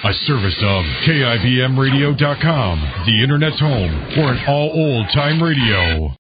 A service of KIBMradio.com, the Internet's home for an all old-time radio.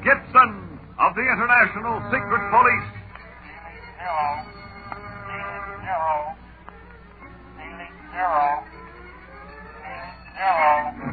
Gibson of the International Secret Police. Zero. Zero. Ceiling zero. Zero.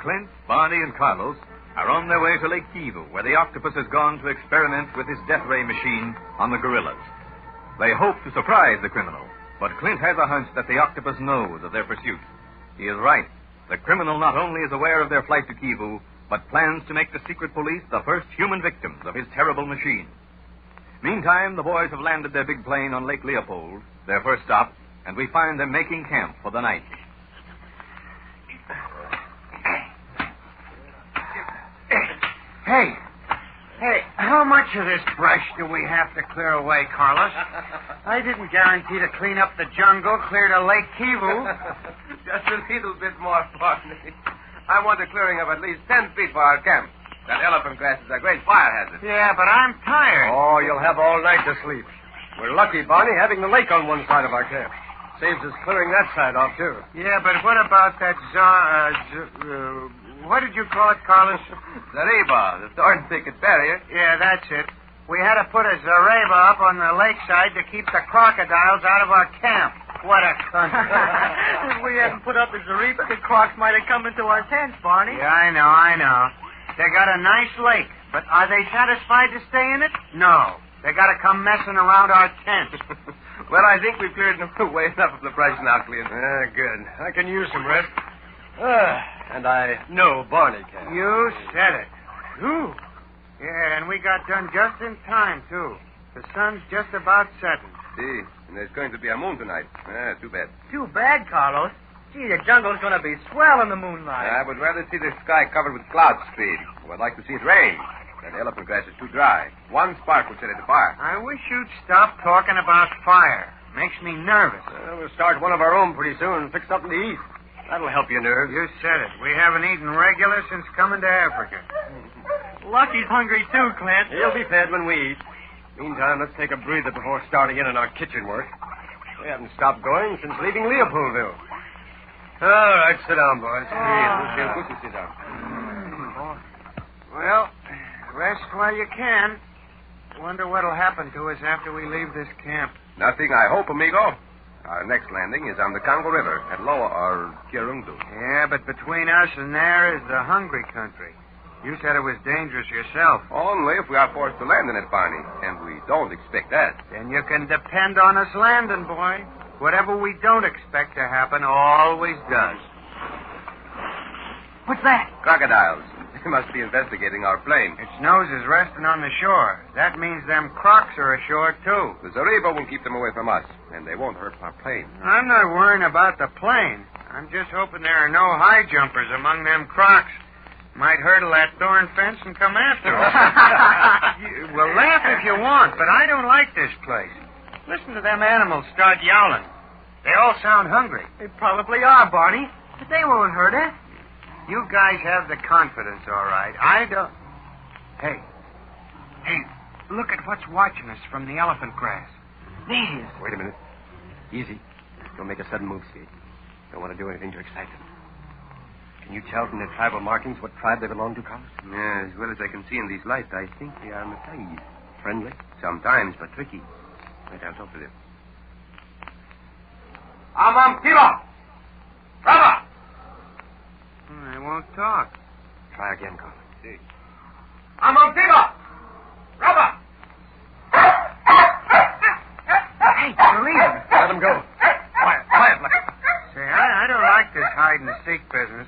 Clint, Barney, and Carlos are on their way to Lake Kivu, where the octopus has gone to experiment with his death ray machine on the gorillas. They hope to surprise the criminal, but Clint has a hunch that the octopus knows of their pursuit. He is right. The criminal not only is aware of their flight to Kivu, but plans to make the secret police the first human victims of his terrible machine. Meantime, the boys have landed their big plane on Lake Leopold, their first stop, and we find them making camp for the night. Hey, how much of this brush do we have to clear away, Carlos? I didn't guarantee to clean up the jungle, clear to Lake Kivu. Just a little bit more, Barney. I want a clearing of at least 10 feet for our camp. That elephant grass is a great fire hazard. Yeah, but I'm tired. Oh, you'll have all night to sleep. We're lucky, Barney, having the lake on one side of our camp. Saves us clearing that side off, too. Yeah, but what about that what did you call it, Carlos? Zareba, the thorn thicket barrier. Yeah, that's it. We had to put a zareba up on the lakeside to keep the crocodiles out of our camp. What a country. If we hadn't put up the zareba, the crocs might have come into our tents, Barney. Yeah, I know. They got a nice lake, but are they satisfied to stay in it? No. They got to come messing around our tents. Well, I think we've cleared away enough of the brush now, Clint. Good. I can use some rest. And I know Barney can. You said it. Ooh. Yeah, and we got done just in time, too. The sun's just about setting. See, and there's going to be a moon tonight. Too bad. Too bad, Carlos. Gee, the jungle's going to be swell in the moonlight. I would rather see the sky covered with cloud speed. I'd like to see it rain. That elephant grass is too dry. One spark would set it afire. I wish you'd stop talking about fire. Makes me nervous. We'll start one of our own pretty soon and fix something to eat. That'll help your nerves. You said it. We haven't eaten regular since coming to Africa. Lucky's hungry, too, Clint. He'll be fed when we eat. Meantime, let's take a breather before starting in on our kitchen work. We haven't stopped going since leaving Leopoldville. All right, sit down, boys. Please, sit down. Well, rest while you can. Wonder what'll happen to us after we leave this camp. Nothing, I hope, amigo. Our next landing is on the Congo River at Loa or Kirundu. Yeah, but between us and there is the hungry country. You said it was dangerous yourself. Only if we are forced to land in it, Barney. And we don't expect that. Then you can depend on us landing, boy. Whatever we don't expect to happen always does. What's that? Crocodiles. They must be investigating our plane. Its nose is resting on the shore. That means them crocs are ashore, too. The Zareba will keep them away from us, and they won't hurt our plane. I'm not worrying about the plane. I'm just hoping there are no high jumpers among them crocs. Might hurdle that thorn fence and come after us. Well, laugh if you want, but I don't like this place. Listen to them animals start yowling. They all sound hungry. They probably are, Barney. But they won't hurt us. You guys have the confidence, all right. I don't... Hey, look at what's watching us from the elephant grass. Natives. Wait a minute. Easy. Don't make a sudden move, Speed. Don't want to do anything to excite them. Can you tell from their tribal markings what tribe they belong to, Carlos? Yeah, as well as I can see in these lights, I think they are Maasai. Friendly? Sometimes, but tricky. Wait, I'll talk to them. Amamtila! Brava! They won't talk. Try again, Carlos. See. Amamtila! Brava! Hey, they're leaving. Let them go. Quiet, Lucky. Say, I don't like this hide-and-seek business.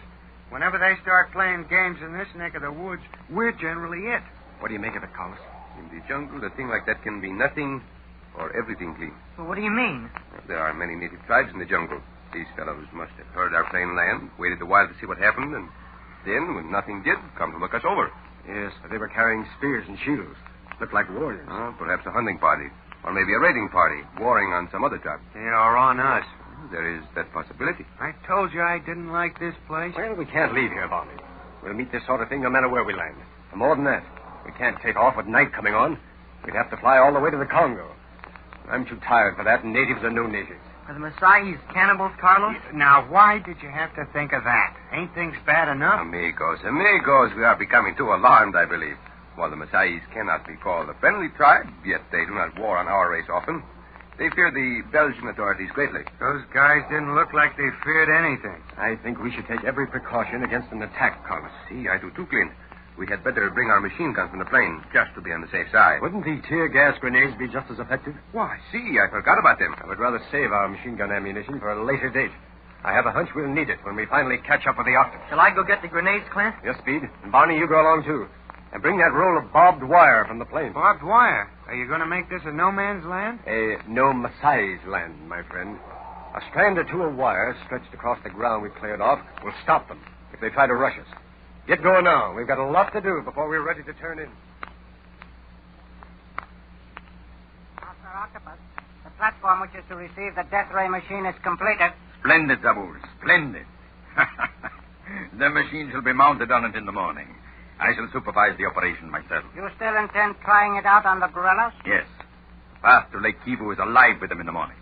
Whenever they start playing games in this neck of the woods, we're generally it. What do you make of it, Carlos? In the jungle, a thing like that can be nothing or everything clean. Well, what do you mean? There are many native tribes in the jungle. These fellows must have heard our plane land, waited a while to see what happened, and then, when nothing did, come to look us over. Yes, but they were carrying spears and shields. Looked like warriors. Perhaps a hunting party, or maybe a raiding party, warring on some other tribe. Yeah, or on us. There is that possibility. I told you I didn't like this place. Well, we can't leave here, Barney. We'll meet this sort of thing no matter where we land. And more than that, we can't take off with night coming on. We'd have to fly all the way to the Congo. I'm too tired for that, and natives are no natives. Are the Maasai's cannibals, Carlos? Now, why did you have to think of that? Ain't things bad enough? Amigos, we are becoming too alarmed, I believe. While the Maasais cannot be called a friendly tribe, yet they do not war on our race often. They fear the Belgian authorities greatly. Those guys didn't look like they feared anything. I think we should take every precaution against an attack, Carlos. See, I do too, Clint. We had better bring our machine guns from the plane, just to be on the safe side. Wouldn't the tear gas grenades be just as effective? Why, see, I forgot about them. I would rather save our machine gun ammunition for a later date. I have a hunch we'll need it when we finally catch up with the octopus. Shall I go get the grenades, Clint? Yes, Speed. And Barney, you go along, too. And bring that roll of barbed wire from the plane. Barbed wire? Are you going to make this a no-man's land? A no Maasai's land, my friend. A strand or two of wire stretched across the ground we cleared off will stop them if they try to rush us. Get going now. We've got a lot to do before we're ready to turn in. Master Octopus, the platform which is to receive the death ray machine is completed. Splendid, Zabul, splendid. The machine shall be mounted on it in the morning. I shall supervise the operation myself. You still intend trying it out on the gorillas? Yes. The path to Lake Kivu is alive with them in the morning.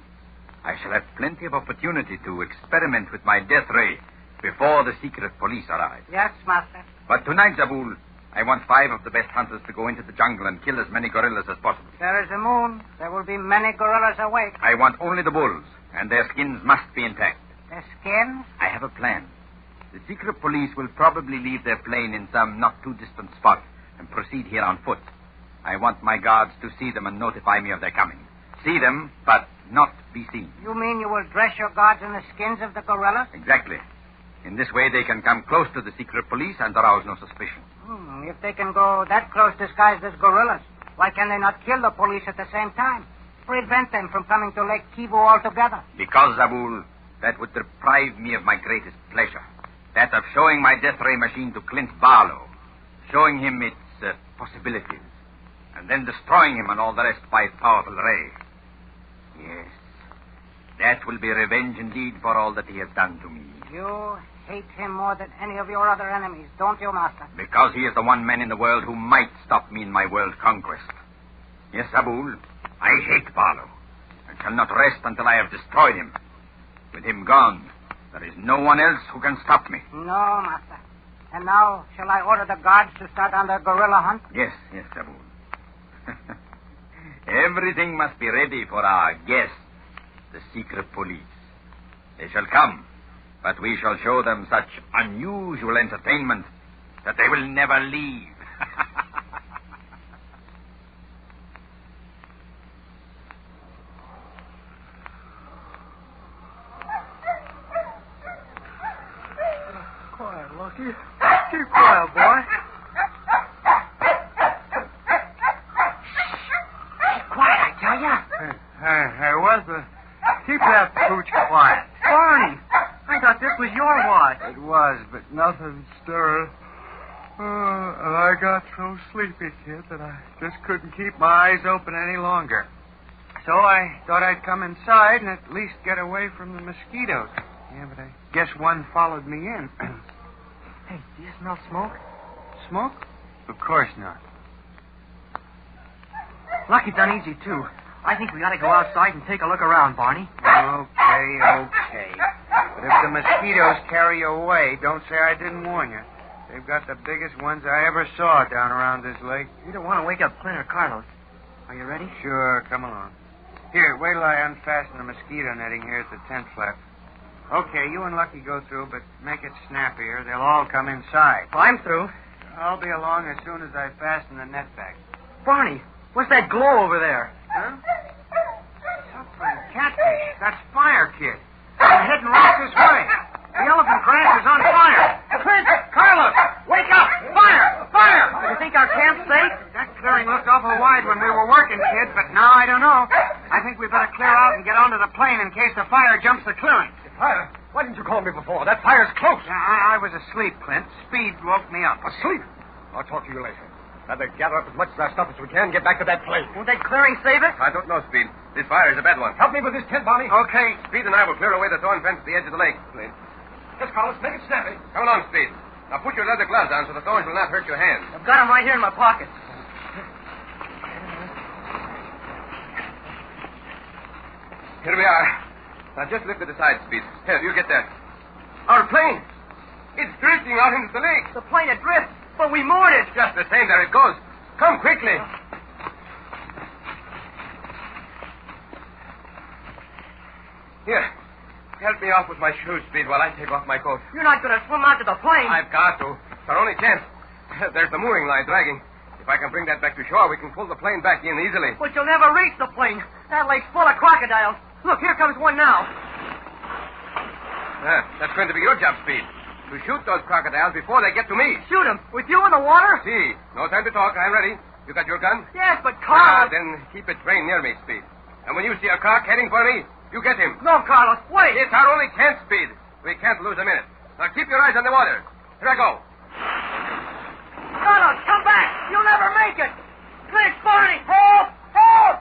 I shall have plenty of opportunity to experiment with my death ray before the secret police arrive. Yes, Master. But tonight, Zabul, I want 5 of the best hunters to go into the jungle and kill as many gorillas as possible. There is a moon. There will be many gorillas awake. I want only the bulls, and their skins must be intact. Their skins? I have a plan. The secret police will probably leave their plane in some not-too-distant spot and proceed here on foot. I want my guards to see them and notify me of their coming. See them, but not be seen. You mean you will dress your guards in the skins of the gorillas? Exactly. In this way, they can come close to the secret police and arouse no suspicion. If they can go that close disguised as gorillas, why can they not kill the police at the same time? Prevent them from coming to Lake Kivu altogether. Because, Zabul, that would deprive me of my greatest pleasure. That of showing my death ray machine to Clint Barlow, showing him its possibilities, and then destroying him and all the rest by its powerful ray. Yes, that will be revenge indeed for all that he has done to me. You hate him more than any of your other enemies, don't you, Master? Because he is the one man in the world who might stop me in my world conquest. Yes, Zabul, I hate Barlow, and shall not rest until I have destroyed him. With him gone, there is no one else who can stop me. No, Master. And now, shall I order the guards to start on their gorilla hunt? Yes, Zabul. Everything must be ready for our guests, the secret police. They shall come, but we shall show them such unusual entertainment that they will never leave. Quiet, Lucky. Keep quiet, boy. Keep that pooch quiet. Barney, I thought this was your watch. It was, but nothing stirred. And I got so sleepy, kid, that I just couldn't keep my eyes open any longer. So I thought I'd come inside and at least get away from the mosquitoes. Yeah, but I guess one followed me in. Hey, do you smell smoke? Smoke? Of course not. Lucky's uneasy, too. I think we ought to go outside and take a look around, Barney. Okay. But if the mosquitoes carry you away, don't say I didn't warn you. They've got the biggest ones I ever saw down around this lake. You don't want to wake up Clint or Carlos. Are you ready? Sure, come along. Here, wait till I unfasten the mosquito netting here at the tent flap. Okay, you and Lucky go through, but make it snappier. They'll all come inside. Well, I'm through. I'll be along as soon as I fasten the net back. Barney, what's that glow over there? Huh? Suffering catfish. That's fire, kid. They're heading right this way. The elephant grass is on fire. Clint! Carlos, wake up! Fire! Fire! Do you think our camp's safe? That clearing looked awful wide when we were working, kid, but now I don't know. I think we better clear out and get onto the plane in case the fire jumps the clearing. Fire? Why didn't you call me before? That fire's close. Yeah, I was asleep, Clint. Speed woke me up. Asleep? I'll talk to you later. Rather gather up as much of our stuff as we can and get back to that plane. Won't that clearing save it? I don't know, Speed. This fire is a bad one. Help me with this tent, Barney. Okay. Speed and I will clear away the thorn fence at the edge of the lake. Clint. Yes, Carlos, make it snappy. Come along, Speed. Now put your leather gloves on so the thorns will not hurt your hands. I've got them right here in my pocket. Here we are. Now just lift it aside, Speed. Here, you get there. Our plane. It's drifting out into the lake. The plane adrift, but we moored it. Just the same, there it goes. Come quickly. Here. Help me off with my shoes, Speed, while I take off my coat. You're not going to swim out to the plane. I've got to. It's our only chance. There's the mooring line dragging. If I can bring that back to shore, we can pull the plane back in easily. But you'll never reach the plane. That lake's full of crocodiles. Look, here comes one now. That's going to be your job, Speed. To shoot those crocodiles before they get to me. Shoot him. With you in the water? See. No time to talk. I'm ready. You got your gun? Yes, but Carlos... Then keep it trained near me, Speed. And when you see a croc heading for me, you get him. No, Carlos, wait. It's our only chance, Speed. We can't lose a minute. Now keep your eyes on the water. Here I go. Carlos, come back. You'll never make it. Clint, Barney, help! Help!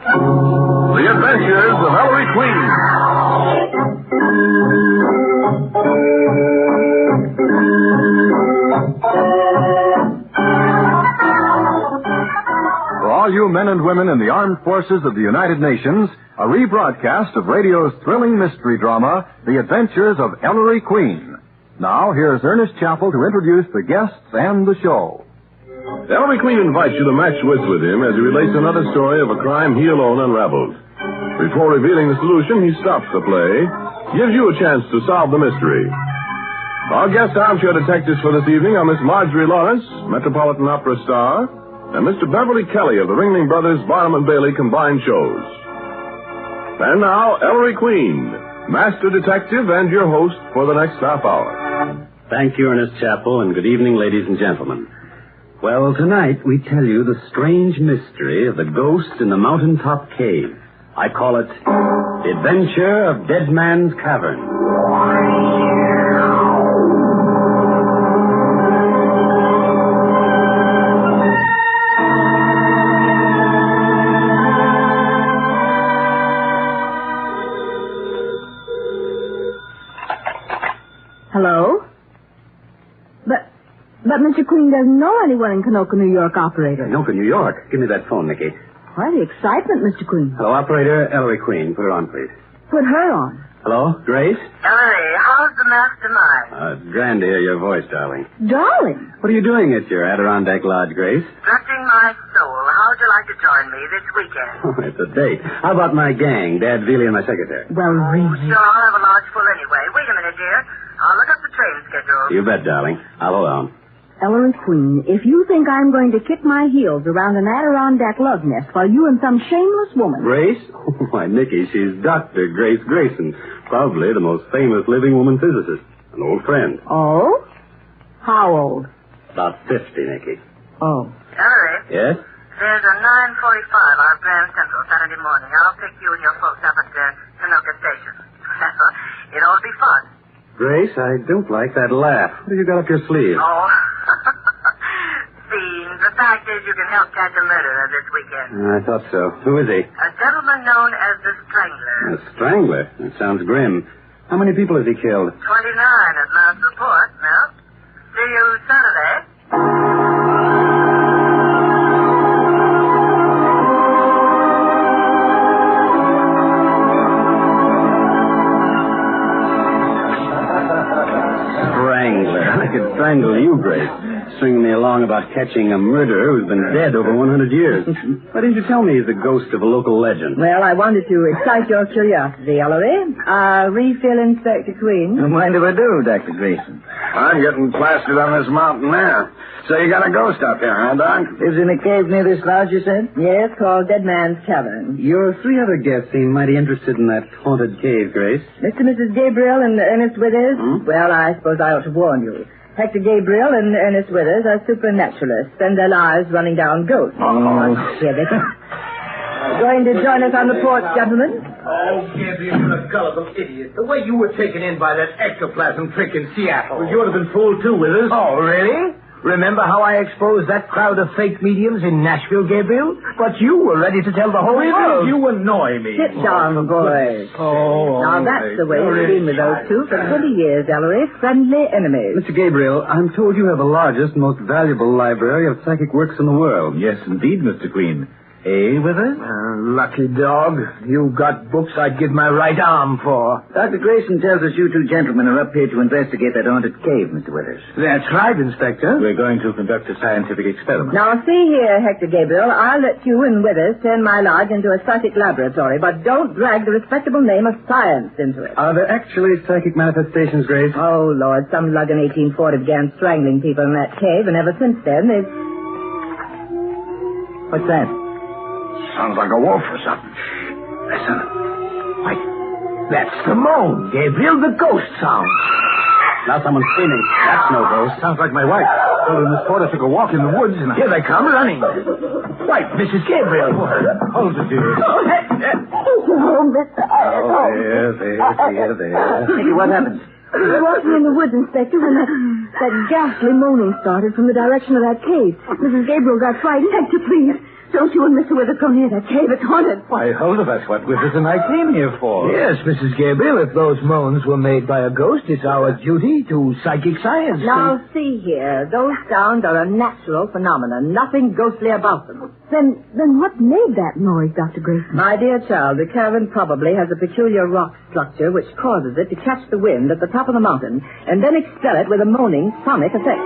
The Adventures of Ellery Queen. For all you men and women in the armed forces of the United Nations, a rebroadcast of radio's thrilling mystery drama, The Adventures of Ellery Queen. Now, here's Ernest Chappell to introduce the guests and the show. Ellery Queen invites you to match wits with him as he relates another story of a crime he alone unraveled. Before revealing the solution, he stops the play, gives you a chance to solve the mystery. Our guest armchair detectives for this evening are Miss Marjorie Lawrence, Metropolitan Opera star, and Mr. Beverly Kelly of the Ringling Brothers Barnum and Bailey combined shows. And now, Ellery Queen, master detective and your host for the next half hour. Thank you, Ernest Chappell, and good evening, ladies and gentlemen. Well, tonight we tell you the strange mystery of the ghost in the mountaintop cave. I call it The Adventure of Dead Man's Cavern. Hello? But Mr. Queen doesn't know anyone in Canoka, New York, operator. Canoka, New York. Give me that phone, Nicky. Why the excitement, Mr. Queen? Hello, operator. Ellery Queen. Put her on, please. Put her on. Hello, Grace? Ellery, how's the mastermind? Grand to hear your voice, darling. Darling? What are you doing at your Adirondack Lodge, Grace? Stretching my soul. How'd you like to join me this weekend? Oh, it's a date. How about my gang, Dad, Veely, and my secretary? Well, really? Sure, I'll have a lodge full anyway. Wait a minute, dear. I'll look up the train schedule. You bet, darling. I'll hold on. Ellery Queen, if you think I'm going to kick my heels around an Adirondack love nest while you and some shameless woman... Grace? Oh, why, Nicky, she's Dr. Grace Grayson, probably the most famous living woman physicist. An old friend. Oh? How old? About 50, Nicky. Oh. Ellery? Yes? There's a 9:45 on Grand Central Saturday morning. I'll pick you and your folks up at Canoka Station. It ought to be fun. Grace, I don't like that laugh. What have you got up your sleeve? Oh. See, the fact is you can help catch a murderer this weekend. I thought so. Who is he? A gentleman known as the Strangler. A strangler? That sounds grim. How many people has he killed? 29 at last report. Well, see you Saturday. I could strangle you, Grace. Stringing me along about catching a murderer who's been dead over 100 years. Why didn't you tell me he's the ghost of a local legend? Well, I wanted to excite your curiosity, Ellery. Refill Inspector Queen. Mind if I do, Dr. Grayson? I'm getting plastered on this mountain now. So you got a ghost up here, huh, Doc? Lives in a cave near this lodge, you said? Yes, called Dead Man's Cavern. Your three other guests seem mighty interested in that haunted cave, Grace. Mr. and Mrs. Gabriel and Ernest Withers? Well, I suppose I ought to warn you. Hector Gabriel and Ernest Withers are supernaturalists, spend their lives running down ghosts. Oh. Here they come. Going to join us on the porch, gentlemen? Oh, Gabriel, you're a gullible idiot. The way you were taken in by that ectoplasm trick in Seattle. Well, you would have been fooled, too, Withers. Oh, really? Remember how I exposed that crowd of fake mediums in Nashville, Gabriel? But you were ready to tell the whole world. You annoy me. Sit down, boys. Now, that's the way it's been with those two for 20 years, Ellery. Friendly enemies. Mr. Gabriel, I'm told you have the largest, most valuable library of psychic works in the world. Yes, indeed, Mr. Queen. Eh, Withers? Lucky dog. You got books I'd give my right arm for. Dr. Grayson tells us you two gentlemen are up here to investigate that haunted cave, Mr. Withers. That's right, Inspector. We're going to conduct a scientific experiment. Now, see here, Hector Gabriel. I'll let you and Withers turn my lodge into a psychic laboratory, but don't drag the respectable name of science into it. Are there actually psychic manifestations, Grace? Oh, Lord, some lug in 1840 began strangling people in that cave, and ever since then, they've... What's that? Sounds like a wolf or something. Listen. Wait. That's the moan, Gabriel, the ghost sound. Now someone's screaming. That's no ghost. Sounds like my wife. Well, Miss Porter took a walk in the woods and... Here they come, running. Wait, Mrs. Gabriel. Hold it, dear. There. Nicky, what happened? I was walking in the woods, Inspector, when that ghastly moaning started from the direction of that cave. Mrs. Gabriel got frightened. Hector, please. Don't you and Mr. Withers go near that cave. It's haunted. Why, hold it. That's what Withers and I came here for. Yes, Mrs. Gabriel, if those moans were made by a ghost, it's our duty to psychic science. Now, see here. Those sounds are a natural phenomenon. Nothing ghostly about them. Then what made that noise, Dr. Grayson? My dear child, the cavern probably has a peculiar rock structure which causes it to catch the wind at the top of the mountain and then expel it with a moaning sonic effect.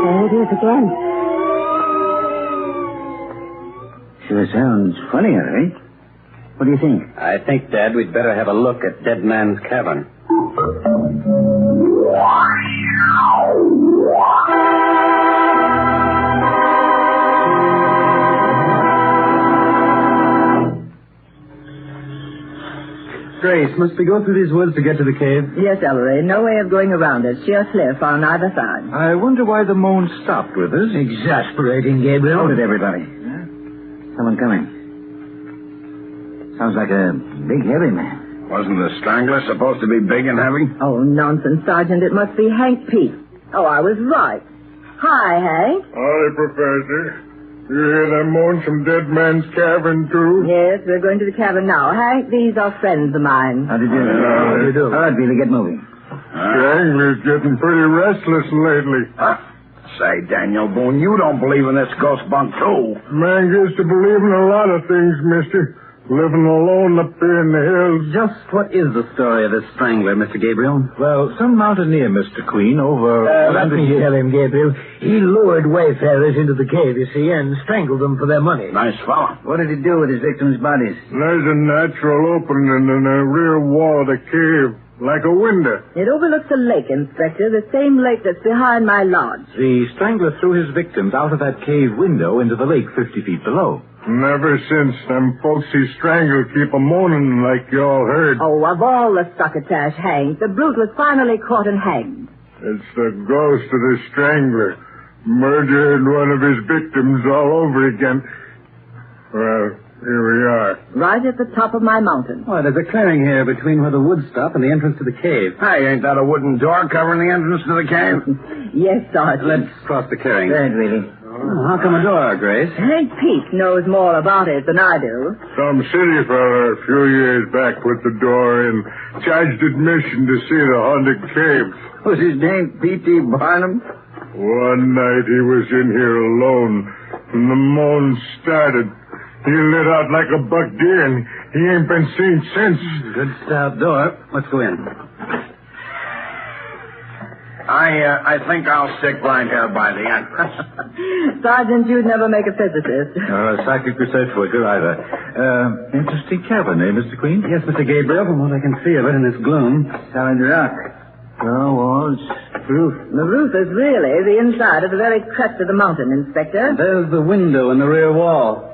There it is again. Sure sounds funny, eh? What do you think? I think, Dad, we'd better have a look at Dead Man's Cavern. Grace, must we go through these woods to get to the cave? Yes, Ellery. No way of going around it. Sheer cliff on either side. I wonder why the moan stopped with us. Exasperating, Gabriel. Hold it, everybody. Someone coming. Sounds like a big, heavy man. Wasn't the strangler supposed to be big and heavy? Oh, nonsense, Sergeant. It must be Hank Pete. Oh, I was right. Hi, Hank. Howdy, Professor. You hear them moan from Dead Man's Cavern, too? Yes, we're going to the cavern now. Hank, these are friends of mine. How do you do? How do you do? All right, Billy, get moving. Strangler's getting pretty restless lately. Huh? Say, Daniel Boone, you don't believe in this ghost bunk, too. Man gets to believe in a lot of things, mister. Living alone up here in the hills. Just what is the story of this strangler, Mr. Gabriel? Well, some mountaineer, Mr. Queen, over... Let me tell him, Gabriel. He lured wayfarers into the cave, you see, and strangled them for their money. Nice fellow. What did he do with his victims' bodies? There's a natural opening in the rear wall of the cave, like a window. It overlooks a lake, Inspector, the same lake that's behind my lodge. The strangler threw his victims out of that cave window into the lake 50 feet below. Never since them folks he strangled keep a-moaning like you all heard. Oh, of all the succotash hangs, the brute was finally caught and hanged. It's the ghost of the strangler. Murdered one of his victims all over again. Well, here we are. Right at the top of my mountain. Oh, there's a clearing here between where the woods stop and the entrance to the cave. Hey, ain't that a wooden door covering the entrance to the cave? Yes, Sergeant. Let's cross the clearing. Good, really. Oh, how come a door, Grace? Hank Pete knows more about it than I do. Some city fella a few years back put the door in, charged admission to see the haunted cave. Was his name P.T. Barnum? One night he was in here alone, and the moan started. He lit out like a buck deer, and he ain't been seen since. Good stout door. Let's go in. I think I'll stick right here by the entrance. Sergeant, you'd never make a physicist. Or a psychic research worker either. Interesting cavern, eh, Mr. Queen? Yes, Mr. Gabriel, from what I can see of it in this gloom. Solid rock. No walls. Roof. The roof is really the inside of the very crest of the mountain, Inspector. There's the window in the rear wall.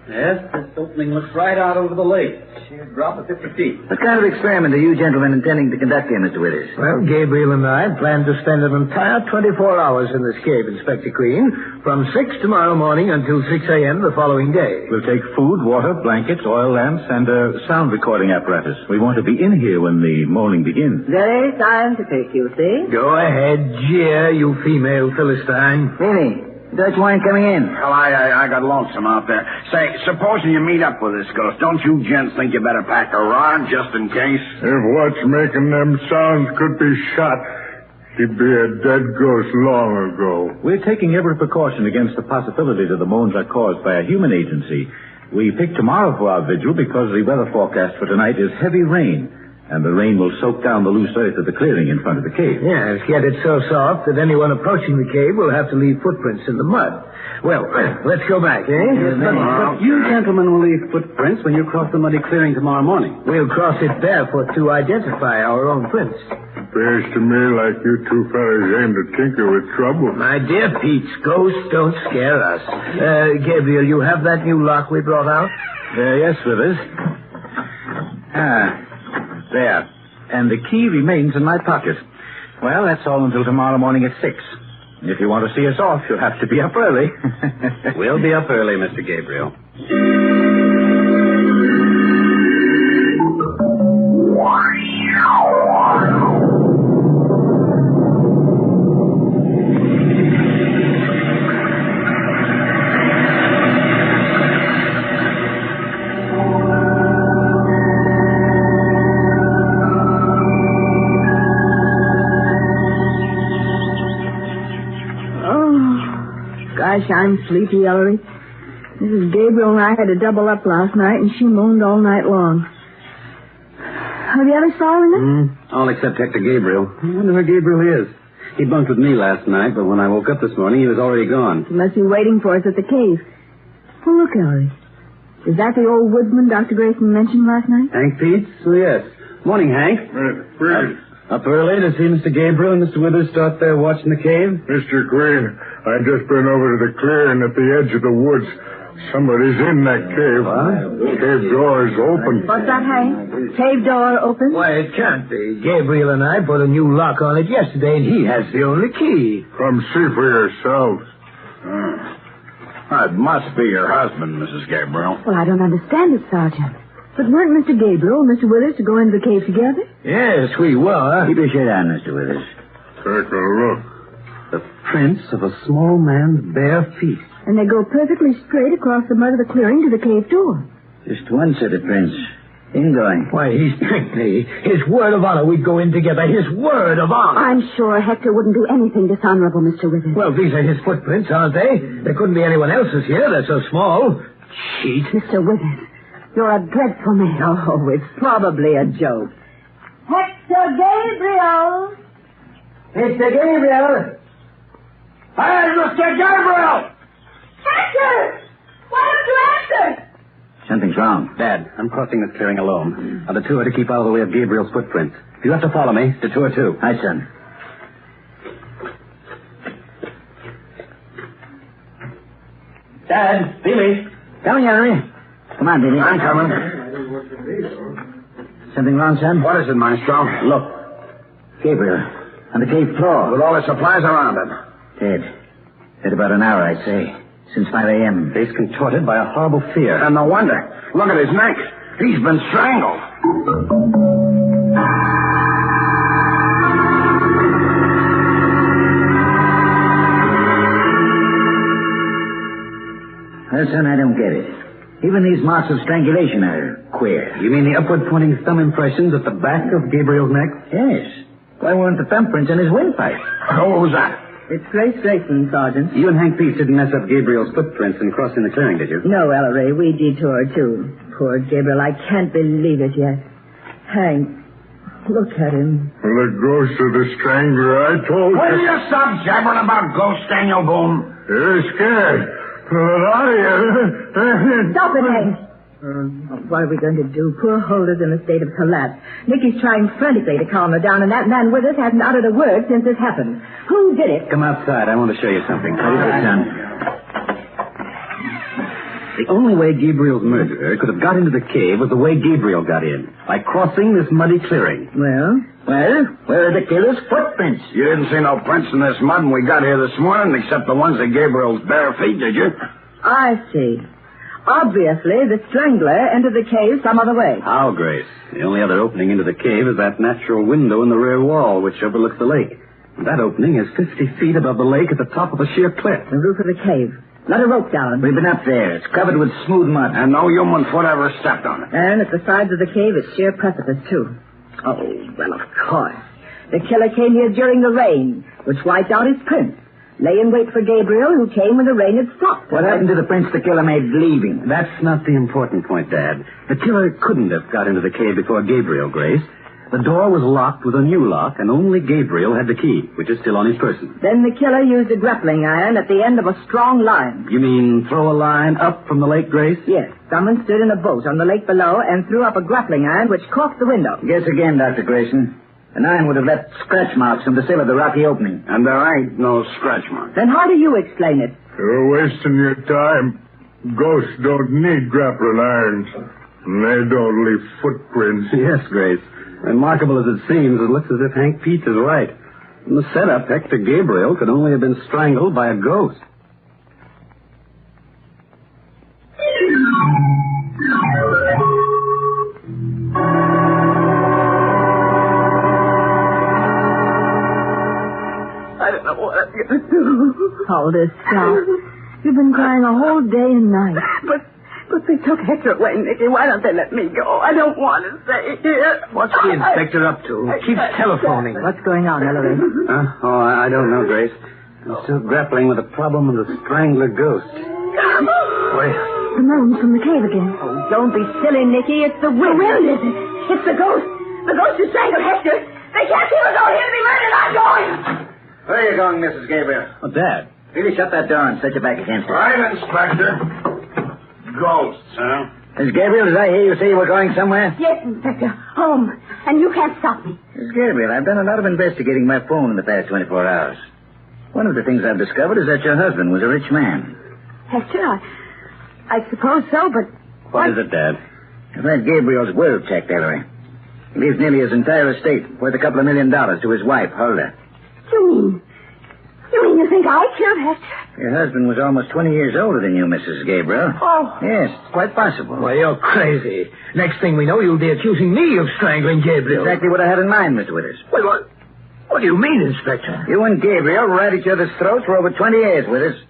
Yes, this opening looks right out over the lake. Sheer drop of 50 feet. What kind of experiment are you gentlemen intending to conduct here, Mr. Withers? Well, Gabriel and I plan to spend an entire 24 hours in this cave, Inspector Queen, from 6 tomorrow morning until 6 a.m. the following day. We'll take food, water, blankets, oil lamps, and a sound recording apparatus. We want to be in here when the moaning begins. Very scientific, you see. Go ahead, jeer, you female Philistine. Really? Dutch wine coming in. Well, I got lonesome out there. Say, supposing you meet up with this ghost, don't you gents think you better pack a rod just in case? If what's making them sounds could be shot, he'd be a dead ghost long ago. We're taking every precaution against the possibility that the moans are caused by a human agency. We picked tomorrow for our vigil because the weather forecast for tonight is heavy rain, and the rain will soak down the loose earth of the clearing in front of the cave. Yes, yet it's so soft that anyone approaching the cave will have to leave footprints in the mud. Well, let's go back, eh? But you gentlemen will leave footprints when you cross the muddy clearing tomorrow morning. We'll cross it barefoot to identify our own prints. Appears to me like you two fellas aim to tinker with trouble. My dear Pete, ghosts don't scare us. Gabriel, you have that new lock we brought out? Yes, Withers. There. And the key remains in my pocket. Well, that's all until tomorrow morning at 6. If you want to see us off, you'll have to be up early. We'll be up early, Mr. Gabriel. Gosh, I'm sleepy, Ellery. Mrs. Gabriel and I had to double up last night, and she moaned all night long. Have you ever saw him? All except Hector Gabriel. I wonder where Gabriel is. He bunked with me last night, but when I woke up this morning, he was already gone. He must be waiting for us at the cave. Oh, look, Ellery. Is that the old woodsman Dr. Grayson mentioned last night? Hank Pete? Oh, yes. Morning, Hank. Up early to see Mr. Gabriel and Mr. Withers start there watching the cave? Mr. Green, I've just been over to the clearing at the edge of the woods. Somebody's in that cave. What? Cave door is open. What's that, Hank? Cave door open? Why, it can't be. Gabriel and I put a new lock on it yesterday, and he has the only key. Come see for yourselves. It must be your husband, Mrs. Gabriel. Well, I don't understand it, Sergeant. But weren't Mr. Gabriel and Mr. Withers to go into the cave together? Yes, we were. Keep your shade on, Mr. Withers. Take a look. The prints of a small man's bare feet. And they go perfectly straight across the mud of the clearing to the cave door. Just one set of prints. Ingoing. Why, he's tricked me. His word of honor we'd go in together. His word of honor. I'm sure Hector wouldn't do anything dishonorable, Mr. Withers. Well, these are his footprints, aren't they? There couldn't be anyone else's here. They're so small. Cheat. Mr. Withers, you're a dreadful man. Oh, it's probably a joke. Hector Gabriel! Mr. Gabriel! Hi, Mr. Gabriel! Hector! Why don't you answer? Something's wrong. Dad, I'm crossing this clearing alone. Now, the two are to keep out of the way of Gabriel's footprints. You have to follow me. The two are two. Aye, son. Dad, Billy. Come here, Ellery. Come on, Billy. I'm coming. Something wrong, son? What is it, Maestro? Look. Gabriel. On the cave floor. With all the supplies around it. Dead. Dead about an hour, I'd say. Since 5 a.m. Face contorted by a horrible fear. And no wonder. Look at his neck. He's been strangled. Well, son, I don't get it. Even these marks of strangulation are queer. You mean the upward-pointing thumb impressions at the back of Gabriel's neck? Yes. Why weren't the thumbprints in his windpipe? Who was that? It's Grace Grayson, Sergeant. You and Hank Peace didn't mess up Gabriel's footprints in crossing the clearing, did you? No, Ellery. We detoured, too. Poor Gabriel. I can't believe it yet. Hank, look at him. Well, the ghost of the strangler, I told Will you. you stop jabbering about ghosts, Daniel Boone? You're scared. Stop it, Hank. What are we going to do? Poor Holder's in a state of collapse. Nicky's trying frantically to calm her down, and that man with us hasn't uttered a word since this happened. Who did it? Come outside. I want to show you something. What is it, son? The only way Gabriel's murderer could have got into the cave was the way Gabriel got in, by crossing this muddy clearing. Well, where are the killer's footprints? You didn't see no prints in this mud when we got here this morning, except the ones of Gabriel's bare feet, did you? I see. Obviously, the strangler entered the cave some other way. How, Grace? The only other opening into the cave is that natural window in the rear wall, which overlooks the lake. That opening is 50 feet above the lake at the top of a sheer cliff. The roof of the cave. Let a rope down. We've been up there. It's covered with smooth mud. And no human foot ever stepped on it. And at the sides of the cave, it's sheer precipice, too. Oh, well, of course. The killer came here during the rain, which wiped out his prints. Lay in wait for Gabriel, who came when the rain had stopped. What happened to the prints the killer made leaving? That's not the important point, Dad. The killer couldn't have got into the cave before Gabriel, Grace. The door was locked with a new lock, and only Gabriel had the key, which is still on his person. Then the killer used a grappling iron at the end of a strong line. You mean throw a line up from the lake, Grace? Yes. Someone stood in a boat on the lake below and threw up a grappling iron which corked the window. Guess again, Dr. Grayson. An iron would have left scratch marks on the sill of the rocky opening. And there ain't no scratch marks. Then how do you explain it? You're wasting your time. Ghosts don't need grappling irons. And they don't leave footprints. Yes, Grace. Remarkable as it seems, it looks as if Hank Pete is right. In the setup, Hector Gabriel could only have been strangled by a ghost. I don't know what I'm going to do. Calder, stop. You've been crying a whole day and night. But they took Hector away, Nicky. Why don't they let me go? I don't want to stay here. What's the inspector up to? He keeps telephoning. What's going on, Ellery? I don't know, Grace. I'm still grappling with the problem of the strangler ghost. Wait. The moan's from the cave again. Oh, don't be silly, Nicky. It's the wind. The wind, is it? It's the ghost. The ghost who strangled Hector. They can't keep us out here to be murdered. I'm going. Where are you going, Mrs. Gabriel? Oh, Dad. Really shut that door and set your back against it. Right, Inspector. Ghosts, huh? Miss Gabriel, did I hear you say you were going somewhere? Yes, Inspector. Home. And you can't stop me. Miss Gabriel, I've done a lot of investigating my phone in the past 24 hours. One of the things I've discovered is that your husband was a rich man. Hector, I suppose so, but... What is it, Dad? I've had Gabriel's will checked, Ellery. He leaves nearly his entire estate, worth $2 million to his wife, Huldah. You mean you think I killed Hector? Your husband was almost 20 years older than you, Mrs. Gabriel. Oh. Yes, quite possible. Well, you're crazy. Next thing we know, you'll be accusing me of strangling Gabriel. Exactly what I had in mind, Mr. Withers. Well, what do you mean, Inspector? You and Gabriel were at each other's throats for over 20 years, Withers.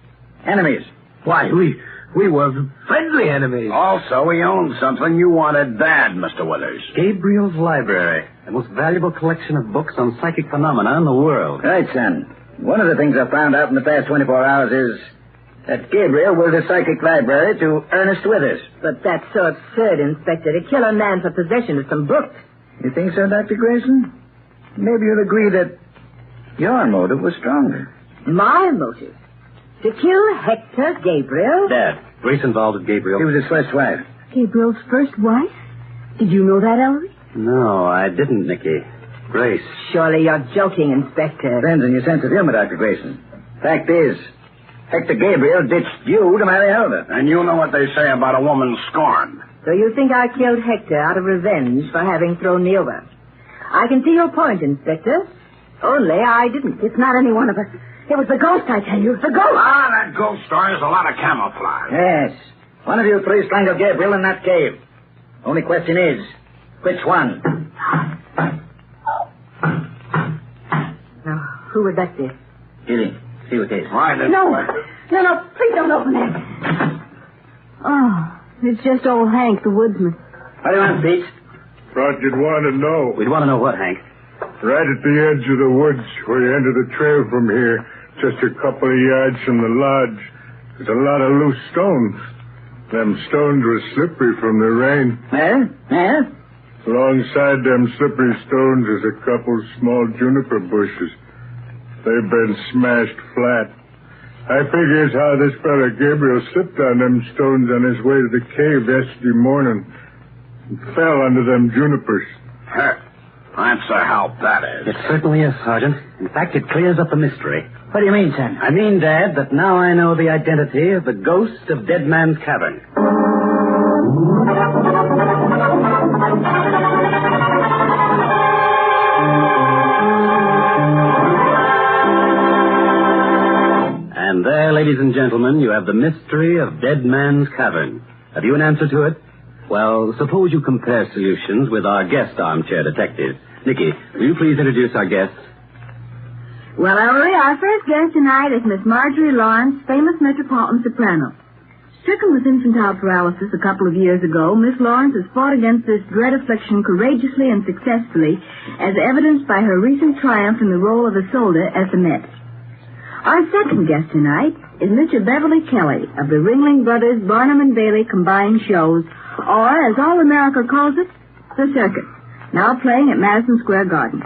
Enemies. Why, we were friendly enemies. Also, he owned something you wanted bad, Mr. Withers. Gabriel's library, the most valuable collection of books on psychic phenomena in the world. Right, son. One of the things I found out in the past 24 hours is that Gabriel was the psychic library to Ernest Withers. But that's so absurd, Inspector, to kill a man for possession of some books. You think so, Dr. Grayson? Maybe you'll agree that your motive was stronger. My motive? To kill Hector Gabriel? Dad, Grace involved with Gabriel. She was his first wife. Gabriel's first wife? Did you know that, Ellery? No, I didn't, Nicky. Grace. Surely you're joking, Inspector. Depends on your sense of humor, Dr. Grayson. Fact is, Hector Gabriel ditched you to marry Helga. And you know what they say about a woman's scorn. So you think I killed Hector out of revenge for having thrown me over? I can see your point, Inspector. Only I didn't. It's not any one of us. It was the ghost, I tell you. The ghost! Ah, that ghost story is a lot of camouflage. Yes. One of you three strangled Gabriel in that cave. Only question is, which one? Now, who would that be? Gilly, see what it is. Why, then... No, please don't open that. Oh, it's just old Hank, the woodsman. What do you want, Pete? Thought you'd want to know. We'd want to know what, Hank? Right at the edge of the woods where you enter the trail from here, just a couple of yards from the lodge, there's a lot of loose stones. Them stones were slippery from the rain. Yeah? Alongside them slippery stones is a couple small juniper bushes. They've been smashed flat. I figure it's how this fella Gabriel slipped on them stones on his way to the cave yesterday morning. And fell under them junipers. That's a help, that is. It certainly is, Sergeant. In fact, it clears up the mystery. What do you mean, son? I mean, Dad, that now I know the identity of the ghost of Dead Man's Cavern. And there, ladies and gentlemen, you have the mystery of Dead Man's Cavern. Have you an answer to it? Well, suppose you compare solutions with our guest armchair detective. Nicky, will you please introduce our guest? Well, Ellery, our first guest tonight is Miss Marjorie Lawrence, famous metropolitan soprano. Stricken with infantile paralysis a couple of years ago, Miss Lawrence has fought against this dread affliction courageously and successfully, as evidenced by her recent triumph in the role of Isolde at the Met. Our second guest tonight is Mr. Beverly Kelly of the Ringling Brothers Barnum and Bailey combined shows, or, as all America calls it, the circus, now playing at Madison Square Garden.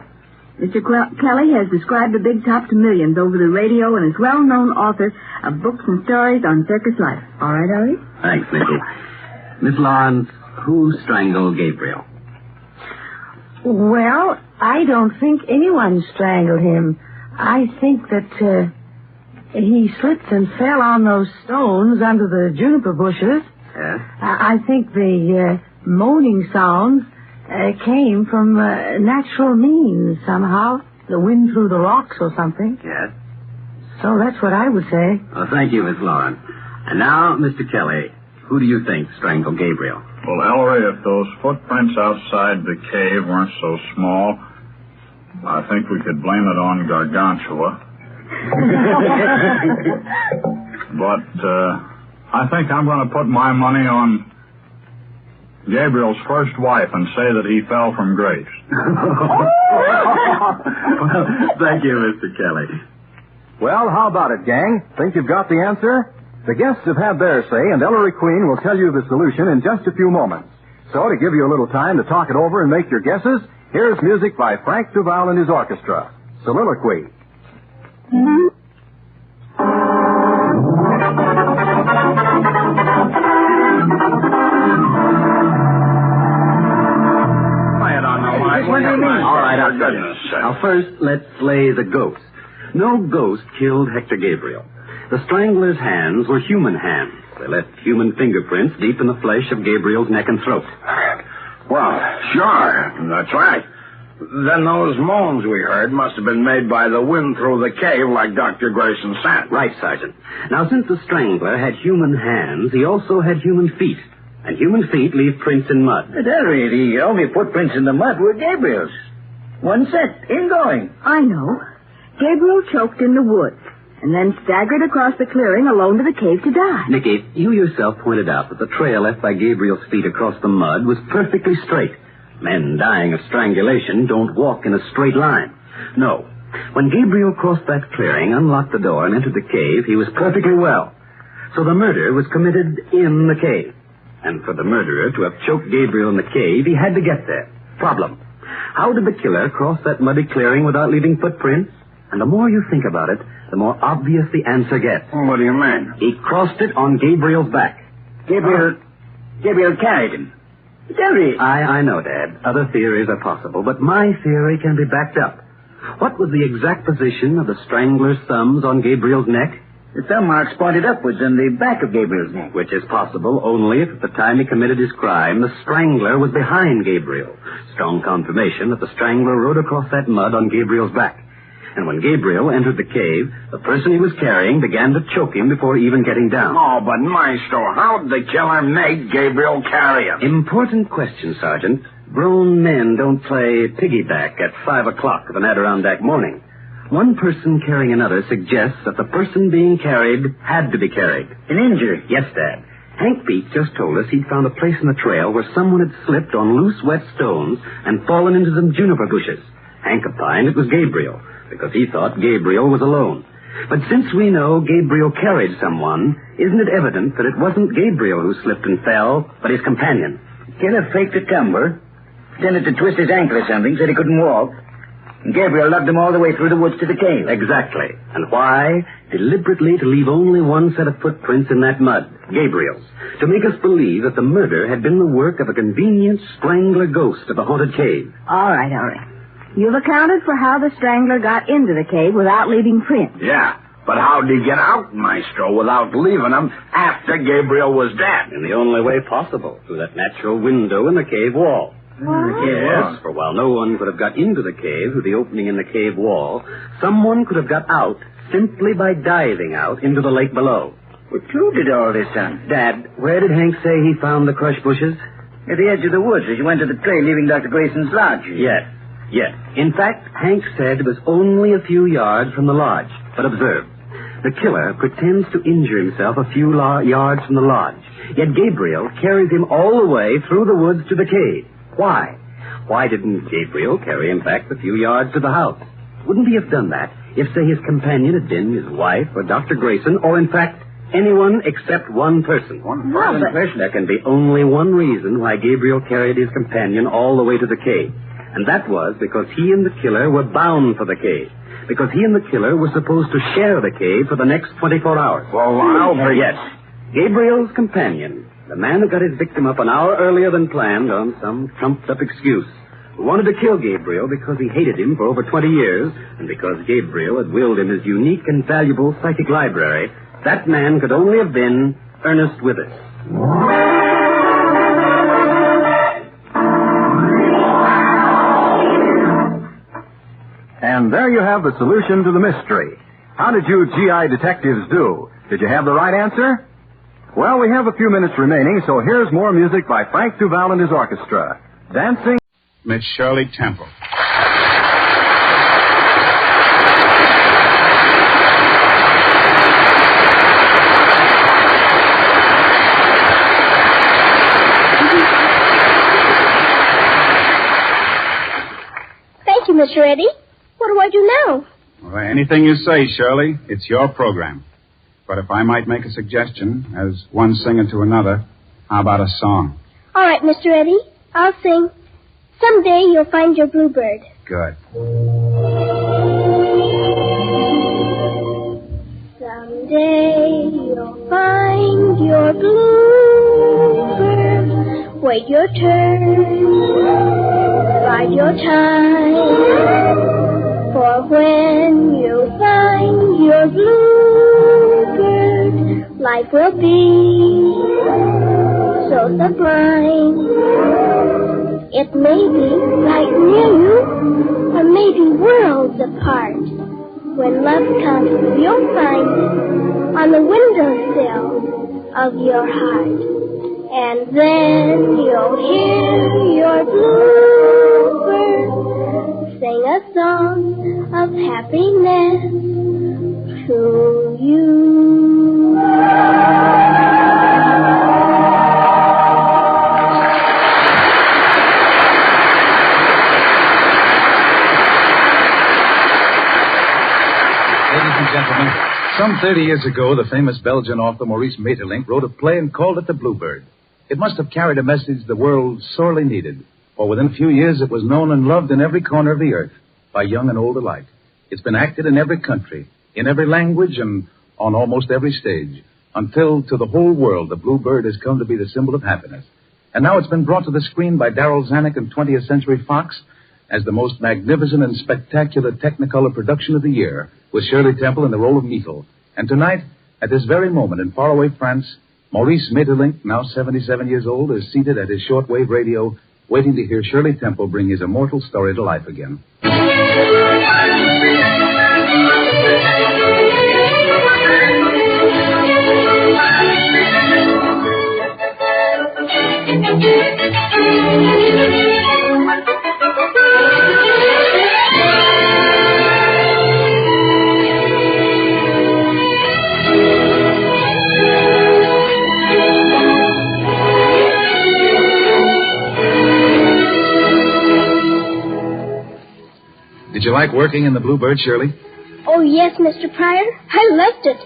Mr. Kelly has described the big top to millions over the radio and is well-known author of books and stories on circus life. All right, Ellery? Thanks, Nicky. Miss Lawrence, who strangled Gabriel? Well, I don't think anyone strangled him. I think that he slipped and fell on those stones under the juniper bushes. Yes? I think the moaning sounds came from natural means somehow. The wind through the rocks or something. Yes. So that's what I would say. Well, thank you, Miss Lawrence. And now, Mr. Kelly, who do you think strangled Gabriel? Well, Ellery, if those footprints outside the cave weren't so small, I think we could blame it on Gargantua. But I think I'm going to put my money on Gabriel's first wife and say that he fell from grace. Well, thank you, Mr. Kelly. Well, how about it, gang? Think you've got the answer? The guests have had their say, and Ellery Queen will tell you the solution in just a few moments. So, to give you a little time to talk it over and make your guesses, here's music by Frank Duval and his orchestra. Soliloquy. All right, I'll tell you. Now, first, let's lay the ghost. No ghost killed Hector Gabriel. The strangler's hands were human hands. They left human fingerprints deep in the flesh of Gabriel's neck and throat. Well, sure. That's right. Then those moans we heard must have been made by the wind through the cave like Dr. Grayson said. Right, Sergeant. Now, since the strangler had human hands, he also had human feet. And human feet leave prints in mud. But Ellery, the only footprints in the mud were Gabriel's. One set, ingoing. I know. Gabriel choked in the woods. and then staggered across the clearing alone to the cave to die. Nicky, you yourself pointed out that the trail left by Gabriel's feet across the mud was perfectly straight. Men dying of strangulation don't walk in a straight line. No. When Gabriel crossed that clearing, unlocked the door, and entered the cave, he was perfectly well. So the murder was committed in the cave. And for the murderer to have choked Gabriel in the cave, he had to get there. Problem. How did the killer cross that muddy clearing without leaving footprints? And the more you think about it, the more obvious the answer gets. What do you mean? He crossed it on Gabriel's back. Gabriel carried him. Ellery. I know, Dad. Other theories are possible, but my theory can be backed up. What was the exact position of the strangler's thumbs on Gabriel's neck? The thumb marks pointed upwards on the back of Gabriel's neck. Which is possible only if at the time he committed his crime, the strangler was behind Gabriel. Strong confirmation that the strangler rode across that mud on Gabriel's back. And when Gabriel entered the cave, the person he was carrying began to choke him before even getting down. Oh, but Maestro, how did the killer make Gabriel carry him? Important question, Sergeant. Grown men don't play piggyback at 5 o'clock of an Adirondack morning. One person carrying another suggests that the person being carried had to be carried. An injury? Yes, Dad. Hank Beach just told us he'd found a place in the trail where someone had slipped on loose, wet stones and fallen into some juniper bushes. Hank opined it was Gabriel, because he thought Gabriel was alone. But since we know Gabriel carried someone, isn't it evident that it wasn't Gabriel who slipped and fell, but his companion? Killer faked a tumble, pretended to twist his ankle or something, said he couldn't walk. And Gabriel lugged him all the way through the woods to the cave. Exactly. And why? Deliberately to leave only one set of footprints in that mud, Gabriel's, to make us believe that the murder had been the work of a convenient strangler ghost of the haunted cave. All right. You've accounted for how the strangler got into the cave without leaving prints. Yeah, but how did he get out, Maestro, without leaving him after Gabriel was dead? In the only way possible, through that natural window in the cave wall. Yes, for while no one could have got into the cave through the opening in the cave wall, someone could have got out simply by diving out into the lake below. What clue did all this on? Dad, where did Hank say he found the crushed bushes? At the edge of the woods as you went to the trail leaving Dr. Grayson's lodge. Yes. In fact, Hank said it was only a few yards from the lodge. But observe, the killer pretends to injure himself a few yards from the lodge, yet Gabriel carries him all the way through the woods to the cave. Why? Why didn't Gabriel carry him back the few yards to the house? Wouldn't he have done that if, say, his companion had been his wife or Dr. Grayson, or, in fact, anyone except one person? One person? There can be only one reason why Gabriel carried his companion all the way to the cave, and that was because he and the killer were bound for the cave, because he and the killer were supposed to share the cave for the next 24 hours. Well, I'll be... Yes, Gabriel's companion, the man who got his victim up an hour earlier than planned on some trumped-up excuse, who wanted to kill Gabriel because he hated him for over 20 years, and because Gabriel had willed him his unique and valuable psychic library, that man could only have been Ernest Withers. And there you have the solution to the mystery. How did you GI detectives do? Did you have the right answer? Well, we have a few minutes remaining, so here's more music by Frank Duval and his orchestra. Dancing... Miss Shirley Temple. Thank you, Mr. Eddie. What do I do now? Well, anything you say, Shirley. It's your program. But if I might make a suggestion, as one singer to another, how about a song? All right, Mr. Eddie. I'll sing Someday You'll Find Your Bluebird. Good. Someday you'll find your bluebird. Wait your turn. Bide your time. For when you find your bluebird, life will be so sublime. It may be right near you, or maybe worlds apart. When love comes, you'll find it on the windowsill of your heart. And then you'll hear your bluebird sing a song of happiness to you. Ladies and gentlemen, some 30 years ago, the famous Belgian author Maurice Maeterlinck wrote a play and called it The Bluebird. It must have carried a message the world sorely needed, for within a few years it was known and loved in every corner of the earth, by young and old alike. It's been acted in every country, in every language, and on almost every stage, until to the whole world the Bluebird has come to be the symbol of happiness. And now it's been brought to the screen by Darryl Zanuck and 20th Century Fox as the most magnificent and spectacular Technicolor production of the year, with Shirley Temple in the role of Myrtle. And tonight, at this very moment in faraway France, Maurice Maeterlinck, now 77 years old, is seated at his shortwave radio, waiting to hear Shirley Temple bring his immortal story to life again. Did you like working in the Bluebird, Shirley? Oh, yes, Mr. Pryor. I loved it.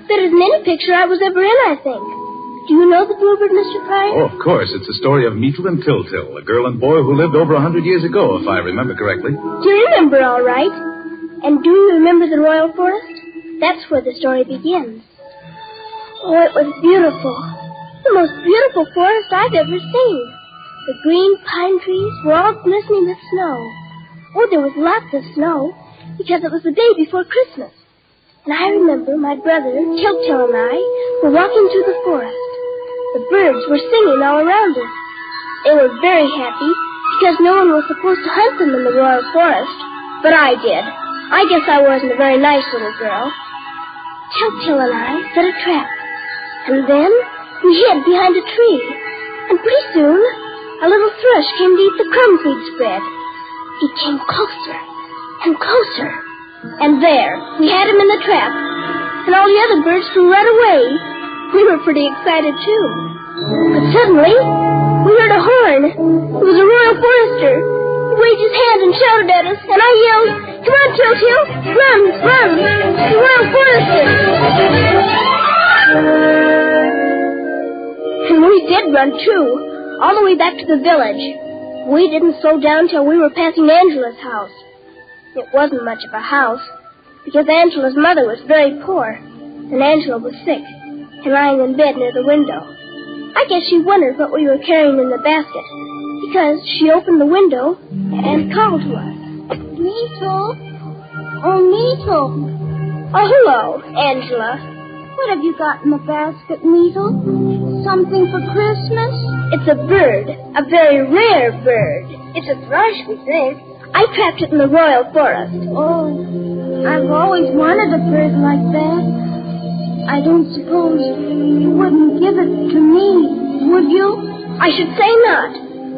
Better than any picture I was ever in, I think. Do you know the Bluebird, Mr. Pryor? Oh, of course. It's the story of Myrtle and Tiltil, a girl and boy who lived over 100 years ago, if I remember correctly. Do you remember all right? And do you remember the Royal Forest? That's where the story begins. Oh, it was beautiful. The most beautiful forest I've ever seen. The green pine trees were all glistening with snow. Oh, there was lots of snow, because it was the day before Christmas. And I remember my brother, Tiltil, and I were walking through the forest. The birds were singing all around us. They were very happy, because no one was supposed to hunt them in the Royal Forest. But I did. I guess I wasn't a very nice little girl. Tiltil and I set a trap. And then we hid behind a tree. And pretty soon, a little thrush came to eat the crumbs we'd spread. He came closer and closer. And there, we had him in the trap. And all the other birds flew right away. We were pretty excited, too. But suddenly, we heard a horn. It was a Royal Forester. He waved his hand and shouted at us, and I yelled, "Come on, Tiltil! Run, run! The Royal Forester!" And we did run, too, all the way back to the village. We didn't slow down till we were passing Angela's house. It wasn't much of a house, because Angela's mother was very poor, and Angela was sick and lying in bed near the window. I guess she wondered what we were carrying in the basket, because she opened the window and called to us. Myrtle? Oh, Myrtle. Oh, hello, Angela. What have you got in the basket, Myrtle? Something for Christmas? It's a bird, a very rare bird. It's a thrush, we think. I trapped it in the Royal Forest. Oh, I've always wanted a bird like that. I don't suppose you wouldn't give it to me, would you? I should say not.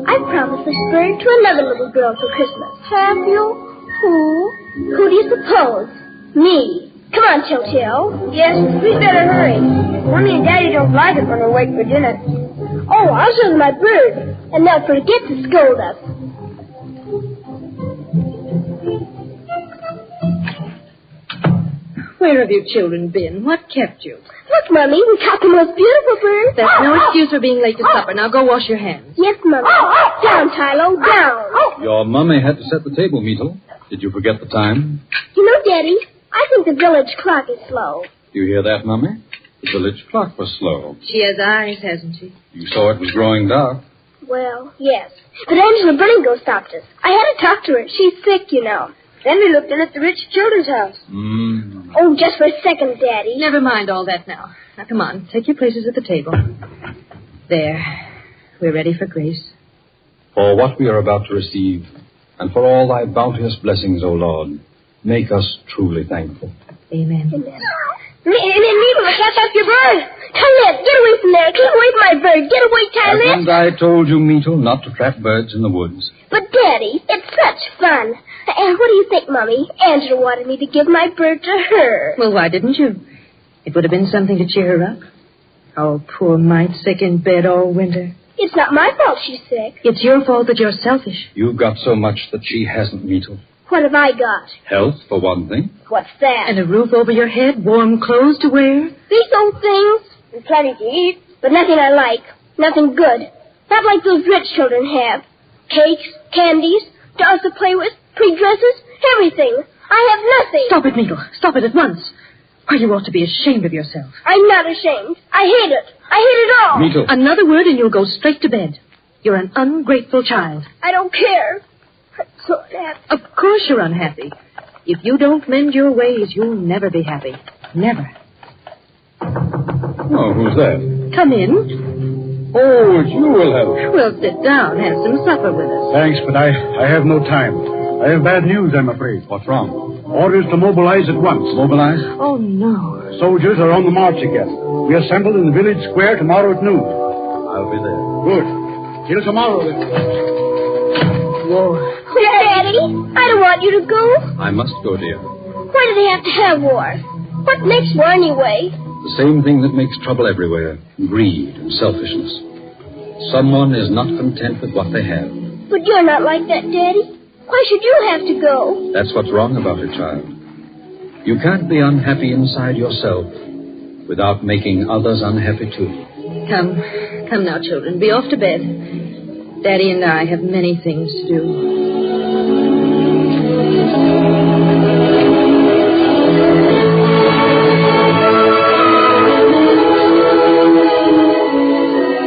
I promised this bird to another little girl for Christmas. Have you? Who? Who do you suppose? Me. Come on, Tiltil. Yes, we'd better hurry. Mommy and Daddy don't like it when we wait for dinner. Oh, I'll show them my bird, and they'll forget to scold us. Where have you children been? What kept you? Look, Mummy, we caught the most beautiful bird. That's no excuse for being late to supper. Now go wash your hands. Yes, Mummy. Down, Tylo, down. Your mummy had to set the table, Myrtle. Did you forget the time? You know, Daddy, I think the village clock is slow. You hear that, Mummy? The village clock was slow. She has eyes, hasn't she? You saw it was growing dark. Well, yes. But Angela Bringo stopped us. I had to talk to her. She's sick, you know. Then we looked in at the rich children's house. Oh, just for a second, Daddy. Never mind all that now. Now, come on. Take your places at the table. There. We're ready for grace. For what we are about to receive, and for all thy bounteous blessings, O Lord, make us truly thankful. Amen. Amen. Myrtle, catch up your bird. Tylette, get away from there. Keep away from my bird. Get away, Tylette. Haven't I told you, Myrtle, not to trap birds in the woods? But, Daddy, it's such fun. And what do you think, Mummy? Angela wanted me to give my bird to her. Well, why didn't you? It would have been something to cheer her up. Oh, poor mite, sick in bed all winter. It's not my fault she's sick. It's your fault that you're selfish. You've got so much that she hasn't, Mito. What have I got? Health, for one thing. What's that? And a roof over your head, warm clothes to wear. These old things, and plenty to eat, but nothing I like. Nothing good. Not like those rich children have. Cakes, candies, dolls to play with, pretty dresses, everything. I have nothing. Stop it, Mito. Stop it at once. Why, you ought to be ashamed of yourself. I'm not ashamed. I hate it. I hate it all. Mito. Another word and you'll go straight to bed. You're an ungrateful child. I don't care. I'm so unhappy. Of course you're unhappy. If you don't mend your ways, you'll never be happy. Never. Oh, who's that? Come in. Oh, it's you, Wilhelm. Well, sit down. Have some supper with us. Thanks, but I have no time. I have bad news, I'm afraid. What's wrong? Orders to mobilize at once. Mobilize? Oh, no. Soldiers are on the march again. We assemble in the village square tomorrow at noon. I'll be there. Good. Till tomorrow, then. War. Daddy, I don't want you to go. I must go, dear. Why do they have to have war? What makes war anyway? The same thing that makes trouble everywhere. Greed and selfishness. Someone is not content with what they have. But you're not like that, Daddy. Why should you have to go? That's what's wrong about it, child. You can't be unhappy inside yourself without making others unhappy, too. Come now, children. Be off to bed. Daddy and I have many things to do.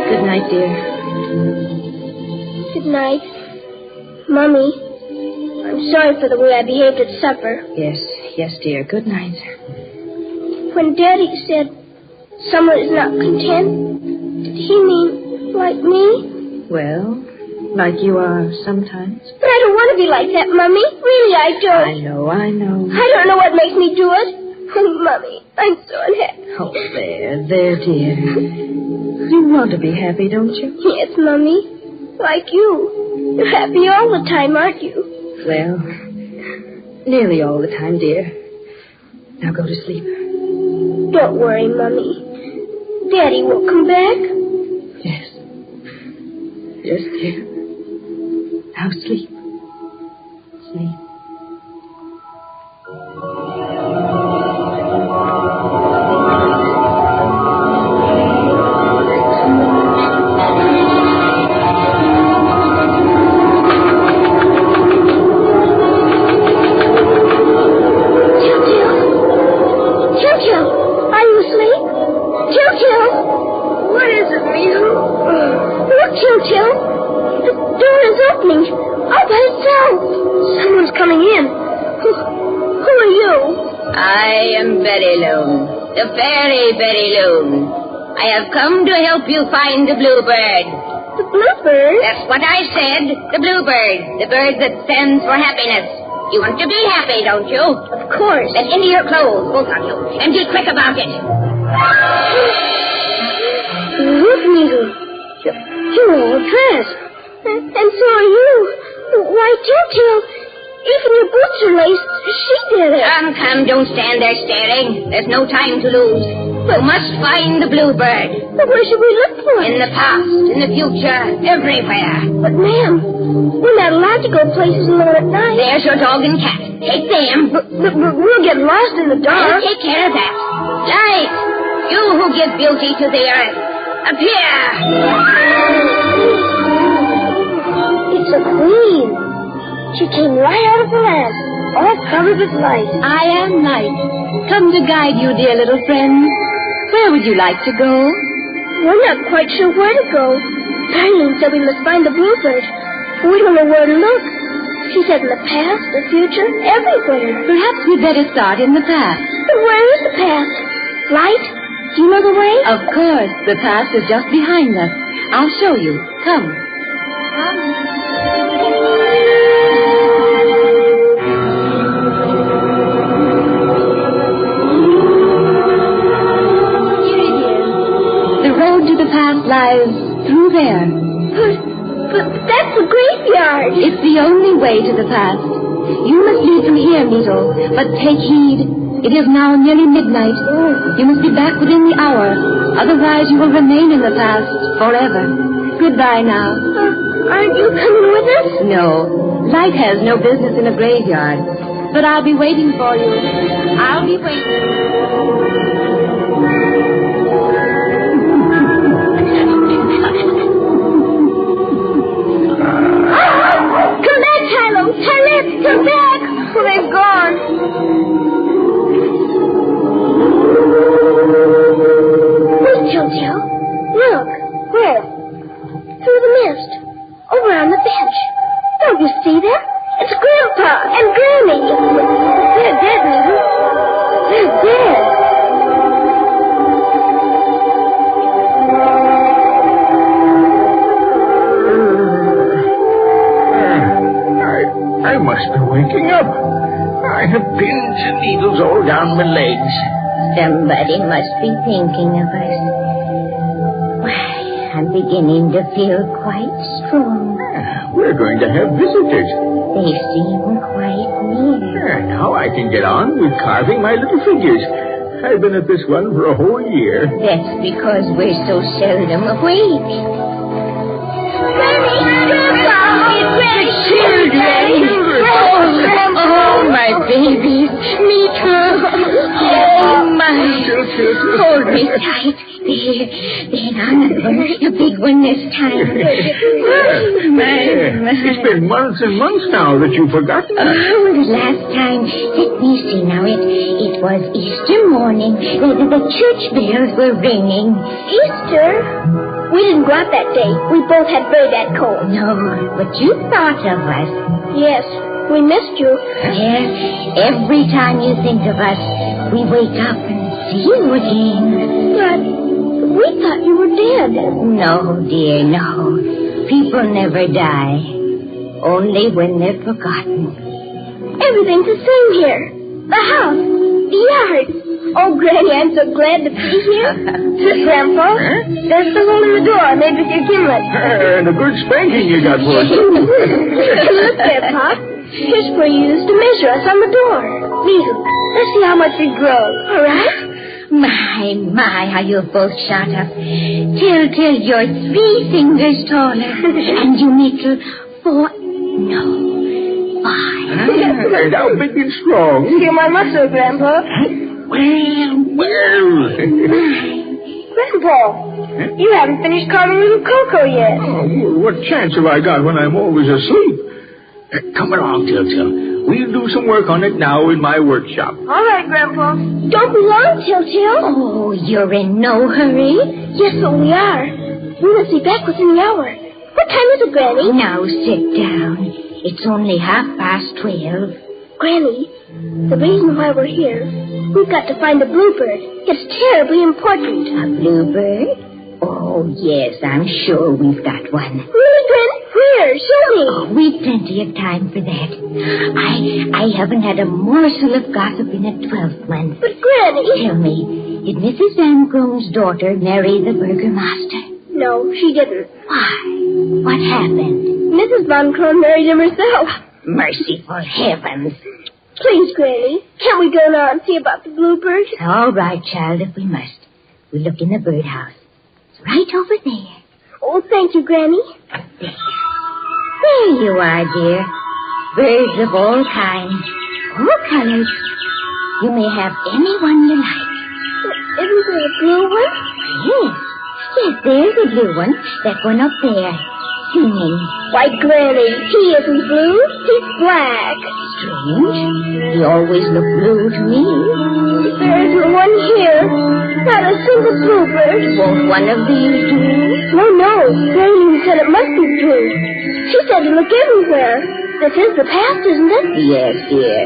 Good night, dear. Good night. Mummy, I'm sorry for the way I behaved at supper. Yes, dear. Good night. When Daddy said someone is not content, did he mean like me? Well, like you are sometimes. But I don't want to be like that, Mummy. Really, I don't. I know. I don't know what makes me do it. Oh, Mummy, I'm so unhappy. Oh, there, dear. You want to be happy, don't you? Yes, Mummy. Like you. You're happy all the time, aren't you? Well, nearly all the time, dear. Now go to sleep. Don't worry, Mummy. Daddy will come back. Yes, dear. Now sleep. Sleep. The fairy Betty Loon. I have come to help you find the bluebird. The bluebird? That's what I said. The bluebird. The bird that stands for happiness. You want to be happy, don't you? Of course. Then into your clothes, both of you. And be quick about it. Look, Needle. You're all dressed. And so are you. Why, Telltale, even your boots are laced. She did it. Come, don't stand there staring. There's no time to lose. We must find the bluebird. But where should we look for it? In the past, in the future, everywhere. But, ma'am, we're not allowed to go places alone at night. There's your dog and cat. Take them. But we'll get lost in the dark. I'll take care of that. Light, you who give beauty to the earth, appear. It's a queen. She came right out of the land, all covered with light. I am Light. Come to guide you, dear little friend. Where would you like to go? We're not quite sure where to go. Darlene said we must find the bluebird. We don't know where to look. She said in the past, the future, everywhere. Perhaps we'd better start in the past. But where is the past? Light, do you know the way? Of course. The past is just behind us. I'll show you. Come. Lies through there. But that's the graveyard. It's the only way to the past. You must leave from here, Needle, but take heed. It is now nearly midnight. You must be back within the hour. Otherwise, you will remain in the past forever. Goodbye now. Aren't you coming with us? No. Light has no business in a graveyard. But I'll be waiting for you. I'll be waiting. Come back! Oh, they've gone. Wait, Jojo. Look. Where? Through the mist. Over on the bench. Don't you see them? It's Grandpa and Granny. They're dead, Newton. They're dead. I must be waking up. I have pins and needles all down my legs. Somebody must be thinking of us. Why, I'm beginning to feel quite strong. We're going to have visitors. They seem quite near. Now I can get on with carving my little figures. I've been at this one for a whole year. That's because we're so seldom awake. Granny! Grandpa! Granny! Children! Oh, my babies. Me too. Oh, my. Hold me tight. There, now, the big one this time. It's been months and months now that you've forgotten. Oh, the last time. Let me see now. It was Easter morning. The church bells were ringing. Easter? We didn't go out that day. We both had very bad colds. No, but you thought of us. Yes, we missed you. Yes, every time you think of us, we wake up and see you again. But we thought you were dead. No, dear, no. People never die. Only when they're forgotten. Everything's the same here. The house, the yard. Oh, Granny, I'm so glad to be here. Grandpa, there's the hole in the door made with your gimlet. And a good spanking you got for us. Look there, Pop. Here's where you used to measure us on the door. Weasel, let's see how much we grow. All right? My, how you both shot up. Till you're 3 fingers taller. And you little 4, no, 5. And how big and strong. Feel my muscle, Grandpa. Well. Grandpa, you haven't finished carving little Coco yet. Oh, what chance have I got when I'm always asleep? Come along, Till. We'll do some work on it now in my workshop. All right, Grandpa. Don't be long, Till. Oh, you're in no hurry? Yes, so we are. We must be back within the hour. What time is it, Granny? Now sit down. It's only 12:30. Granny, the reason why we're here, we've got to find a bluebird. It's terribly important. A bluebird? Oh, yes, I'm sure we've got one. Really, Granny? Where? Show me. Oh, we've plenty of time for that. I haven't had a morsel of gossip in a 12-month. But, Granny... Tell me, did Mrs. Van Groen's daughter marry the burgomaster? No, she didn't. Why? What happened? Mrs. Van Groen married him herself. Merciful heavens. Please, Granny, can't we go now and see about the bluebird? All right, child, if we must. We'll look in the birdhouse. It's right over there. Oh, thank you, Granny. There you are, dear. Birds of all kinds, all colors. You may have any one you like. Isn't there a blue one? Yes, there's a blue one. That one up there, singing. Why, Granny, he isn't blue. He's black. Strange. He always looked blue to me. There isn't one here. Not a single bluebird. Won't one of these do? No. Granny said it must be blue. She said to look everywhere. This is the past, isn't it? Yes, dear.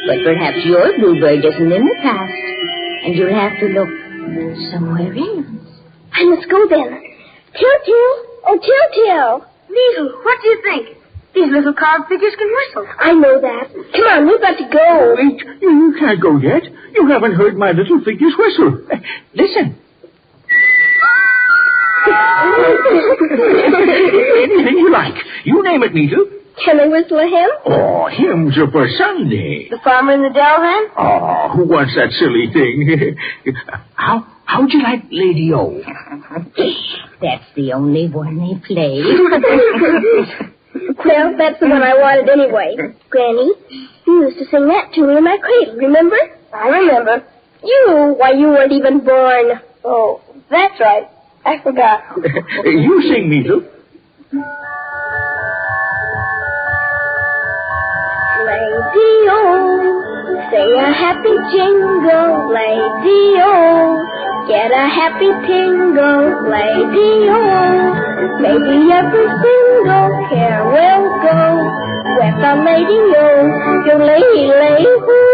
But perhaps your bluebird isn't in the past. And you'll have to look somewhere else. I must go then. Till. Oh, Till. Weasel, what do you think? These little carved figures can whistle. I know that. Come on, we've got to go. Wait, you can't go yet. You haven't heard my little figures whistle. Listen. Anything you like. You name it, Nita. Can I whistle a hymn? Oh, hymns are for Sunday. The Farmer in the Dell, then? Oh, who wants that silly thing? How'd you like Lady O? That's the only one they play. Well, that's the one I wanted anyway. Granny, you used to sing that to me in my cradle, remember? I remember. Why, you weren't even born. Oh, that's right. I forgot. You sing, Nita. Lady-O, sing a happy jingle, Lady-O. Get a happy tingle, Lady-O. Maybe every single care will go with a Lady-O. Your lady-lay-hoo.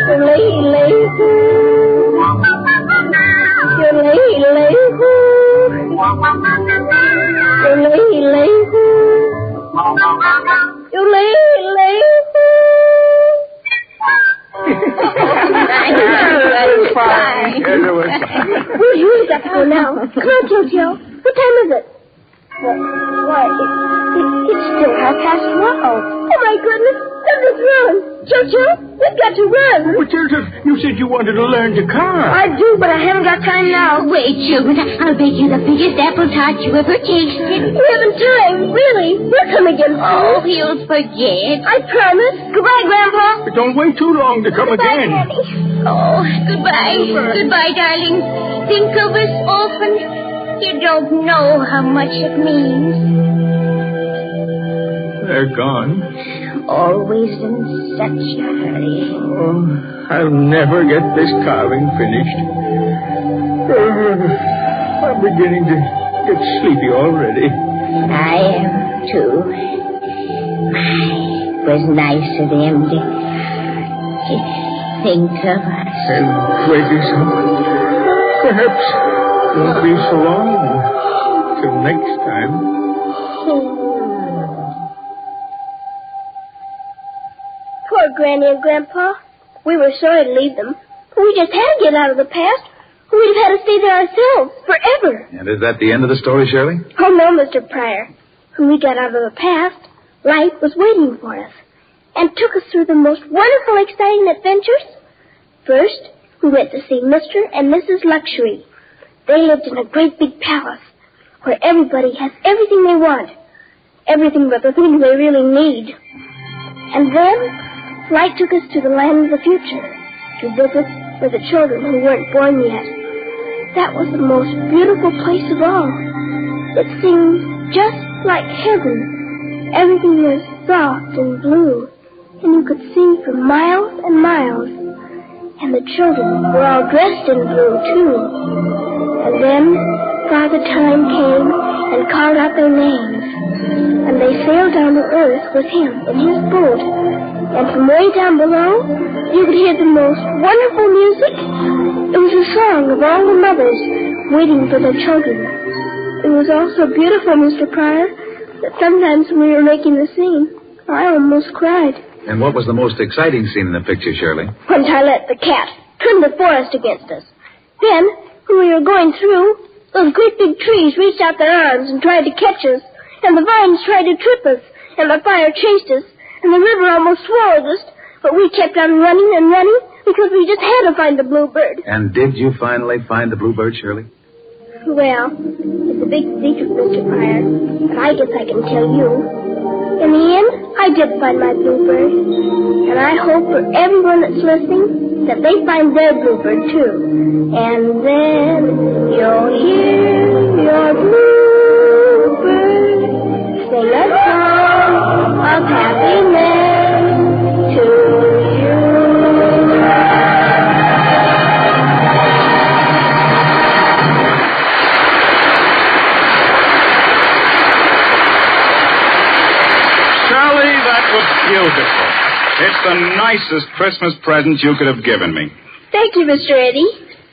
Your lady-lay-hoo. Your lady-lay-hoo. Your lady-lay-hoo. Your lady-lay-hoo. We've got to go now. Come on, Jojo. What time is it? Why, it's still 12:30. Oh, my goodness. Let's run. Jojo, we've got to run. But you said you wanted to learn to carve. I do, but I haven't got time now. Wait, children. I'll bake you the biggest apple tart you ever tasted. We haven't time, really. We'll come again soon. Oh, you'll forget. I promise. Goodbye, Grandpa. But don't wait too long to come Goodbye, again. Daddy. Oh, goodbye. Goodbye, darling. Think of us often. You don't know how much it means. They're gone. Always in such a hurry. Oh, I'll never get this carving finished. I'm beginning to get sleepy already. I am, too. It was nice of them to think of us. And waiting so perhaps it won't be so long. Till next time. Poor Granny and Grandpa. We were sorry to leave them. But we just had to get out of the past. We'd have had to stay there ourselves forever. And is that the end of the story, Shirley? Oh, no, Mr. Pryor. When we got out of the past, life was waiting for us and took us through the most wonderful, exciting adventures. First, we went to see Mr. and Mrs. Luxury. They lived in a great big palace where everybody has everything they want, everything but the things they really need. And then, flight took us to the land of the future to visit with the children who weren't born yet. That was the most beautiful place of all. It seemed just like heaven. Everything was soft and blue, and you could see for miles and miles. And the children were all dressed in blue, too. And then Father Time came and called out their names. And they sailed down to earth with him in his boat. And from way down below, you could hear the most wonderful music. It was a song of all the mothers waiting for their children. It was all so beautiful, Mr. Pryor, that sometimes when we were making the scene, I almost cried. And what was the most exciting scene in the picture, Shirley? When Tylette the cat turned the forest against us. Then, when we were going through, those great big trees reached out their arms and tried to catch us, and the vines tried to trip us, and the fire chased us, and the river almost swallowed us, but we kept on running and running because we just had to find the bluebird. And did you finally find the bluebird, Shirley? Well, it's a big secret, Mr. Pryor, but I guess I can tell you. In the end, I did find my bluebird, and I hope for everyone that's listening that they find their bluebird, too. And then you'll hear your bluebird sing a song of happiness to you. Beautiful. It's the nicest Christmas present you could have given me. Thank you, Mr. Eddie.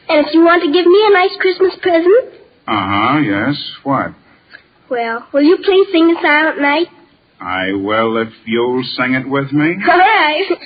And if you want to give me a nice Christmas present... Uh-huh, yes. What? Well, will you please sing the Silent Night? I will if you'll sing it with me. All right.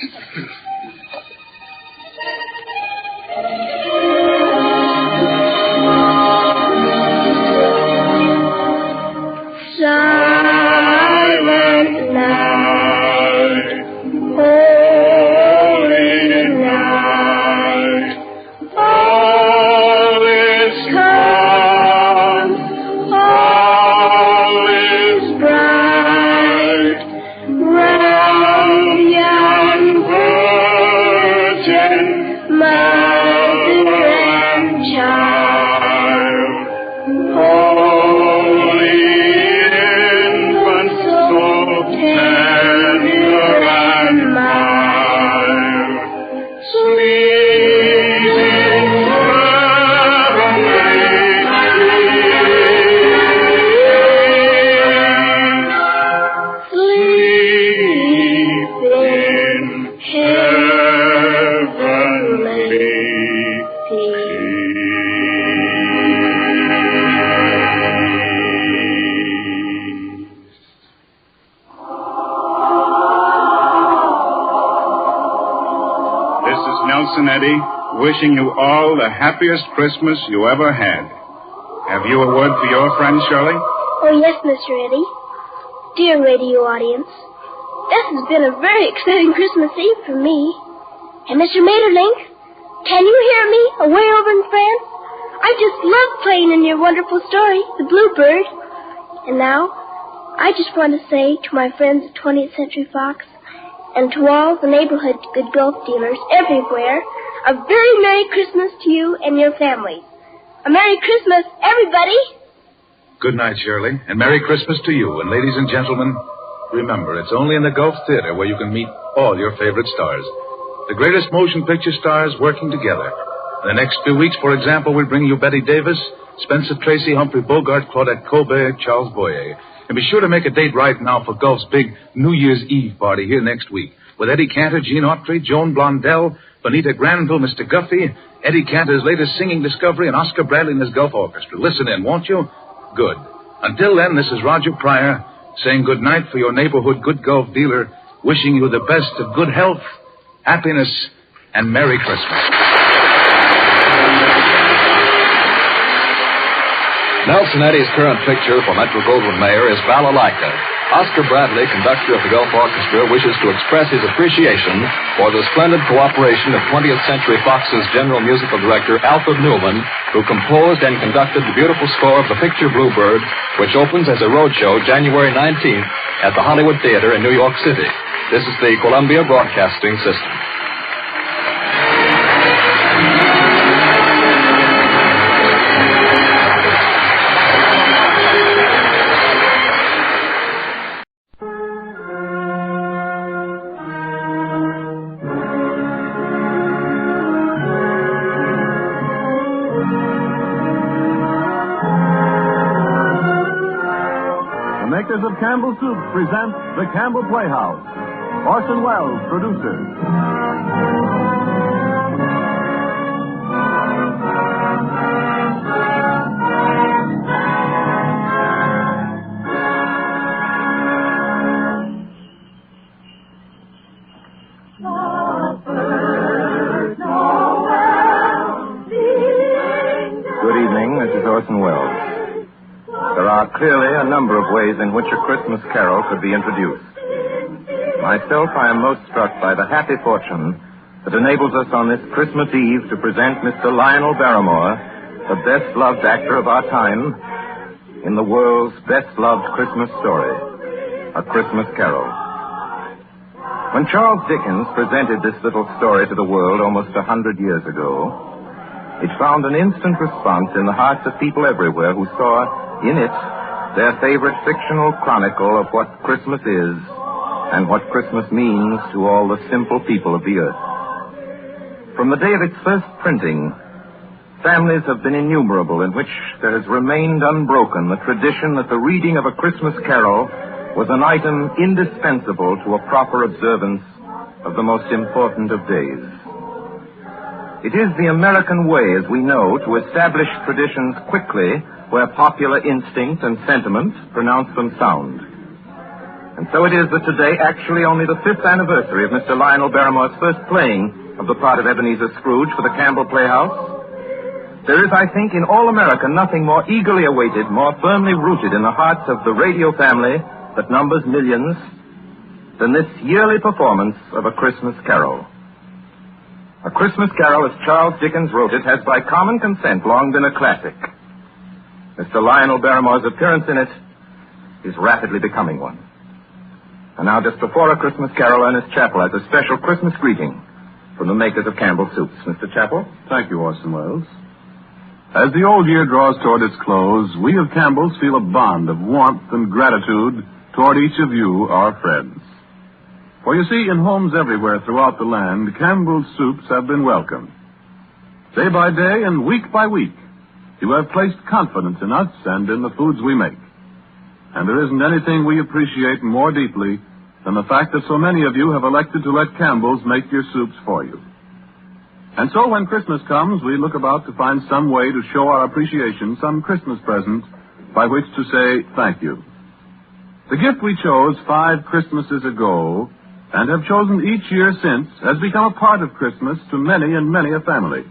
is Nelson Eddy, wishing you all the happiest Christmas you ever had. Have you a word for your friend, Shirley? Oh, yes, Mr. Eddy. Dear radio audience, this has been a very exciting Christmas Eve for me. And Mr. Maeterlinck, can you hear me away over in France? I just love playing in your wonderful story, The Bluebird. And now, I just want to say to my friends at 20th Century Fox and to all the neighborhood good golf dealers everywhere, a very Merry Christmas to you and your families. A Merry Christmas, everybody! Good night, Shirley, and Merry Christmas to you. And ladies and gentlemen, remember, it's only in the Gulf Theater where you can meet all your favorite stars. The greatest motion picture stars working together. In the next few weeks, for example, we'll bring you Betty Davis, Spencer Tracy, Humphrey Bogart, Claudette Colbert, Charles Boyer. And be sure to make a date right now for Gulf's big New Year's Eve party here next week with Eddie Cantor, Gene Autry, Joan Blondell, Bonita Granville, Mr. Guffey, Eddie Cantor's latest singing discovery, and Oscar Bradley and his Gulf Orchestra. Listen in, won't you? Good. Until then, this is Roger Pryor saying good night for your neighborhood good Gulf dealer, wishing you the best of good health, happiness, and Merry Christmas. Nelson Eddy's current picture for Metro-Goldwyn-Mayer is Balalaika. Oscar Bradley, conductor of the Gulf Orchestra, wishes to express his appreciation for the splendid cooperation of 20th Century Fox's general musical director, Alfred Newman, who composed and conducted the beautiful score of the picture Bluebird, which opens as a roadshow January 19th at the Hollywood Theater in New York City. This is the Columbia Broadcasting System. Makers of Campbell Soup present the Campbell Playhouse. Orson Welles, producer. Good evening, this is Orson Welles. There are clearly a number of ways in which a Christmas carol could be introduced. Myself, I am most struck by the happy fortune that enables us on this Christmas Eve to present Mr. Lionel Barrymore, the best-loved actor of our time, in the world's best-loved Christmas story, A Christmas Carol. When Charles Dickens presented this little story to the world almost 100 years ago, it found an instant response in the hearts of people everywhere who saw in it their favorite fictional chronicle of what Christmas is and what Christmas means to all the simple people of the earth. From the day of its first printing, families have been innumerable in which there has remained unbroken the tradition that the reading of A Christmas Carol was an item indispensable to a proper observance of the most important of days. It is the American way, as we know, to establish traditions quickly where popular instinct and sentiment pronounce them sound. And so it is that today, actually only the 5th anniversary of Mr. Lionel Barrymore's first playing of the part of Ebenezer Scrooge for the Campbell Playhouse, there is, I think, in all America nothing more eagerly awaited, more firmly rooted in the hearts of the radio family that numbers millions than this yearly performance of A Christmas Carol. A Christmas Carol, as Charles Dickens wrote it, has by common consent long been a classic. Mr. Lionel Barrymore's appearance in it is rapidly becoming one. And now, just before A Christmas Carol, Ernest Chappell has a special Christmas greeting from the makers of Campbell Soups. Mr. Chappell? Thank you, Orson Welles. As the old year draws toward its close, we of Campbell's feel a bond of warmth and gratitude toward each of you, our friends. For you see, in homes everywhere throughout the land, Campbell's Soups have been welcomed. Day by day and week by week, you have placed confidence in us and in the foods we make. And there isn't anything we appreciate more deeply than the fact that so many of you have elected to let Campbell's make your soups for you. And so when Christmas comes, we look about to find some way to show our appreciation, some Christmas present by which to say thank you. The gift we chose 5 Christmases ago and have chosen each year since has become a part of Christmas to many and many a family.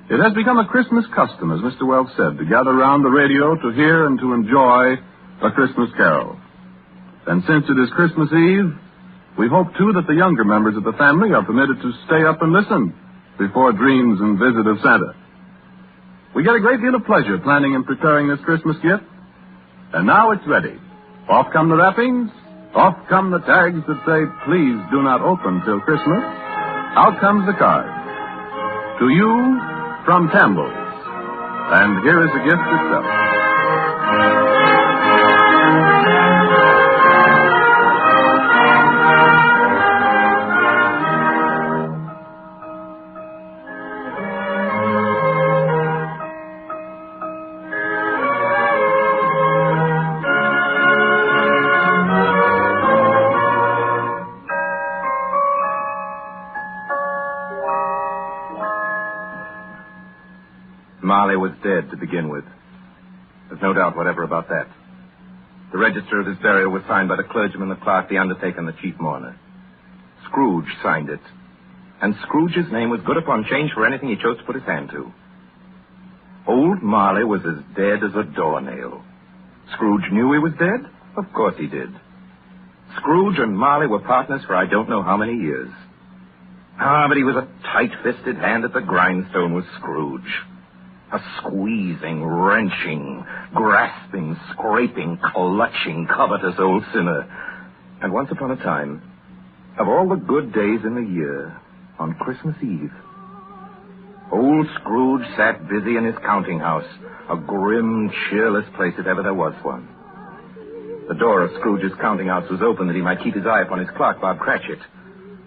It has become a Christmas custom, as Mr. Wells said, to gather round the radio to hear and to enjoy a Christmas carol. And since it is Christmas Eve, we hope, too, that the younger members of the family are permitted to stay up and listen before dreams and visit of Santa. We get a great deal of pleasure planning and preparing this Christmas gift. And now it's ready. Off come the wrappings. Off come the tags that say, please do not open till Christmas. Out comes the card. To you, from Campbell's. And here is the gift itself. Marley was dead to begin with. There's no doubt whatever about that. The register of his burial was signed by the clergyman, the clerk, the undertaker, and the chief mourner. Scrooge signed it. And Scrooge's name was good upon change for anything he chose to put his hand to. Old Marley was as dead as a doornail. Scrooge knew he was dead? Of course he did. Scrooge and Marley were partners for I don't know how many years. But he was a tight-fisted hand at the grindstone, was Scrooge. A squeezing, wrenching, grasping, scraping, clutching, covetous old sinner. And once upon a time, of all the good days in the year, on Christmas Eve, old Scrooge sat busy in his counting house, a grim, cheerless place if ever there was one. The door of Scrooge's counting house was open that he might keep his eye upon his clerk, Bob Cratchit,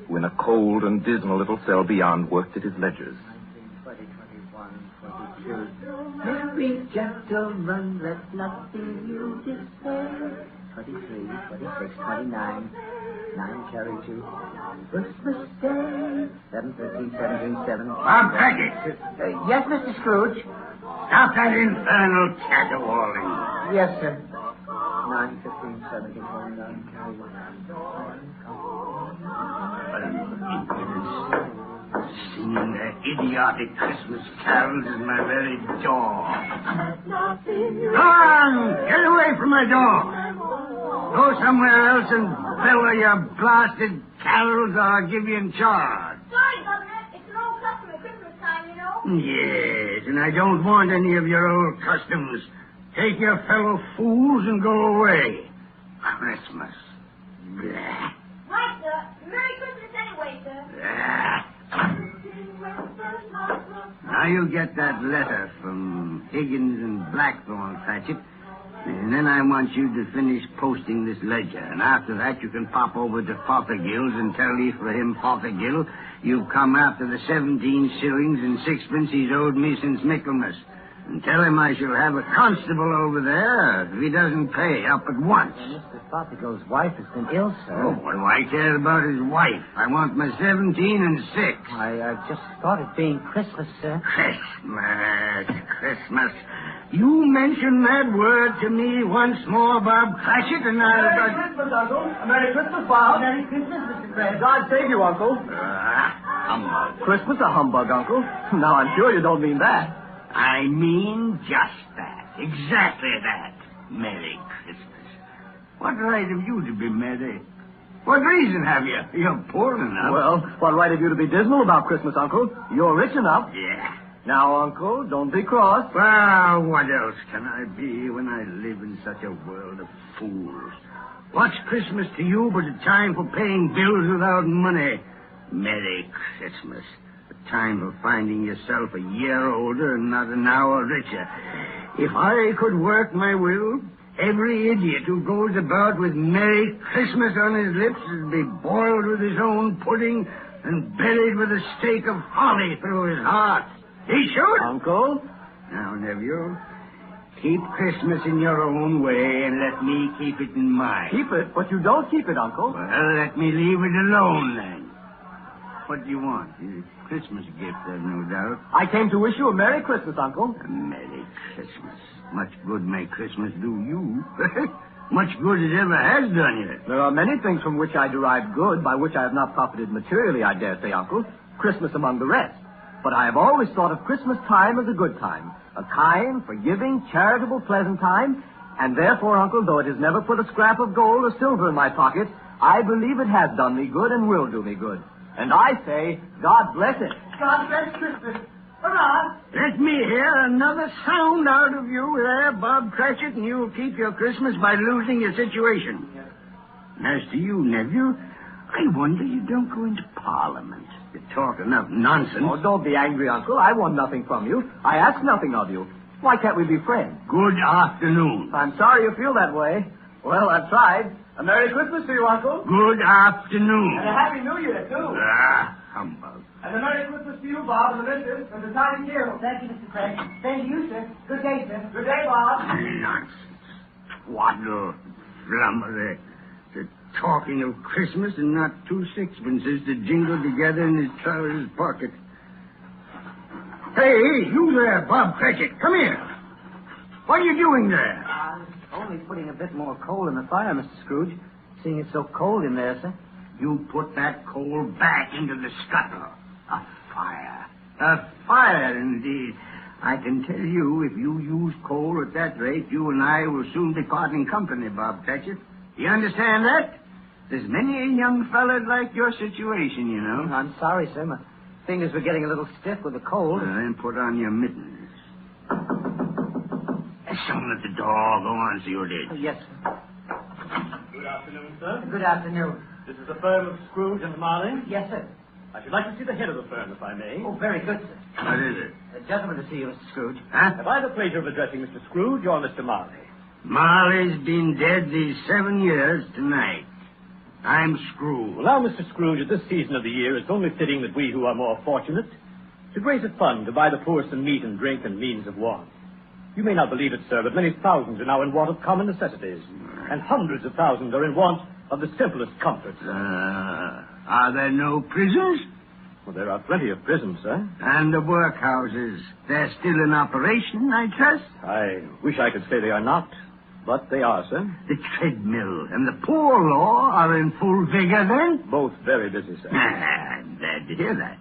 who in a cold and dismal little cell beyond worked at his ledgers. Merry gentlemen, let nothing you disturb. 23, 26, 29, 9 carry 2. Christmas Day, 7, 13, 17, 7. Bob Cratchit. Yes, Mr. Scrooge? Stop that infernal caterwauling. Yes, sir. 9, 15, 17, 29, carry 1. Singing their idiotic Christmas carols is my very door. Come on! Get away from my door! Go somewhere else and bellow your blasted carols or I'll give you in charge. Sorry, Governor. It's an old custom at Christmas time, you know. Yes, and I don't want any of your old customs. Take your fellow fools and go away. Christmas. Blah. Right, sir. Merry Christmas anyway, sir. Blah. Now you get that letter from Higgins and Blackthorn, Cratchit, and then I want you to finish posting this ledger. And after that, you can pop over to Fothergill's and tell Ephraim Fothergill you've come after the 17 shillings and 6pence he's owed me since Michaelmas. And tell him I shall have a constable over there if he doesn't pay up at once. Mr. Fothergill's wife has been ill, sir. Oh, what do I care about his wife? I want my 17 and 6. I just thought it being Christmas, sir. Christmas. You mention that word to me once more, Bob Cratchit, and I'll... Merry Christmas, Uncle. Merry Christmas, Bob. Merry Christmas, Mr. Grant. God save you, Uncle. Humbug. Christmas a humbug, Uncle. Now, I'm sure you don't mean that. I mean just that. Exactly that. Merry Christmas. What right have you to be merry? What reason have you? You're poor enough. Well, what right have you to be dismal about Christmas, Uncle? You're rich enough. Yeah. Now, Uncle, don't be cross. Well, what else can I be when I live in such a world of fools? What's Christmas to you but a time for paying bills without money? Merry Christmas. A time for finding yourself a year older and not an hour richer. If I could work my will, every idiot who goes about with Merry Christmas on his lips would be boiled with his own pudding and buried with a stake of holly through his heart. He should. Uncle? Now, nephew, keep Christmas in your own way and let me keep it in mine. Keep it? But you don't keep it, Uncle. Well, let me leave it alone, then. What do you want? A Christmas gift, I've no doubt. I came to wish you a Merry Christmas, Uncle. A Merry Christmas. Much good may Christmas do you. much good it ever has done you. There are many things from which I derive good, by which I have not profited materially, I dare say, Uncle. Christmas among the rest. But I have always thought of Christmas time as a good time. A kind, forgiving, charitable, pleasant time. And therefore, Uncle, though it has never put a scrap of gold or silver in my pocket, I believe it has done me good and will do me good. And I say, God bless it. God bless Christmas. Hurrah! Let me hear another sound out of you there, Bob Cratchit, and you'll keep your Christmas by losing your situation. Yes. And as to you, nephew, I wonder you don't go into Parliament. You talk enough nonsense. Oh, don't be angry, Uncle. I want nothing from you. I ask nothing of you. Why can't we be friends? Good afternoon. I'm sorry you feel that way. Well, I've tried. A Merry Christmas to you, Uncle. Good afternoon. And a Happy New Year, too. Humbug. And a Merry Christmas to you, Bob, and the missus, and the tiny Carol. Thank you, Mr. Craig. Same to you, sir. Good day, sir. Good day, Bob. Nonsense. Twaddle. Flummery. They're talking of Christmas and not 2 sixpences to jingle together in his trousers pocket. Hey, you there, Bob Cratchit. Come here. What are you doing there? Only putting a bit more coal in the fire, Mr. Scrooge. Seeing it's so cold in there, sir. You put that coal back into the scuttle. A fire. A fire, indeed. I can tell you, if you use coal at that rate, you and I will soon be parting company, Bob Cratchit. You understand that? There's many a young fella like your situation, you know. I'm sorry, sir. My fingers were getting a little stiff with the cold. Then put on your mittens. There's someone at the door. Go on, see what it is. Yes, sir. Good afternoon, sir. Good afternoon. This is the firm of Scrooge and Marley. Yes, sir. I should like to see the head of the firm, if I may. Oh, very good, sir. What is it? A gentleman to see you, Mr. Scrooge. Huh? Have I the pleasure of addressing Mr. Scrooge or Mr. Marley? Marley's been dead these 7 years tonight. I'm Scrooge. Well, now, Mr. Scrooge, at this season of the year, it's only fitting that we who are more fortunate should raise a fund to buy the poor some meat and drink and means of want. You may not believe it, sir, but many thousands are now in want of common necessities, and hundreds of thousands are in want of the simplest comforts. Are there no prisons? Well, there are plenty of prisons, sir. And the workhouses. They're still in operation, I trust? I wish I could say they are not, but they are, sir. The treadmill and the poor law are in full vigor, then? Both very busy, sir. I'm glad to hear that.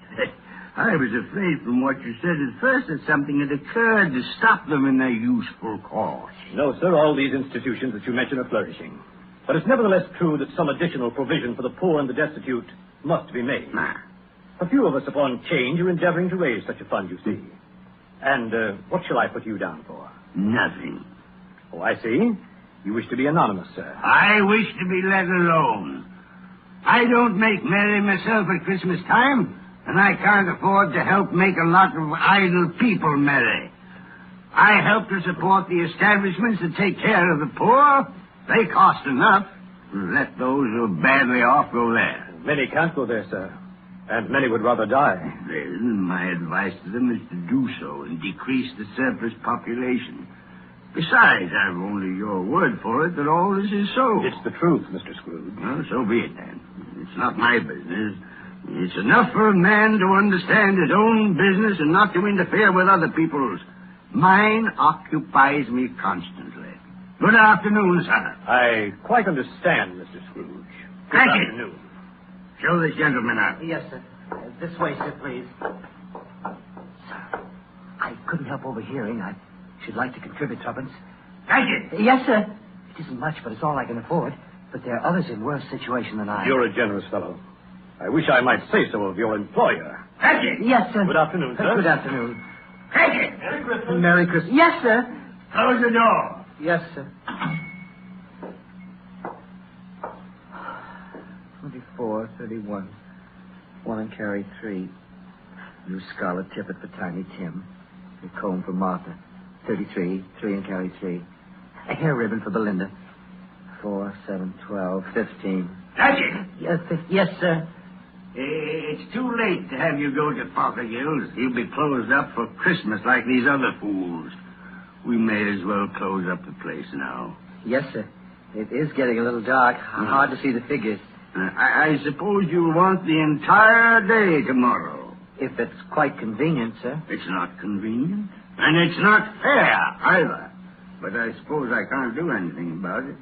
I was afraid from what you said at first that something had occurred to stop them in their useful course. No, sir, all these institutions that you mention are flourishing. But it's nevertheless true that some additional provision for the poor and the destitute must be made. A few of us upon change are endeavoring to raise such a fund, you see. And what shall I put you down for? Nothing. Oh, I see. You wish to be anonymous, sir. I wish to be let alone. I don't make merry myself at Christmas time, and I can't afford to help make a lot of idle people merry. I help to support the establishments that take care of the poor. They cost enough. Let those who are badly off go there. Many can't go there, sir. And many would rather die. Then my advice to them is to do so and decrease the surplus population. Besides, I've only your word for it that all this is so. It's the truth, Mr. Scrooge. Well, so be it, then. It's not my business. It's enough for a man to understand his own business and not to interfere with other people's. Mine occupies me constantly. Good afternoon, sir. I quite understand, Mr. Scrooge. Good afternoon. Show this gentleman out. Yes, sir. This way, sir, please. Sir, I couldn't help overhearing. I should like to contribute tuppence. Thank you. Yes, sir. It isn't much, but it's all I can afford. But there are others in worse situation than I am. You're a generous fellow. I wish I might say so of your employer. Thank you. Yes, sir. Good afternoon, sir. Good afternoon. Thank you. Merry Christmas. Merry Christmas. Yes, sir. Close the door. Yes, sir. 24, 31. 1 and carry 3. New scarlet tippet for Tiny Tim. A comb for Martha. 33, 3 and carry 3. A hair ribbon for Belinda. 4, 7, 12, 15. That's it. Yes, sir. It's too late to have you go to Fothergill's. He'll be closed up for Christmas like these other fools. We may as well close up the place now. Yes, sir. It is getting a little dark. Hard to see the figures. I suppose you want the entire day tomorrow. If it's quite convenient, sir. It's not convenient. And it's not fair, either. But I suppose I can't do anything about it.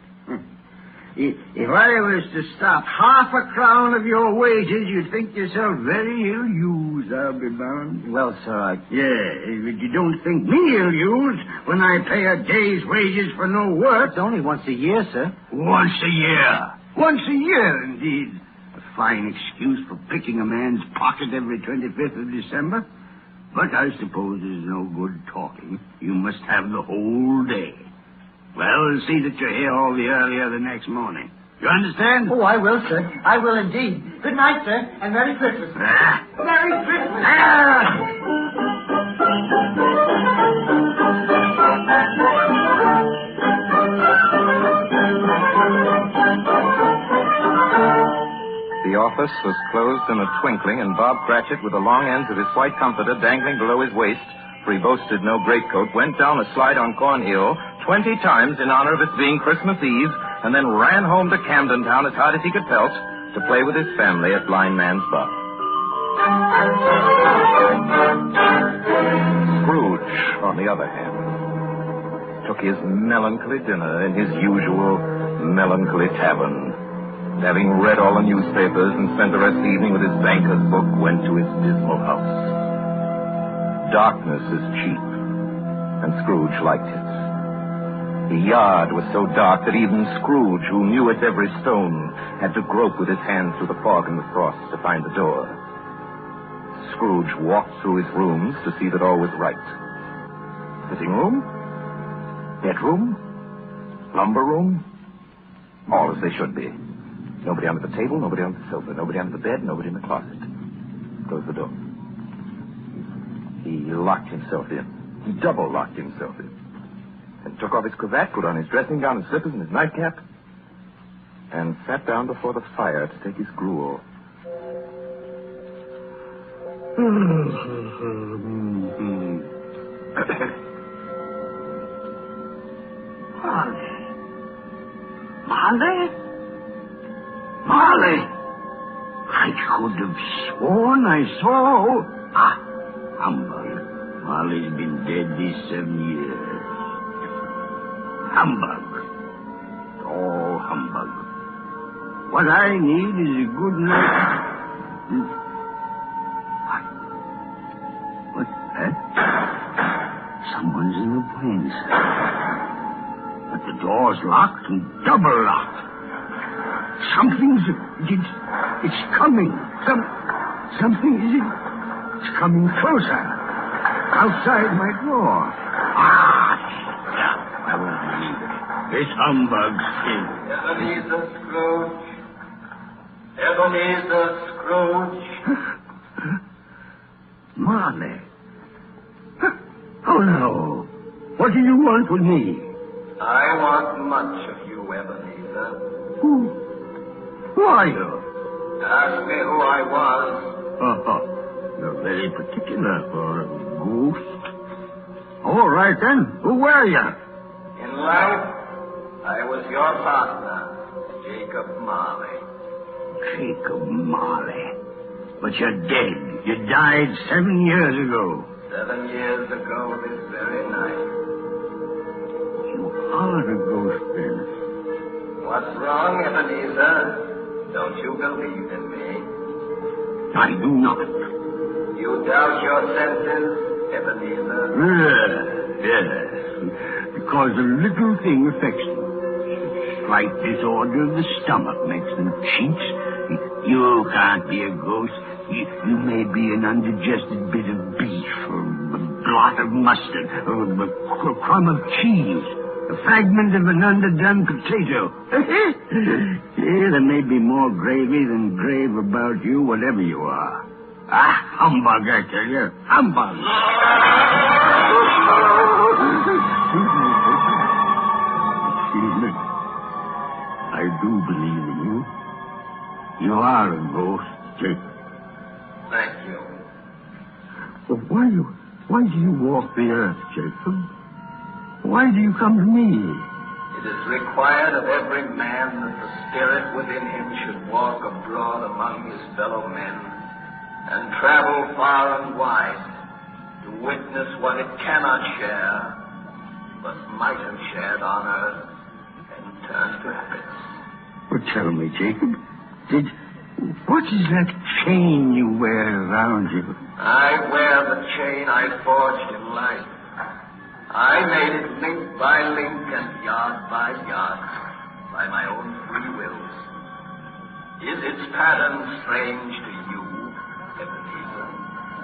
If I was to stop half a crown of your wages, you'd think yourself very ill-used, I'll be bound. Well, sir, Yeah, but you don't think me ill-used when I pay a day's wages for no work. It's only once a year, sir. Once a year. Once a year, indeed. A fine excuse for picking a man's pocket every 25th of December. But I suppose there's no good talking. You must have the whole day. Well, see that you're here all the earlier the next morning. You understand? Oh, I will, sir. I will indeed. Good night, sir, and Merry Christmas. Merry Christmas! The office was closed in a twinkling, and Bob Cratchit, with the long ends of his white comforter dangling below his waist, for he boasted no greatcoat, went down a slide on Cornhill 20 times in honor of its being Christmas Eve, and then ran home to Camden Town as hard as he could pelt to play with his family at Blind Man's Buff. Scrooge, on the other hand, took his melancholy dinner in his usual melancholy tavern. Having read all the newspapers and spent the rest of the evening with his banker's book, went to his dismal house. Darkness is cheap, and Scrooge liked it. The yard was so dark that even Scrooge, who knew its every stone, had to grope with his hands through the fog and the frost to find the door. Scrooge walked through his rooms to see that all was right. Sitting room, bedroom, lumber room, all as they should be. Nobody under the table, nobody on the sofa, nobody under the bed, nobody in the closet. Closed the door. He locked himself in. He double-locked himself in. And took off his cravat, put on his dressing gown and slippers and his nightcap, and sat down before the fire to take his gruel. Molly! I could have sworn I saw... humbug. Molly's been dead these 7 years. Humbug. All humbug. What I need is a good night... What's that? Someone's in the plains. But the door's locked and double locked. Something's... It's coming. Something is... It's coming closer. Outside my door. I won't believe it. This humbug's thing. Ebenezer Scrooge. Ebenezer Scrooge. Marley. Oh, no. What do you want with me? I want much of you, Ebenezer. Who are you? Ask me who I was. You're very particular for a ghost. All right, then. Who were you? In life, I was your partner, Jacob Marley. Jacob Marley. But you're dead. You died 7 years ago. 7 years ago this very night. You are a ghost, then. What's wrong, Ebenezer? Don't you believe in me? I do not. You doubt your senses, Ebenezer? Yes. Because a little thing affects them. Slight disorder of the stomach makes them cheats. You can't be a ghost. You may be an undigested bit of beef, or a blot of mustard, or a crumb of cheese, a fragment of an underdone potato. There may be more gravy than grave about you, whatever you are. Humbug, I tell you. Humbug. Excuse me. I do believe in you. You are a ghost, Jacob. Thank you. But why do you walk the earth, Jacob? Why do you come to me? It is required of every man that the spirit within him should walk abroad among his fellow men and travel far and wide to witness what it cannot share, but might have shared on earth and turns to habits. Well, tell me, Jacob, what is that chain you wear around you? I wear the chain I forged in life. I made it link by link and yard by yard by my own free wills. Is its pattern strange to you, Ebenezer?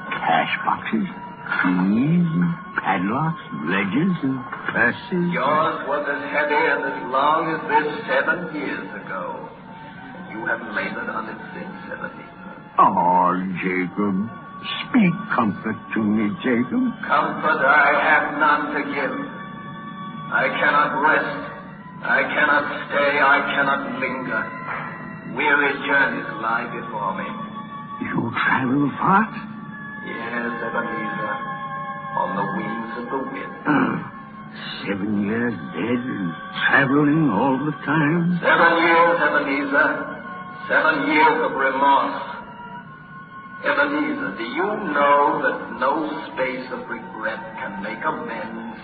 Cash boxes, keys, and padlocks, ledgers, and purses. Yours was as heavy and as long as this 7 years ago. You haven't labored on it since, Ebenezer. Oh, Jacob. Speak comfort to me, Jacob. Comfort I have none to give. I cannot rest. I cannot stay. I cannot linger. Weary journeys lie before me. You travel far? Yes, Ebenezer. On the wings of the wind. 7 years dead and traveling all the time? 7 years, Ebenezer. 7 years of remorse. Ebenezer, do you know that no space of regret can make amends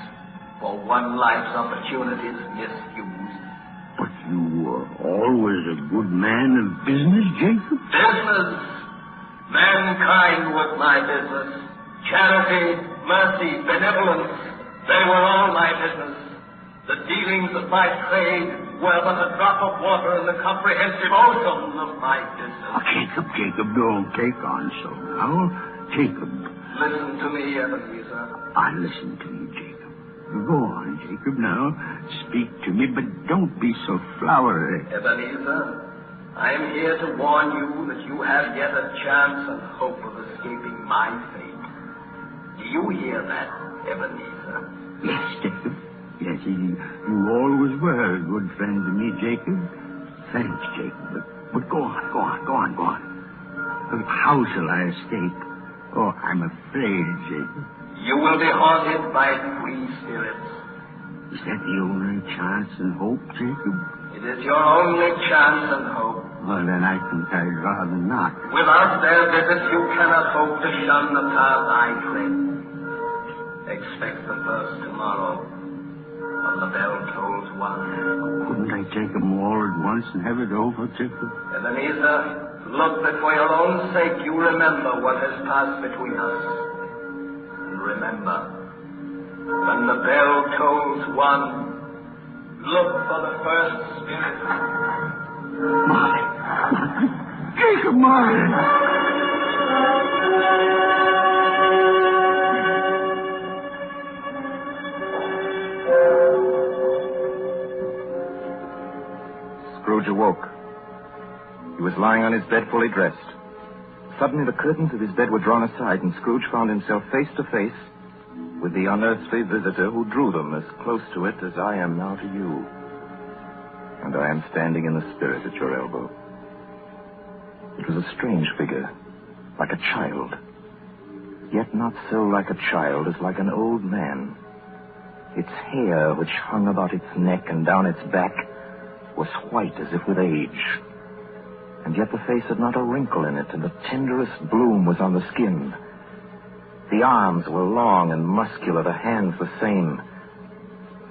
for one life's opportunities misused? But you were always a good man of business, Jacob. Business? Mankind was my business. Charity, mercy, benevolence, they were all my business. The dealings of my trade were but a drop of water in the comprehensive ocean of my business. Oh, Jacob, don't take on so now. Jacob. Listen to me, Ebenezer. I listen to you, Jacob. Go on, Jacob, now. Speak to me, but don't be so flowery. Ebenezer, I am here to warn you that you have yet a chance and hope of escaping my fate. Do you hear that, Ebenezer? Yes, Jacob. Yes, you always were a good friend to me, Jacob. Thanks, Jacob. But go on. How shall I escape? Oh, I'm afraid, Jacob. You will be haunted by free spirits. Is that the only chance and hope, Jacob? It is your only chance and hope. Well, then I think I'd rather not. Without their visits, you cannot hope to shun the path I tread. Expect the first tomorrow. When the bell tolls 1. Couldn't I take them all at once and have it over, Jacob? Ebenezer, look that for your own sake you remember what has passed between us. And remember, when the bell tolls 1, look for the first spirit. Marley! Jacob, Marley! Scrooge awoke. He was lying on his bed fully dressed. Suddenly the curtains of his bed were drawn aside, and Scrooge found himself face to face with the unearthly visitor who drew them as close to it as I am now to you. And I am standing in the spirit at your elbow. It was a strange figure, like a child. Yet not so like a child as like an old man. Its hair, which hung about its neck and down its back, was white as if with age. And yet the face had not a wrinkle in it, and the tenderest bloom was on the skin. The arms were long and muscular, the hands the same,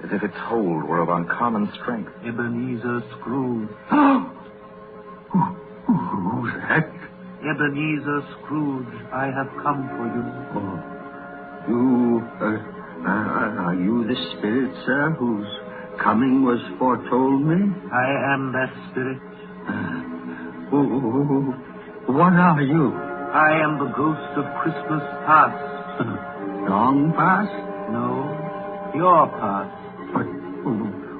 as if its hold were of uncommon strength. Ebenezer Scrooge. Who's that? Ebenezer Scrooge, I have come for you. Are you the spirit, sir, whose coming was foretold me? I am that spirit. What are you? I am the ghost of Christmas past. Long past? No, your past. But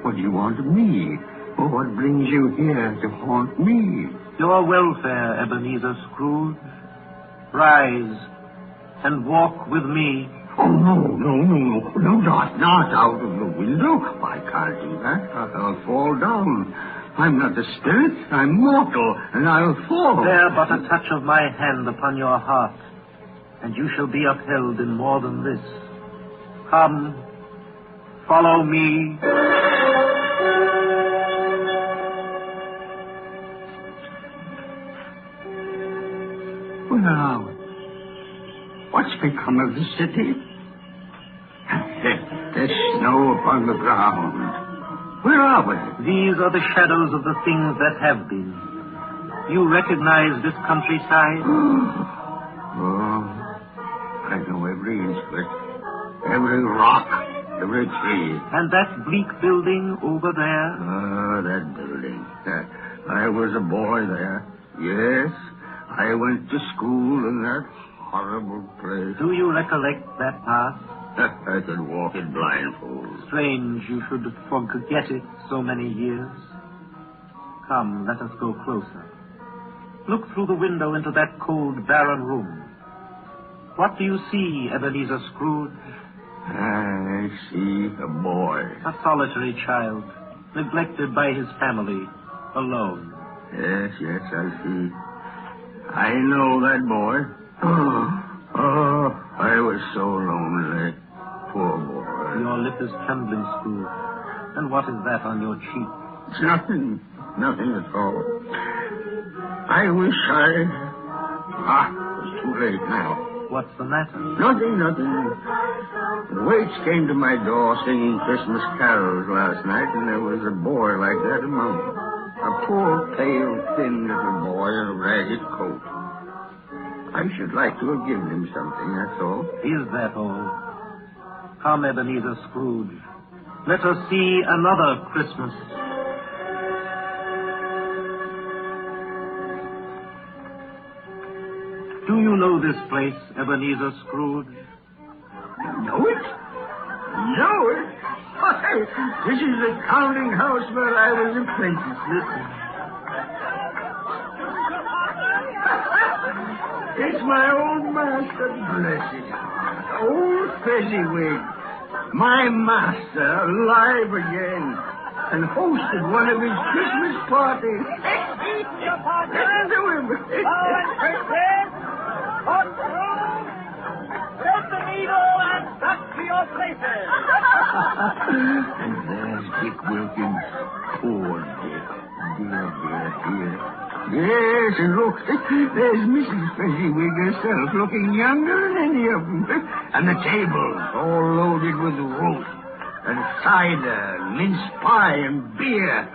what do you want of me? What brings you here to haunt me? Your welfare, Ebenezer Scrooge. Rise and walk with me. Oh, no, not out of the window. I can't do that. I'll fall down. I'm not a spirit. I'm mortal, and I'll fall. Bear but a touch of my hand upon your heart, and you shall be upheld in more than this. Come, follow me. Well, what's become of the city? There's snow upon the ground. Where are we? These are the shadows of the things that have been. You recognize this countryside? Oh, I know every inch of it. Every rock, every tree. And that bleak building over there? Ah, that building. I was a boy there. Yes, I went to school in that horrible place. Do you recollect that past? I could walk it blindfold. Strange you should forget it so many years. Come, let us go closer. Look through the window into that cold, barren room. What do you see, Ebenezer Scrooge? I see a boy. A solitary child, neglected by his family, alone. Yes, I see. I know that boy. Oh, I was so lonely. Poor boy. Your lip is trembling, Scrooge. And what is that on your cheek? It's nothing. Nothing at all. I wish it's too late now. What's the matter? Nothing. The waits came to my door singing Christmas carols last night, and there was a boy like that among them. A poor, pale, thin little boy in a ragged coat. I should like to have given him something, that's all. Is that all? Come, Ebenezer Scrooge. Let us see another Christmas. Do you know this place, Ebenezer Scrooge? Know it? Why, this is the counting house where I was apprentice. Listen. It's my old master, bless his heart. Old Fezziwig. My master, alive again. And hosted one of his Christmas parties. Listen to him. Thread the needle and back to your places. And there's Dick Wilkins. Poor Dick. Dear. Yes, and look, there's Mrs. Fezziwig herself, looking younger than any of them. And the tables all loaded with roast and cider, mince pie and beer.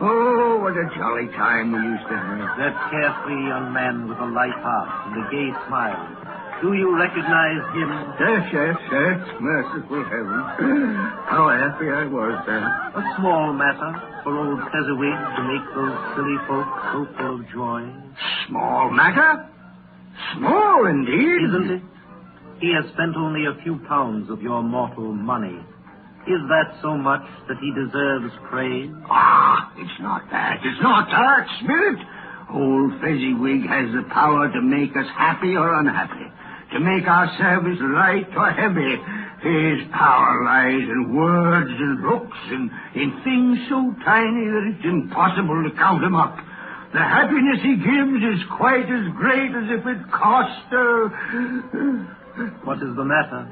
Oh, what a jolly time we used to have. That carefree young man with a light heart and a gay smile. Do you recognize him? Yes. Merciful heaven. How happy I was then. A small matter for old Fezziwig to make those silly folk so full of joy. Small matter? Small indeed. Isn't it? He has spent only a few pounds of your mortal money. Is that so much that he deserves praise? It's not that, Spirit. Old Fezziwig has the power to make us happy or unhappy, to make our service light or heavy. His power lies in words and looks and in things so tiny that it's impossible to count them up. The happiness he gives is quite as great as if it cost What is the matter?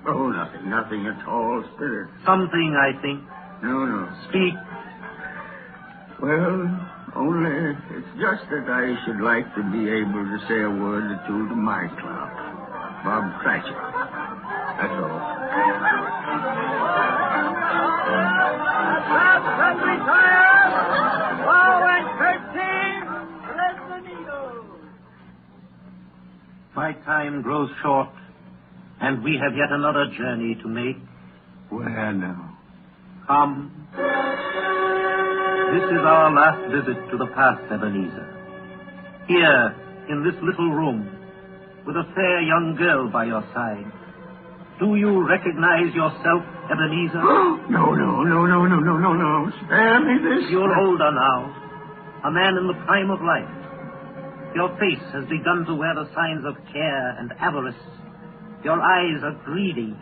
Oh, nothing at all, Spirit. Something, I think. No. Speak. Well, only it's just that I should like to be able to say a word or two to my clerk, Bob Cratchit. That's all. Stop, retire! Woe and curtain! Thread the needle! My time grows short, and we have yet another journey to make. Where now? Come. This is our last visit to the past, Ebenezer. Here, in this little room, with a fair young girl by your side. Do you recognize yourself, Ebenezer? No. Spare me this. You're older now. A man in the prime of life. Your face has begun to wear the signs of care and avarice. Your eyes are greedy.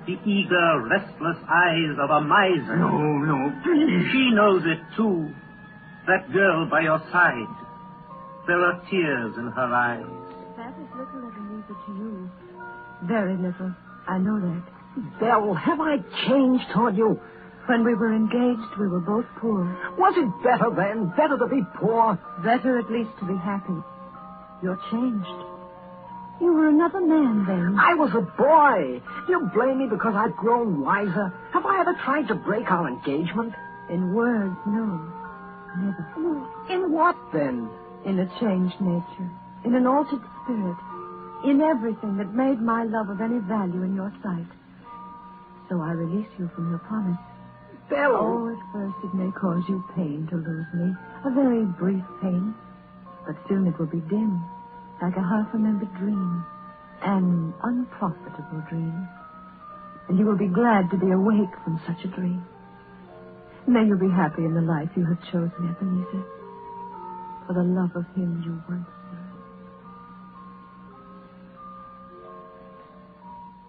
The eager, restless eyes of a miser. No, please. She knows it, too. That girl by your side. There are tears in her eyes. That is little, Ebenezer, to you. Very little. I know that. Belle, have I changed toward you? When we were engaged, we were both poor. Was it better then? Better to be poor? Better at least to be happy. You're changed. You were another man then. I was a boy. You blame me because I've grown wiser. Have I ever tried to break our engagement? In words, no. Never. In what, then? In a changed nature. In an altered spirit. In everything that made my love of any value in your sight. So I release you from your promise. Belle! Oh, at first it may cause you pain to lose me. A very brief pain. But soon it will be dim. Like a half-remembered dream. An unprofitable dream. And you will be glad to be awake from such a dream. May you be happy in the life you have chosen, Ebenezer. For the love of him you once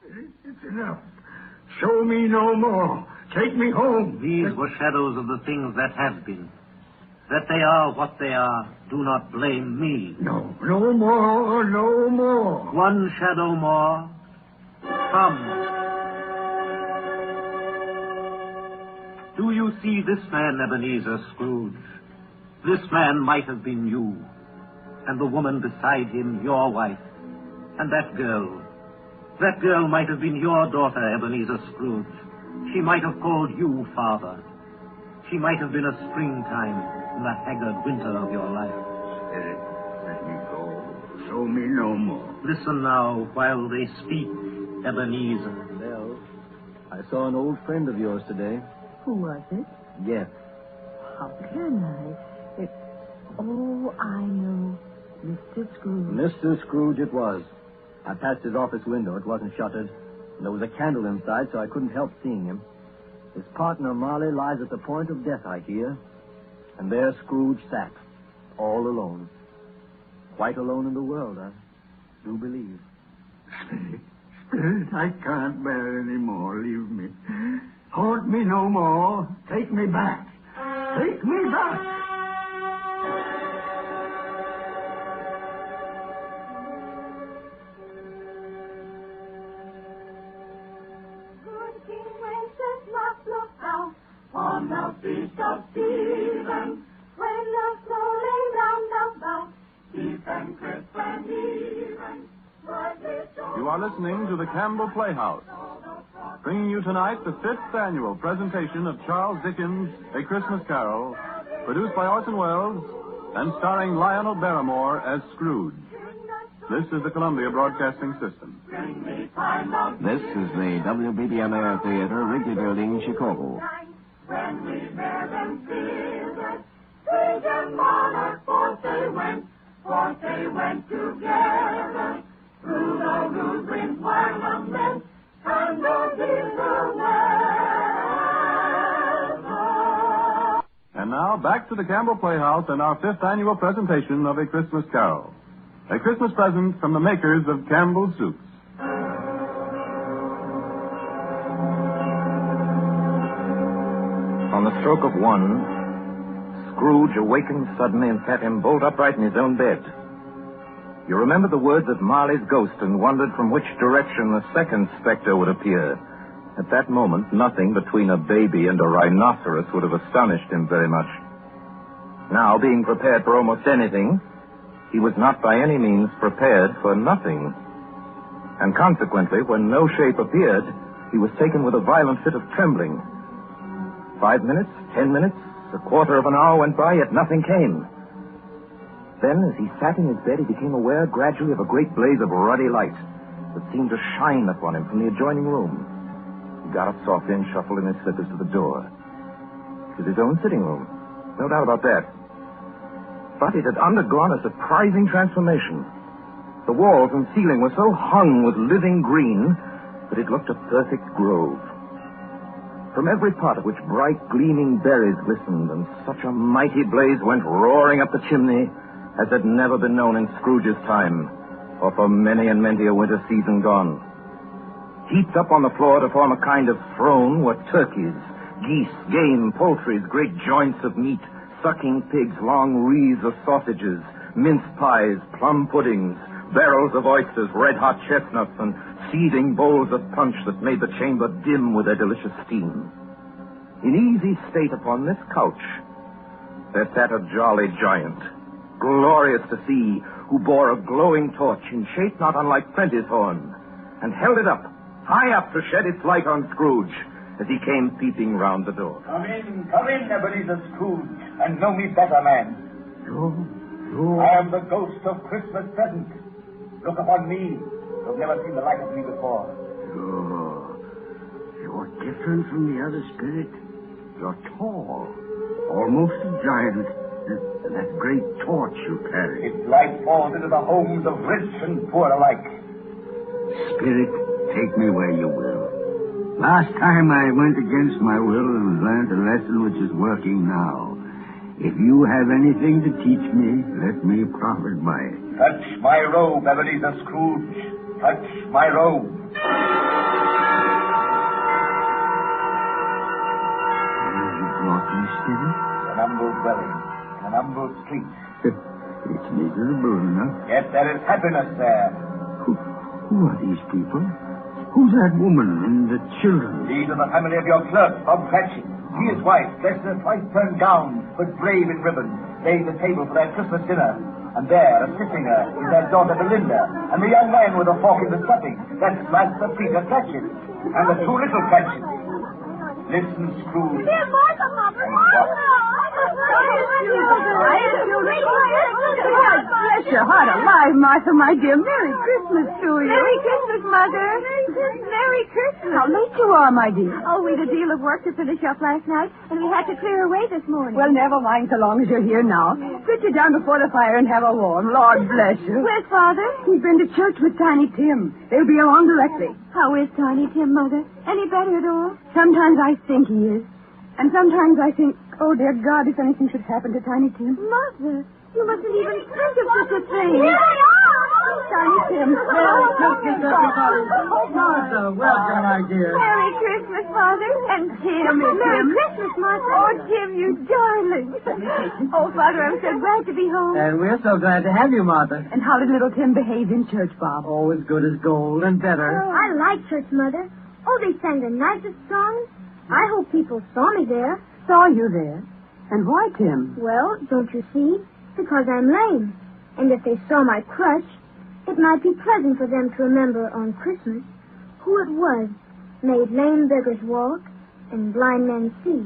served. It's enough. Show me no more. Take me home. These were shadows of the things that have been. That they are what they are. Do not blame me. No more, no more. One shadow more. Come. Do you see this man, Ebenezer Scrooge? This man might have been you. And the woman beside him, your wife. And that girl. That girl might have been your daughter, Ebenezer Scrooge. She might have called you father. She might have been a springtime in the haggard winter of your life. Let me go. Show me no more. Listen now while they speak, Ebenezer. Belle, I saw an old friend of yours today. Who was it? Yes. How can I? Oh, I know. Mr. Scrooge. Mr. Scrooge it was. I passed his office window. It wasn't shuttered. And there was a candle inside, so I couldn't help seeing him. His partner, Marley, lies at the point of death, I hear. And there Scrooge sat, all alone. Quite alone in the world, I do believe. Spirit, I can't bear any more. Leave me. Haunt me no more. Take me back. Take me back. On the feast of Stephen, when the snow lay round about, deep and crisp and even. You are listening to the Campbell Playhouse, bringing you tonight the 5th annual presentation of Charles Dickens' A Christmas Carol, produced by Orson Welles and starring Lionel Barrymore as Scrooge. This is the Columbia Broadcasting System. This is the WBBM Air Theater, Wrigley Building, Chicago. When we bear them children, sing and monarch, forth they went together. Through the rude wind while the men and the bitter weather. And now, back to the Campbell Playhouse and our 5th annual presentation of A Christmas Carol. A Christmas present from the makers of Campbell's Soups. On the stroke of 1, Scrooge awakened suddenly and sat him bolt upright in his own bed. You remember the words of Marley's ghost and wondered from which direction the second specter would appear. At that moment, nothing between a baby and a rhinoceros would have astonished him very much. Now, being prepared for almost anything, he was not by any means prepared for nothing. And consequently, when no shape appeared, he was taken with a violent fit of trembling. 5 minutes, 10 minutes, a quarter of an hour went by, yet nothing came. Then, as he sat in his bed, he became aware gradually of a great blaze of ruddy light that seemed to shine upon him from the adjoining room. He got up softly and shuffled in his slippers to the door. It was his own sitting room. No doubt about that. But it had undergone a surprising transformation. The walls and ceiling were so hung with living green that it looked a perfect grove. From every part of which bright, gleaming berries glistened, and such a mighty blaze went roaring up the chimney as had never been known in Scrooge's time, or for many and many a winter season gone. Heaped up on the floor to form a kind of throne were turkeys, geese, game, poultry, great joints of meat, sucking pigs, long wreaths of sausages, mince pies, plum puddings, barrels of oysters, red-hot chestnuts, and seething bowls of punch that made the chamber dim with their delicious steam. In easy state upon this couch, there sat a jolly giant, glorious to see, who bore a glowing torch in shape not unlike Prentice horn, and held it up, high up to shed its light on Scrooge as he came peeping round the door. Come in, Ebenezer Scrooge, and know me better, man. You? I am the ghost of Christmas present. Look upon me. You've never seen the like of me before. You're different from the other spirit. You're tall, almost a giant. That great torch you carry. Its light falls into the homes of rich and poor alike. Spirit, take me where you will. Last time I went against my will and learned a lesson which is working now. If you have anything to teach me, let me profit by it. Touch my robe, Ebenezer Scrooge. Touch my robe. Spirit? An humble dwelling, an humble street. It's miserable enough. Yet there is happiness there. Who are these people? Who's that woman and the children? These are the family of your clerk, Bob Cratchit. He is wife, dressed in a twice-turned gown, but brave in ribbon, laying the table for their Christmas dinner. And there, assisting her, is their daughter Belinda, and the young man with a fork in the stuffing. That's Master Peter Cratchit, and the two little Cratchits. Listen, Scrooge. Dear Martha, Mother. Bless your heart alive, Martha, my dear. Merry Christmas to you. Merry Christmas, Mother. Merry Christmas. How late you are, my dear. Oh, we'd a deal of work to finish up last night, and we had to clear away this morning. Well, never mind so long as you're here now. Sit you down before the fire and have a warm. Lord bless you. Where's Father? He's been to church with Tiny Tim. They'll be along directly. How is Tiny Tim, Mother? Any better at all? Sometimes I think he is. And sometimes I think, oh, dear God, if anything should happen to Tiny Tim. Mother, you mustn't even think of such a thing. Here they are! Tiny Tim. Martha, welcome, my dear. Merry Christmas, Father. And Tim. Merry Christmas, Martha. Oh, Tim, you darling. Oh, Father, I'm so glad to be home. And we're so glad to have you, Martha. And how did little Tim behave in church, Bob? Oh, as good as gold and better. Oh, I like church, Mother. Oh, they sang the nicest songs. I hope people saw me there. Saw you there? And why, Tim? Well, don't you see? Because I'm lame. And if they saw my crutch, it might be pleasant for them to remember on Christmas who it was made lame beggars walk and blind men see.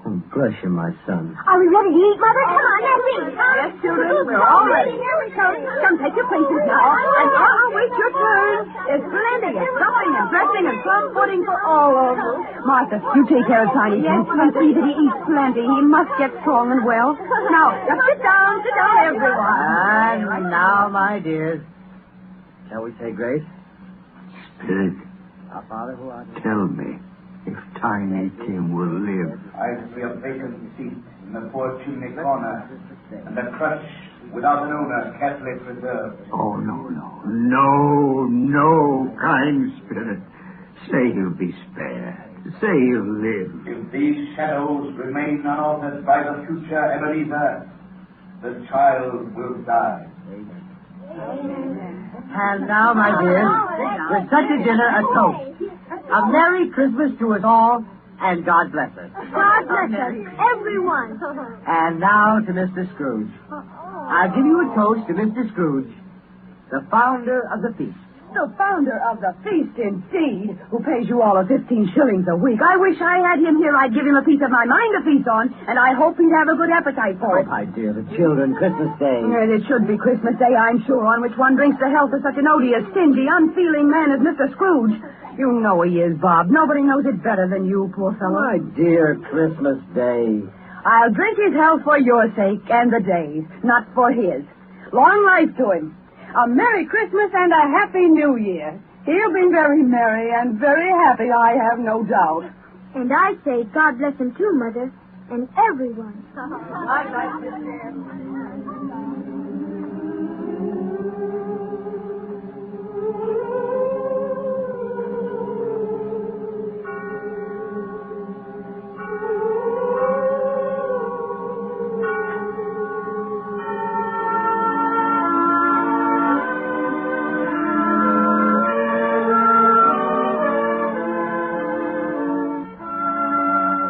Oh, bless you, my son. Are we ready to eat, Mother? Come on, let's eat. Yes, children, we're all ready. Here we come. Come, take your places now. And wait your turn. There's plenty of stuffing and dressing and plum pudding for all of us. Martha, you take care of Tiny Tim and see that he eats plenty. He must get strong and well. Now, just sit down, everyone. And now, my dears, shall we say grace? Spirit, Our Father who art in tell me if Tiny Tim will live. I see a vacant seat in the poor chimney corner, and the crutch without an owner carefully preserved. Oh, no, kind Spirit. Say he'll be spared. Say he'll live. If these shadows remain unaltered by the future Ebenezer, the child will die. And now, my dears, with such a dinner, a toast. A Merry Christmas to us all, and God bless us. God bless us, everyone. And now to Mr. Scrooge. I'll give you a toast to Mr. Scrooge, the founder of the feast. The founder of the feast, indeed, who pays you all of 15 shillings a week. I wish I had him here. I'd give him a piece of my mind to feast on, and I hope he'd have a good appetite for it. Oh, my dear, the children, Christmas Day. Yes, it should be Christmas Day, I'm sure, on which one drinks the health of such an odious, stingy, unfeeling man as Mr. Scrooge. You know he is, Bob. Nobody knows it better than you, poor fellow. My dear, Christmas Day. I'll drink his health for your sake and the day's, not for his. Long life to him. A Merry Christmas and a Happy New Year. He'll be very merry and very happy, I have no doubt. And I say God bless him too, Mother, and everyone.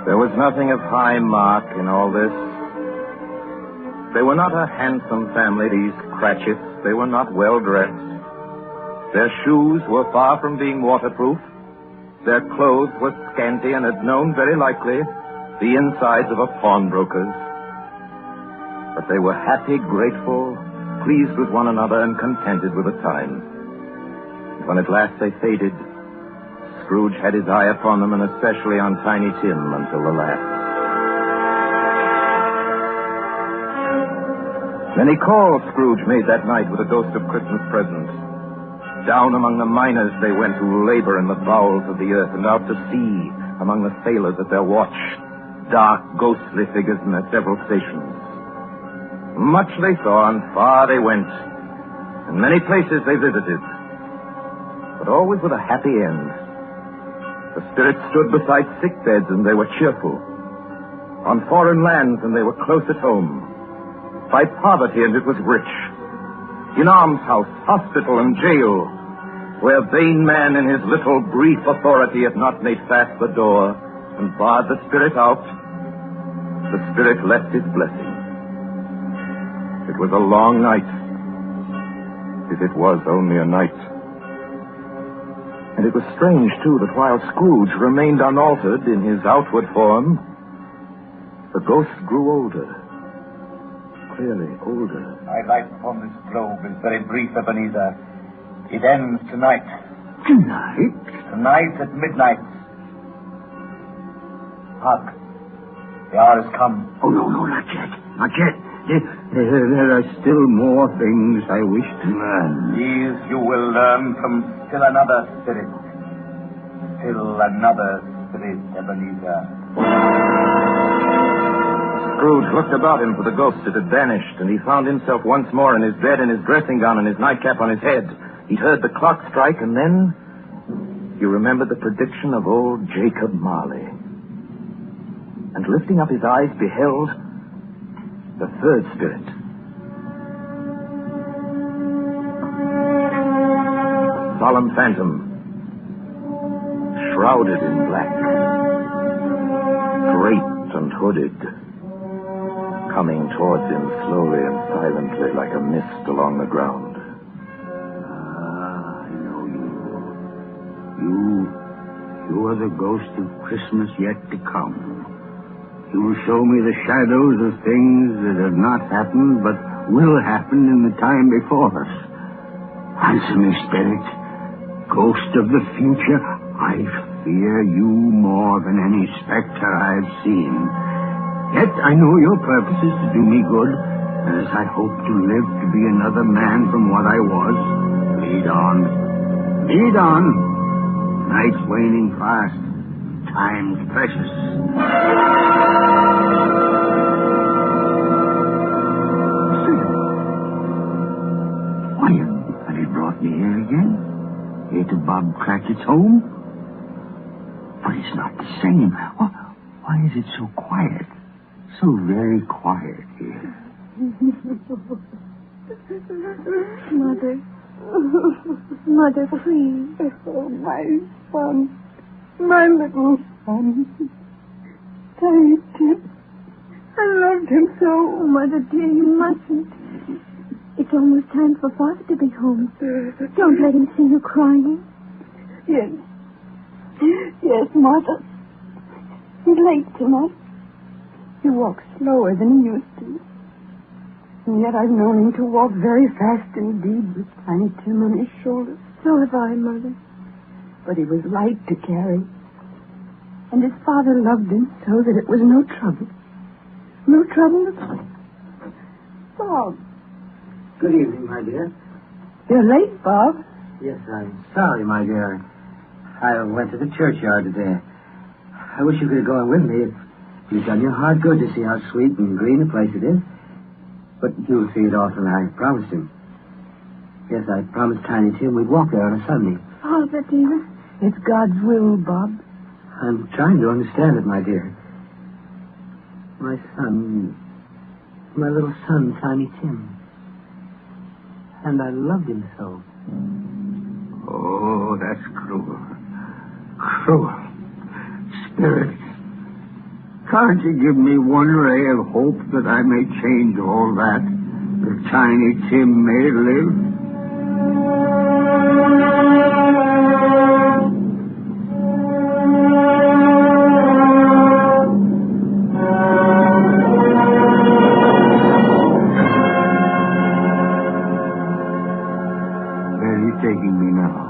There was nothing of high mark in all this. They were not a handsome family, these Cratchits. They were not well dressed. Their shoes were far from being waterproof. Their clothes were scanty and had known, very likely, the insides of a pawnbroker's. But they were happy, grateful, pleased with one another, and contented with the times. When at last they faded, Scrooge had his eye upon them, and especially on Tiny Tim until the last. Many calls Scrooge made that night with a ghost of Christmas presents. Down among the miners they went who labor in the bowels of the earth, and out to sea among the sailors at their watch, dark, ghostly figures in their several stations. Much they saw, and far they went, and many places they visited, but always with a happy end. The spirits stood beside sick beds, and they were cheerful. On foreign lands, and they were close at home. By poverty, and it was rich. In almshouse, hospital, and jail, where vain man in his little brief authority had not made fast the door and barred the spirit out, the spirit left his blessing. It was a long night, if it was only a night. And it was strange, too, that while Scrooge remained unaltered in his outward form, the ghost grew older. Clearly older. My life upon this globe is very brief, Ebenezer. It ends tonight. Tonight? Tonight at midnight. Hark. The hour has come. Oh, no, not yet. Not yet. There are still more things I wish to learn. These you will learn from still another spirit. Still another spirit, Ebenezer. Scrooge looked about him for the ghost that had vanished, and he found himself once more in his bed in his dressing gown and his nightcap on his head. He heard the clock strike, and then he remembered the prediction of old Jacob Marley. And lifting up his eyes, beheld the third spirit. A solemn phantom, shrouded in black, draped and hooded, coming towards him slowly and silently like a mist along the ground. I know you. You are the ghost of Christmas yet to come. You will show me the shadows of things that have not happened, but will happen in the time before us. Answer me, spirit. Ghost of the future, I fear you more than any specter I have seen. Yet I know your purpose is to do me good, and as I hope to live to be another man from what I was, lead on. Lead on. Night's waning fast. Time's precious. Why, have you brought me here again? Here to Bob Cratchit's home? But it's not the same. Why is it so quiet? So very quiet here. Mother. Mother, please. Oh, my son. My little son. Tiny Tim. I loved him so. Oh, Mother, dear, you mustn't. It's almost time for Father to be home. Don't let him see you crying. Yes. Yes, Mother. He's late tonight. He walks slower than he used to. And yet I've known him to walk very fast indeed with Tiny Tim on his shoulders. So have I, Mother. But he was light to carry. And his father loved him so that it was no trouble. No trouble at all. Bob. Good evening, my dear. You're late, Bob. Yes, I'm sorry, my dear. I went to the churchyard today. I wish you could have gone with me. You've done your heart good to see how sweet and green a place it is. But you'll see it often, I promised him. Yes, I promised Tiny Tim we'd walk there on a Sunday. Father, dear. It's God's will, Bob. I'm trying to understand it, my dear. My son, my little son, Tiny Tim. And I loved him so. Oh, that's cruel. Cruel. Spirit. Can't you give me one ray of hope that I may change all that? That Tiny Tim may live? Where are you taking me now?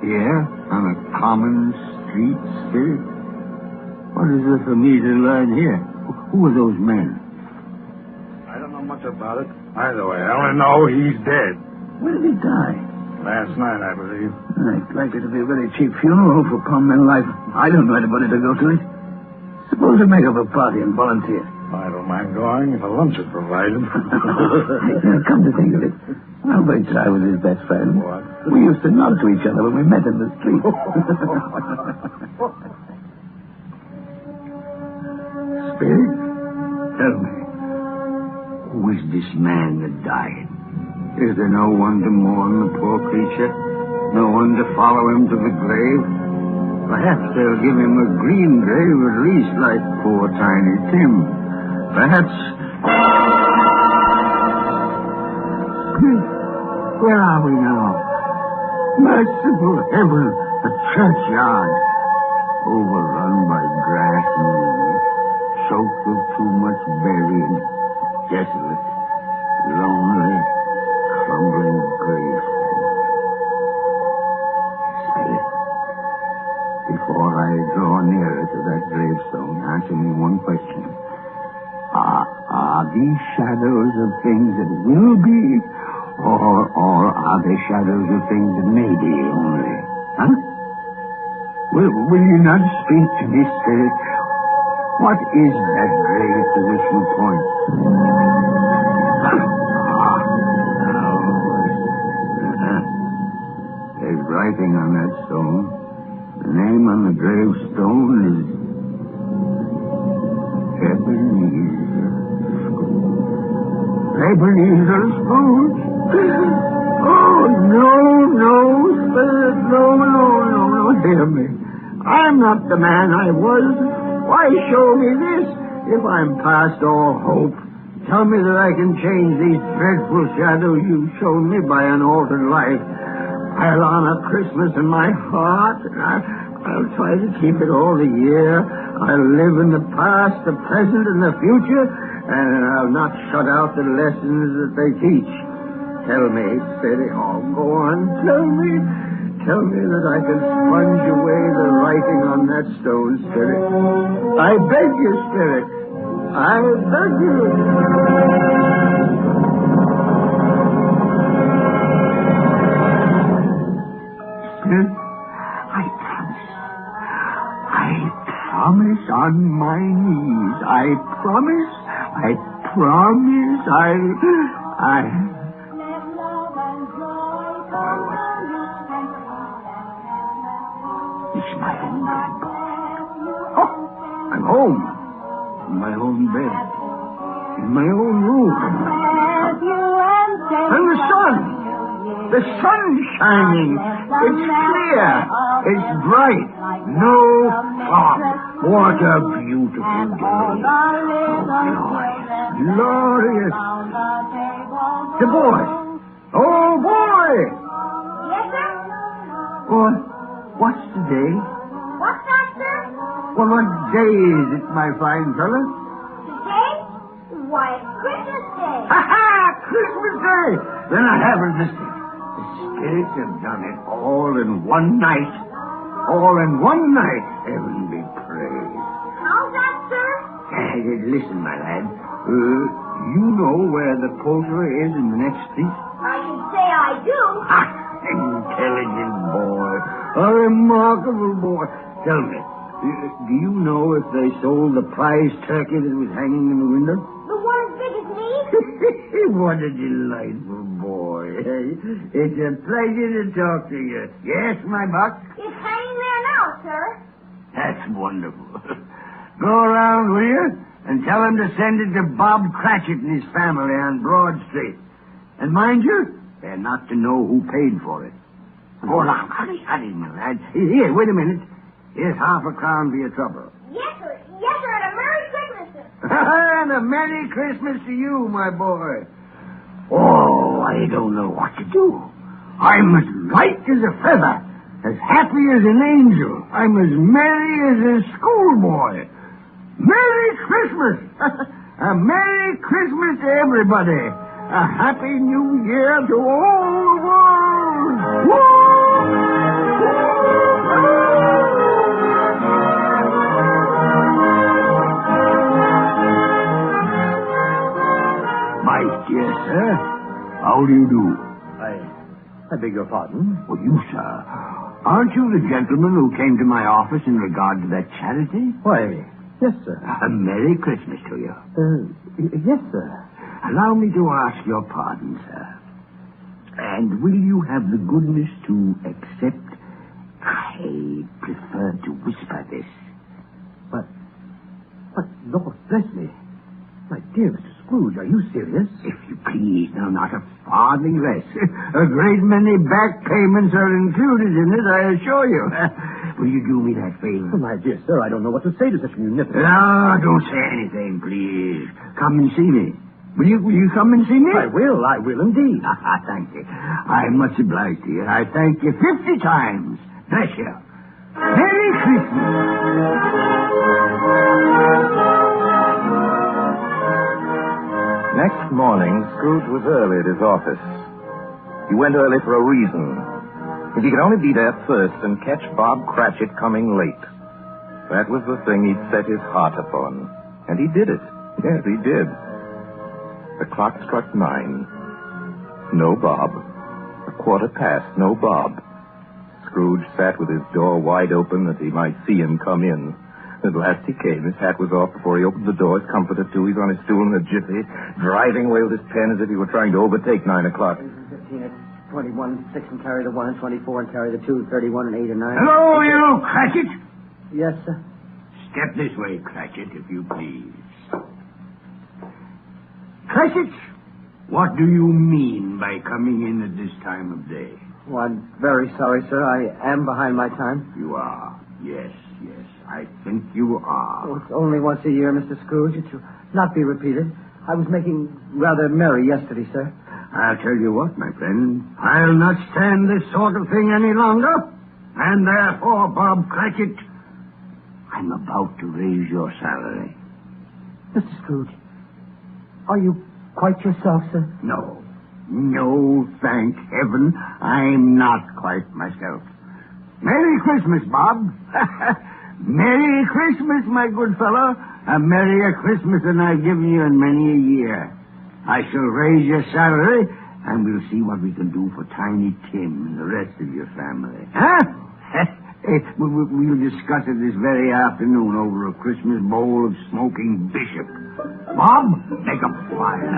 Here? On a common street spirit? What is there for me to learn here? Who are those men? I don't know much about it. Either way, I only know he's dead. When did he die? Last night, I believe. It's likely to be a very cheap funeral for common life. I don't know anybody to go to it. Suppose we make up a party and volunteer. I don't mind going if a lunch is provided. Come to think of it, Albert I was his best friend. What? We used to nod to each other when we met in the street. Spirit, tell me, who is this man that died? Is there no one to mourn the poor creature? No one to follow him to the grave? Perhaps they'll give him a green grave at least, like poor Tiny Tim. Perhaps... Where are we now? Merciful heaven, a churchyard. Overrun by grass and weeds, choked with too much burying, desolate, lonely, crumbling grave. Spirit, before I draw nearer to that gravestone, answer me one question. Are these shadows of things that will be, or are they shadows of things that may be only? Huh? Will you not speak to me, Spirit? What is that grave to which you point? There's writing on that stone. The name on the gravestone is Ebenezer Scrooge. Oh, no, Spirit, no, hear me. I'm not the man I was. Why show me this if I'm past all hope? Tell me that I can change these dreadful shadows you've shown me by an altered life. I'll honor Christmas in my heart. I'll try to keep it all the year. I'll live in the past, the present, and the future, and I'll not shut out the lessons that they teach. Tell me, Spirit, go on, tell me that I can sponge away the writing on that stone, Spirit. I beg you, Spirit. I beg you. Spirit, I promise on my knees. I promise. It's my own bed. Oh, I'm home. In my own bed. In my own room. And the sun. The sun's shining. It's clear. It's bright. No fog. What a beautiful day. Glorious. The boy. Oh, boy. Yes, sir? Boy, what's today? What's that, sir? Well, what day is it, my fine fellow? Today? Why, it's Christmas Day. Ha-ha! Christmas Day! Then I haven't missed it. The spirits have done it all in one night. All in one night. Heaven be praised. How's that, sir? Listen, my lad. You know where the poultery is in the next street? I should say I do. Ha! Intelligent boy. A remarkable boy. Tell me, do you know if they sold the prize turkey that was hanging in the window? The one as big as me? What a delightful boy. It's a pleasure to talk to you. Yes, my buck? It's hanging there now, sir. That's wonderful. Go around, will you? And tell him to send it to Bob Cratchit and his family on Broad Street. And mind you, they're not to know who paid for it. Go along. Hurry, my lad. Here, wait a minute. Here's £0.50 for your trouble. Yes, sir. Yes, sir, and a Merry Christmas, sir. And a Merry Christmas to you, my boy. Oh, I don't know what to do. I'm as light as a feather, as happy as an angel. I'm as merry as a schoolboy. Merry Christmas! A Merry Christmas to everybody. A Happy New Year to all the world. Woo! My dear sir, how do you do? I beg your pardon? Well, you, sir, aren't you the gentleman who came to my office in regard to that charity? Why, yes, sir. A Merry Christmas to you. Yes, sir. Allow me to ask your pardon, sir. And will you have the goodness to accept? I prefer to whisper this. But, Lord bless me. My dear Mr. Scrooge, are you serious? If you please, now, not a farthing less. A great many back payments are included in it, I assure you. Will you do me that favor? Oh, my dear sir, I don't know what to say to such munificence. No, don't say anything, please. Come and see me. Will you come and see me? I will indeed. Thank you. I'm much obliged to you. I thank you 50 times. Bless you. Merry Christmas. Next morning, Scrooge was early at his office. He went early for a reason. If he could only be there first and catch Bob Cratchit coming late. That was the thing he'd set his heart upon. And he did it. Yes, he did. The clock struck 9. No Bob. 1:15, no Bob. Scrooge sat with his door wide open that he might see him come in. At last he came. His hat was off before he opened the door. His comforter, too. He's on his stool in a jiffy, driving away with his pen as if he were trying to overtake 9 o'clock. 15 and 21, 6 and carry the 1 and 24 and carry the 2, 31 and 8 and 9. Hello, you Cratchit. Yes, sir. Step this way, Cratchit, if you please. Cratchit, what do you mean by coming in at this time of day? Well, I'm very sorry, sir. I am behind my time. You are. Yes. I think you are. Oh, it's only once a year, Mr. Scrooge. It shall not be repeated. I was making rather merry yesterday, sir. I'll tell you what, my friend. I'll not stand this sort of thing any longer. And therefore, Bob Cratchit, I'm about to raise your salary. Mr. Scrooge, are you quite yourself, sir? No, thank heaven, I'm not quite myself. Merry Christmas, Bob. Merry Christmas, my good fellow. A merrier Christmas than I've given you in many a year. I shall raise your salary, and we'll see what we can do for Tiny Tim and the rest of your family. Huh? We'll discuss it this very afternoon over a Christmas bowl of smoking bishop. Bob, make a fire.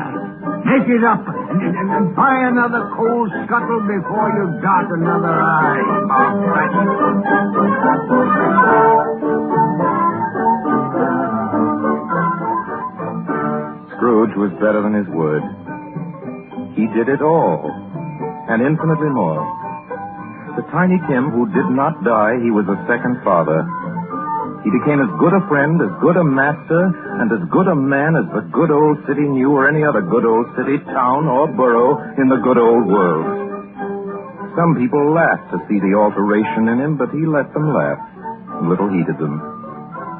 Make it up, and buy another coal scuttle before you dot another I, Bob Cratchit. Scrooge was better than his word. He did it all, and infinitely more. To Tiny Tim, who did not die, he was a second father. He became as good a friend, as good a master, and as good a man as the good old city knew, or any other good old city, town, or borough in the good old world. Some people laughed to see the alteration in him, but he let them laugh. Little heeded them.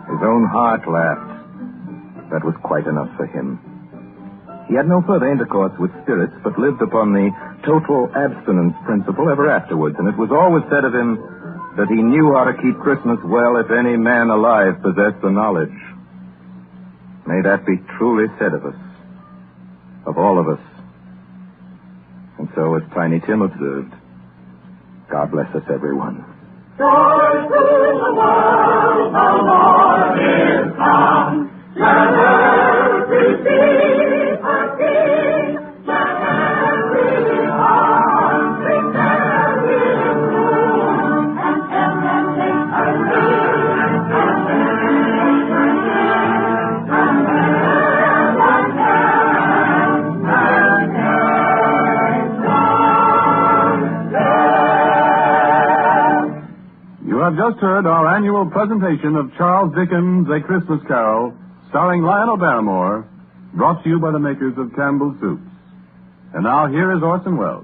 His own heart laughed. That was quite enough for him. He had no further intercourse with spirits, but lived upon the total abstinence principle ever afterwards, and it was always said of him that he knew how to keep Christmas well if any man alive possessed the knowledge. May that be truly said of us, of all of us. And so, as Tiny Tim observed, God bless us, everyone. Joy to the world, the Lord is come. Let every sea her King. Let every heart sing merry tune. And heaven sing her You are have just heard our annual presentation of Charles Dickens' A Christmas Carol, starring Lionel Barrymore, brought to you by the makers of Campbell Soups. And now here is Orson Welles.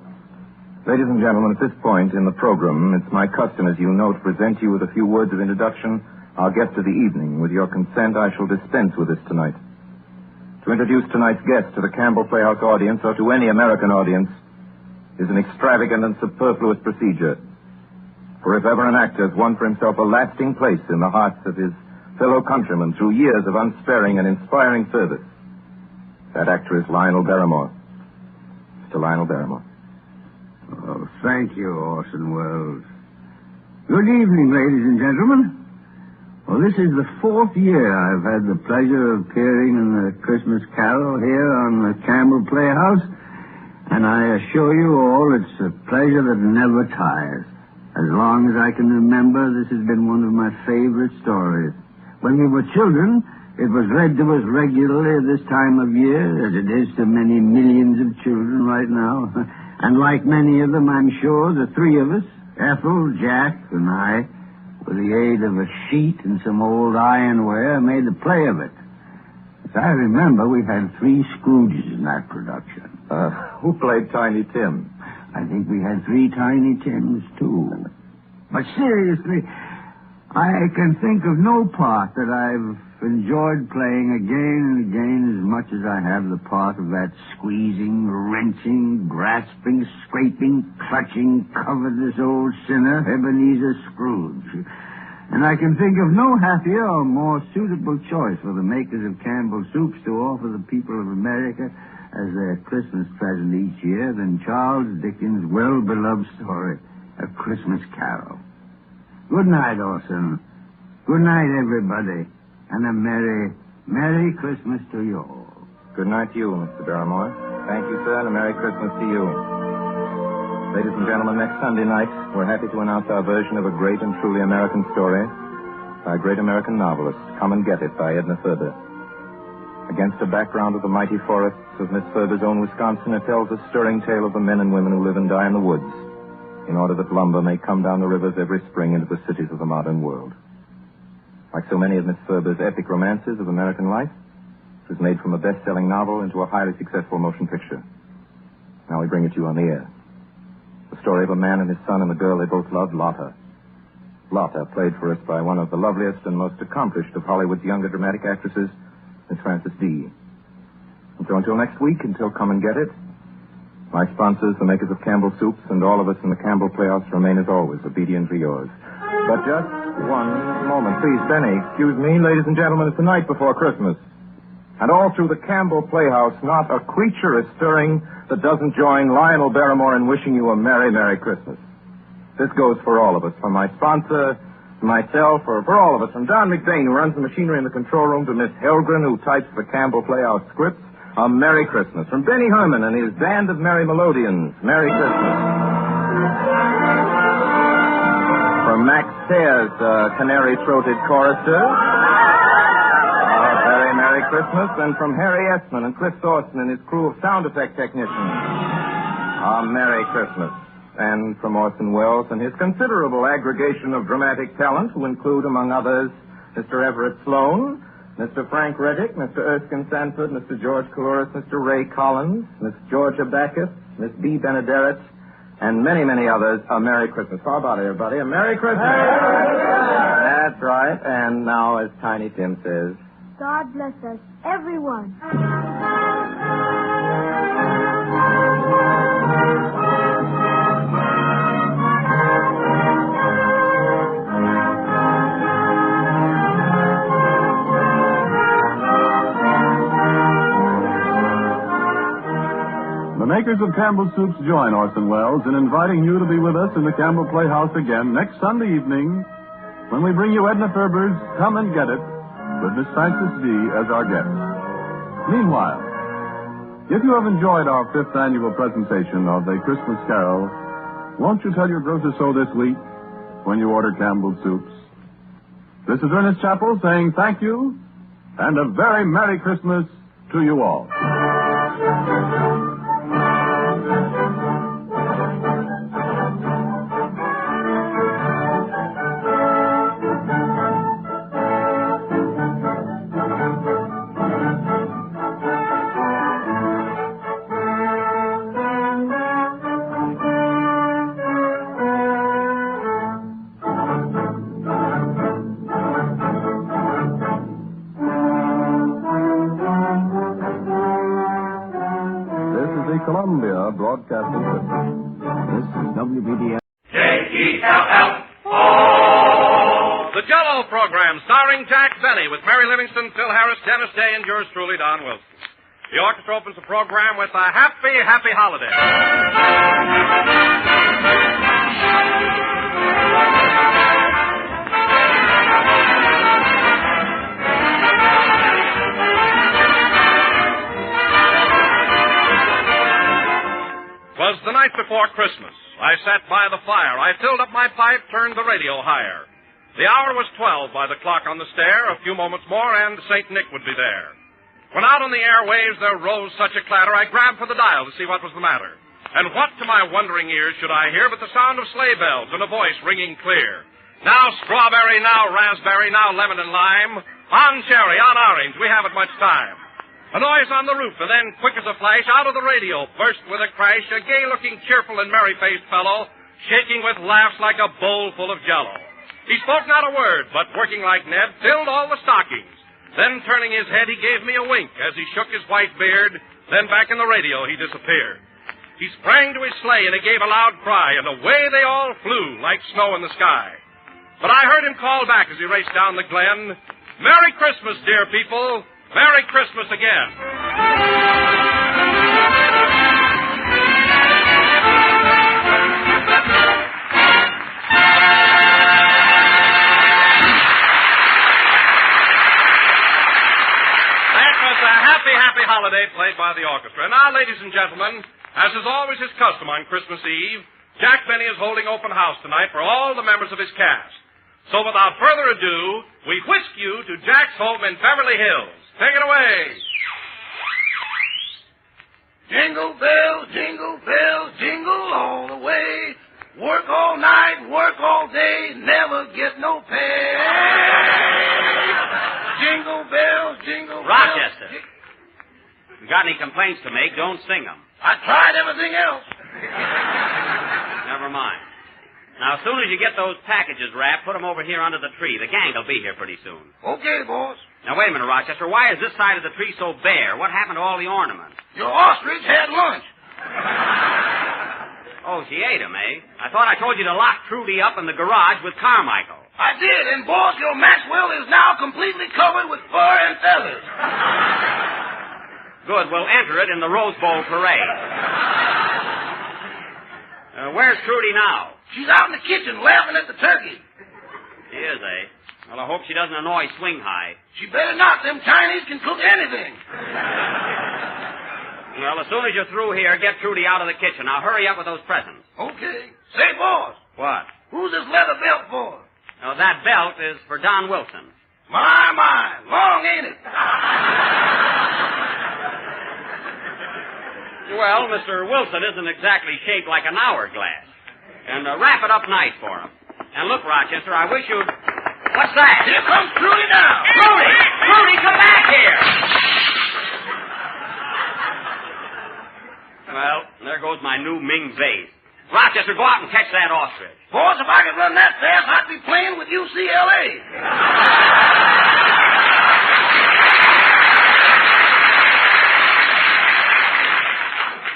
Ladies and gentlemen, at this point in the program, it's my custom, as you know, to present you with a few words of introduction, our guest of the evening. With your consent, I shall dispense with this tonight. To introduce tonight's guest to the Campbell Playhouse audience, or to any American audience, is an extravagant and superfluous procedure. For if ever an actor has won for himself a lasting place in the hearts of his fellow countrymen through years of unsparing and inspiring service, that actor is Lionel Barrymore. Mr. Lionel Barrymore. Oh, thank you, Orson Welles. Good evening, ladies and gentlemen. Well, this is the 4th year I've had the pleasure of appearing in the Christmas Carol here on the Campbell Playhouse, and I assure you all it's a pleasure that never tires. As long as I can remember, this has been one of my favorite stories. When we were children, it was read to us regularly at this time of year, as it is to many millions of children right now. And like many of them, I'm sure, the three of us, Ethel, Jack, and I, with the aid of a sheet and some old ironware, made a play of it. As I remember, we had 3 Scrooges in that production. Who played Tiny Tim? I think we had 3 Tiny Tims, too. But seriously, I can think of no part that I've enjoyed playing again and again as much as I have the part of that squeezing, wrenching, grasping, scraping, clutching, covetous old sinner, Ebenezer Scrooge. And I can think of no happier or more suitable choice for the makers of Campbell Soups to offer the people of America as their Christmas present each year than Charles Dickens' well-beloved story, A Christmas Carol. Good night, Orson. Good night, everybody. And a Merry, Merry Christmas to you all. Good night to you, Mr. Barrymore. Thank you, sir, and a Merry Christmas to you. Ladies and gentlemen, next Sunday night, we're happy to announce our version of a great and truly American story by a great American novelist, Come and Get It, by Edna Ferber. Against a background of the mighty forests of Miss Ferber's own Wisconsin, it tells a stirring tale of the men and women who live and die in the woods in order that lumber may come down the rivers every spring into the cities of the modern world. Like so many of Miss Ferber's epic romances of American life, it was made from a best-selling novel into a highly successful motion picture. Now we bring it to you on the air. The story of a man and his son and the girl they both loved, Lotta. Lotta, played for us by one of the loveliest and most accomplished of Hollywood's younger dramatic actresses, Miss Frances D. And so until next week, until Come and Get It, my sponsors, the makers of Campbell Soups, and all of us in the Campbell Playhouse remain as always obediently yours. But just one moment, please, Benny. Excuse me, ladies and gentlemen, it's the night before Christmas. And all through the Campbell Playhouse, not a creature is stirring that doesn't join Lionel Barrymore in wishing you a Merry, Merry Christmas. This goes for all of us, from my sponsor, myself, or for all of us, from John McBain, who runs the machinery in the control room, to Miss Helgren, who types the Campbell Playhouse scripts. A Merry Christmas. From Benny Herman and his band of merry melodians, Merry Christmas. From Max Sayers, canary-throated chorister, a very Merry Christmas. And from Harry Essman and Cliff Thorson and his crew of sound effect technicians, a Merry Christmas. And from Orson Welles and his considerable aggregation of dramatic talent, who include, among others, Mr. Everett Sloane, Mr. Frank Reddick, Mr. Erskine Sanford, Mr. George Coulouris, Mr. Ray Collins, Miss Georgia Backus, Miss B. Benederet, and many, many others, a Merry Christmas. How about it, everybody? A Merry Christmas! That's right. And now, as Tiny Tim says, God bless us, everyone. The makers of Campbell Soups join Orson Welles in inviting you to be with us in the Campbell Playhouse again next Sunday evening when we bring you Edna Ferber's Come and Get It with Miss Frances D. as our guest. Meanwhile, if you have enjoyed our 5th annual presentation of the Christmas Carol, won't you tell your grocer so this week when you order Campbell Soups? This is Ernest Chappell saying thank you and a very Merry Christmas to you all. America, broadcasting system. This is WBDM. J-E-L-L-O. The Jell-O program, starring Jack Benny, with Mary Livingston, Phil Harris, Dennis Day, and yours truly, Don Wilson. The orchestra opens the program with a happy, happy holiday. It was the night before Christmas. I sat by the fire. I filled up my pipe, turned the radio higher. The hour was 12 by the clock on the stair. A few moments more, and St. Nick would be there. When out on the airwaves there rose such a clatter, I grabbed for the dial to see what was the matter. And what to my wondering ears should I hear but the sound of sleigh bells and a voice ringing clear. Now strawberry, now raspberry, now lemon and lime. On cherry, on orange, we haven't much time. A noise on the roof, and then, quick as a flash, out of the radio, burst with a crash, a gay-looking, cheerful, and merry-faced fellow, shaking with laughs like a bowl full of Jell-O. He spoke not a word, but working like Ned, filled all the stockings. Then, turning his head, he gave me a wink as he shook his white beard. Then, back in the radio, he disappeared. He sprang to his sleigh, and he gave a loud cry, and away they all flew like snow in the sky. But I heard him call back as he raced down the glen, "Merry Christmas, dear people. Merry Christmas again." Happy holiday played by the orchestra. And now, ladies and gentlemen, as is always his custom on Christmas Eve, Jack Benny is holding open house tonight for all the members of his cast. So without further ado, we whisk you to Jack's home in Beverly Hills. Take it away. Jingle bells, jingle all the way. Work all night, work all day, never get no pay. Jingle bells, jingle bells. Rochester. If you got any complaints to make, don't sing them. I tried everything else. Never mind. Now, as soon as you get those packages wrapped, put them over here under the tree. The gang will be here pretty soon. Okay, boss. Now, wait a minute, Rochester. Why is this side of the tree so bare? What happened to all the ornaments? Your ostrich had lunch. Oh, she ate them, eh? I thought I told you to lock Trudy up in the garage with Carmichael. I did, and boss, your Maxwell is now completely covered with fur and feathers. Good. We'll enter it in the Rose Bowl parade. Where's Trudy now? She's out in the kitchen laughing at the turkey. She is, eh? Well, I hope she doesn't annoy Swing High. She better not. Them Chinese can cook anything. Well, as soon as you're through here, get Trudy out of the kitchen. Now, hurry up with those presents. Okay. Say, boss. What? Who's this leather belt for? Now, that belt is for Don Wilson. My. Long, ain't it? Well, Mr. Wilson isn't exactly shaped like an hourglass. And wrap it up nice for him. And look, Rochester, I wish you'd... What's that? Here comes Trudy now. Trudy! Trudy, come back here! Well, there goes my new Ming vase. Rochester, go out and catch that ostrich. Boss, if I could run that fast, I'd be playing with UCLA.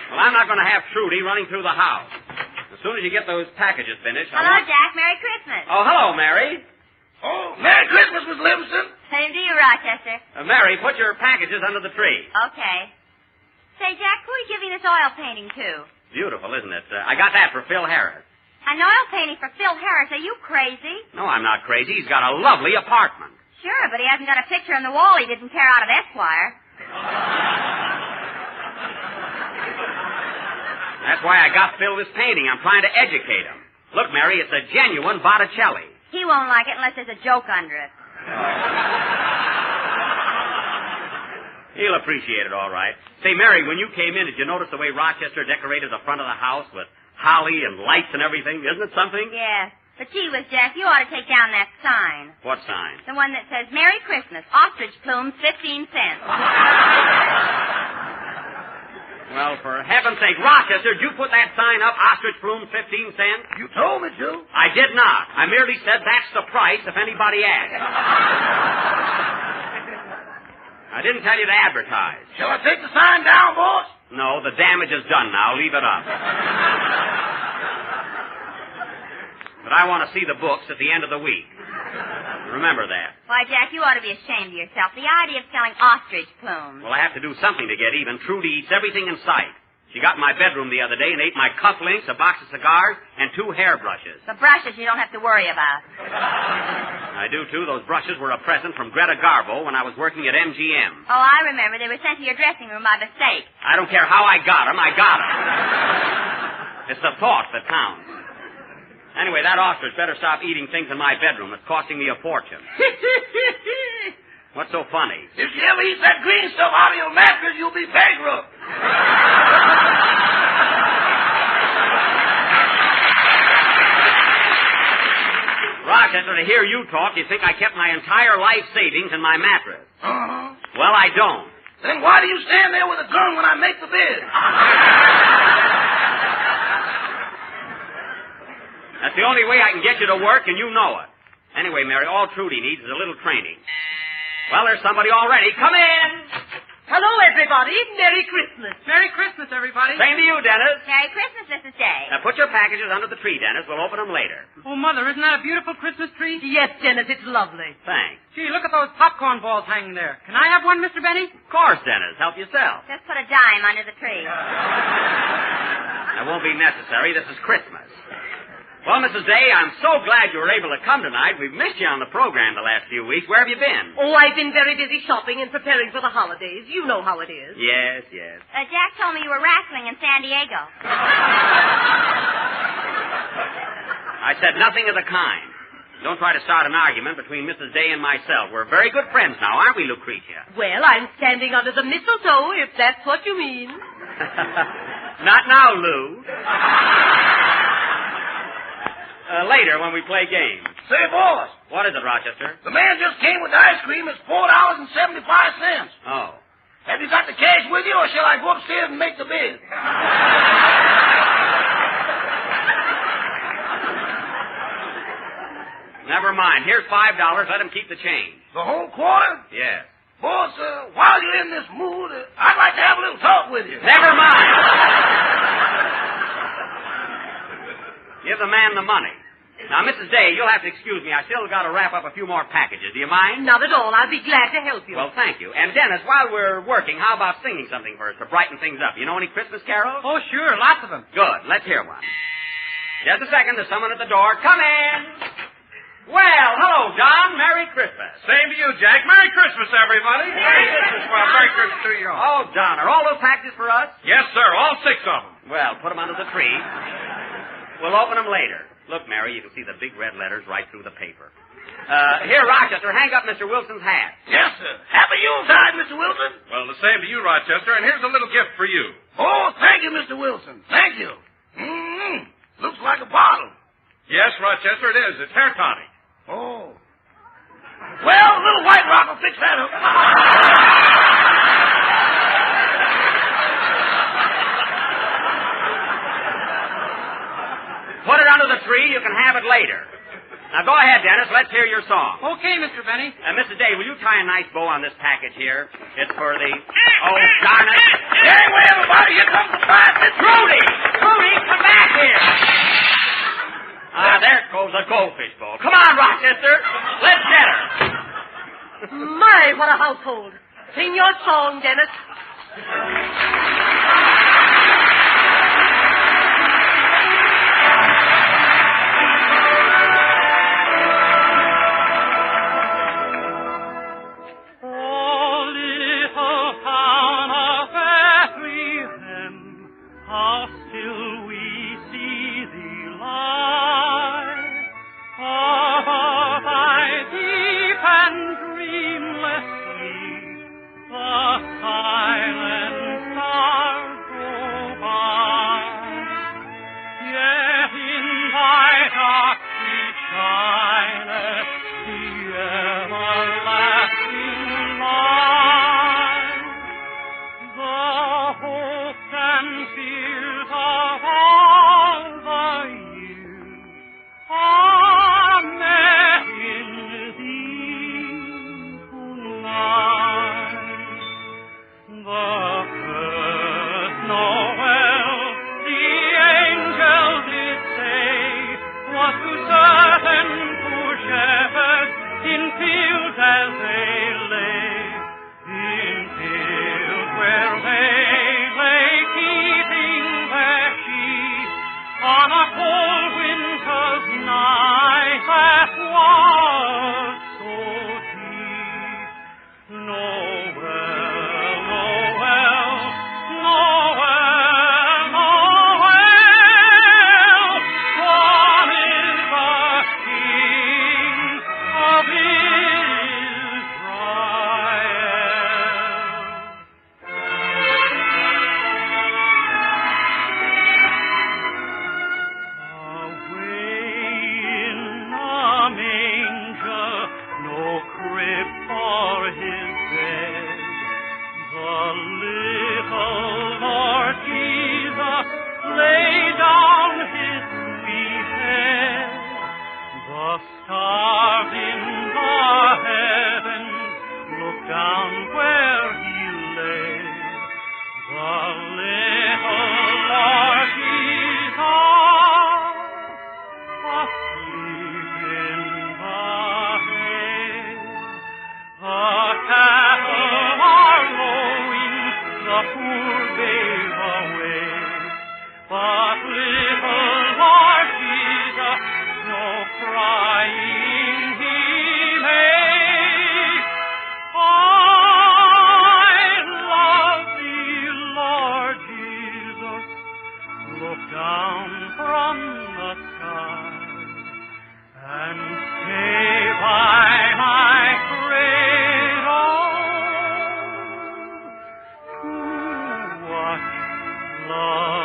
Well, I'm not going to have Trudy running through the house. As soon as you get those packages finished... Hello, Jack. Merry Christmas. Oh, hello, Mary. Oh, Merry Christmas, Miss Livingston. Same to you, Rochester. Mary, put your packages under the tree. Okay. Say, Jack, who are you giving this oil painting to? Beautiful, isn't it? I got that for Phil Harris. An oil painting for Phil Harris? Are you crazy? No, I'm not crazy. He's got a lovely apartment. Sure, but he hasn't got a picture on the wall he didn't tear out of Esquire. That's why I got Phil this painting. I'm trying to educate him. Look, Mary, it's a genuine Botticelli. He won't like it unless there's a joke under it. He'll appreciate it, all right. Say, Mary, when you came in, did you notice the way Rochester decorated the front of the house with holly and lights and everything? Isn't it something? Yeah. But gee whiz, Jack, you ought to take down that sign. What sign? The one that says, Merry Christmas, ostrich plumes, 15 cents. Well, for heaven's sake, Rochester, did you put that sign up, ostrich plumes, 15 cents? You told me to. I did not. I merely said that's the price if anybody asks. I didn't tell you to advertise. Shall I take the sign down, boss? No, the damage is done now. Leave it up. But I want to see the books at the end of the week. Remember that. Why, Jack, you ought to be ashamed of yourself. The idea of selling ostrich plumes. Well, I have to do something to get even. Trudy eats everything in sight. She got in my bedroom the other day and ate my cufflinks, a box of cigars, and 2 hairbrushes. The brushes you don't have to worry about. I do, too. Those brushes were a present from Greta Garbo when I was working at MGM. Oh, I remember. They were sent to your dressing room by mistake. I don't care how I got them. I got them. It's the thought that counts. Anyway, that ostrich better stop eating things in my bedroom. It's costing me a fortune. What's so funny? If you ever eat that green stuff out of your mattress, you'll be bankrupt. Rochester, to hear you talk, you think I kept my entire life savings in my mattress. Uh-huh. Well, I don't. Then why do you stand there with a gun when I make the bid? That's the only way I can get you to work, and you know it. Anyway, Mary, all Trudy needs is a little training. Well, there's somebody already. Come in! Hello, everybody. Merry Christmas. Merry Christmas, everybody. Same to you, Dennis. Merry Christmas, Mrs. Day. Now, put your packages under the tree, Dennis. We'll open them later. Oh, Mother, isn't that a beautiful Christmas tree? Yes, Dennis, it's lovely. Thanks. Gee, look at those popcorn balls hanging there. Can I have one, Mr. Benny? Of course, Dennis. Help yourself. Just put a dime under the tree. That won't be necessary. This is Christmas. Well, Mrs. Day, I'm so glad you were able to come tonight. We've missed you on the program the last few weeks. Where have you been? Oh, I've been very busy shopping and preparing for the holidays. You know how it is. Yes, yes. Jack told me you were wrestling in San Diego. I said nothing of the kind. Don't try to start an argument between Mrs. Day and myself. We're very good friends now, aren't we, Lucretia? Well, I'm standing under the mistletoe, if that's what you mean. Not now, Lou. Later, when we play games. Say, boss. What is it, Rochester? The man just came with the ice cream. It's $4.75. Oh. Have you got the cash with you, or shall I go upstairs and make the bid? Never mind. Here's $5. Let him keep the change. The whole quarter? Yes. Boss, while you're in this mood, I'd like to have a little talk with you. Never mind. Give the man the money. Now, Mrs. Day, you'll have to excuse me. I still got to wrap up a few more packages. Do you mind? Not at all. I'll be glad to help you. Well, thank you. And, Dennis, while we're working, how about singing something for us to brighten things up? You know any Christmas carols? Oh, sure. Lots of them. Good. Let's hear one. Just a second. There's someone at the door. Come in. Well, hello, John. Merry Christmas. Same to you, Jack. Merry Christmas, everybody. Merry Christmas. Well, Merry Christmas to you all. Oh, John, are all those packages for us? Yes, sir. All 6 of them. Well, put them under the tree. We'll open them later. Look, Mary, you can see the big red letters right through the paper. Here, Rochester, hang up Mr. Wilson's hat. Yes, sir. Happy Yuletide, Mr. Wilson. Well, the same to you, Rochester, and here's a little gift for you. Oh, thank you, Mr. Wilson. Thank you. Looks like a bottle. Yes, Rochester, it is. It's hair tonic. Oh. Well, a little White Rock will fix that up. Put it under the tree. You can have it later. Now, go ahead, Dennis. Let's hear your song. Okay, Mr. Benny. Mrs. Day, will you tie a nice bow on this package here? It's for the... Oh, darn it. Anyway, everybody, here comes the five. Trudy! Trudy, come back here! There goes a goldfish bowl. Come on, Rochester. Let's get her. My, what a household. Sing your song, Dennis. in fields as they lay, in fields where they lay keeping their sheep on a cold winter's night that was so deep. Noel, Noel, Noel, Noel, one is the King of stars in the heavens look down where he lay. The little Lord Jesus asleep in the hay. The cattle are lowing the poor babe away, but little Lord Jesus no crying he made. I love thee, Lord Jesus. Look down from the sky and stay by my cradle to watch lullaby.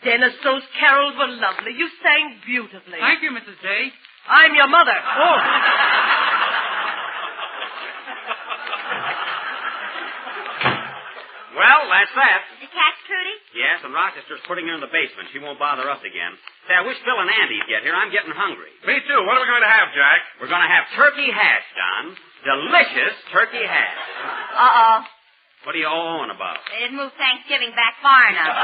Dennis, those carols were lovely. You sang beautifully. Thank you, Mrs. Day. I'm your mother. Oh. Well, that's that. Did you catch Trudy? Yes, and Rochester's putting her in the basement. She won't bother us again. Say, I wish Phil and Andy'd get here. I'm getting hungry. Me too. What are we going to have, Jack? We're going to have turkey hash, Don. Delicious turkey hash. Uh-oh. What are you owing about? They didn't move Thanksgiving back far enough.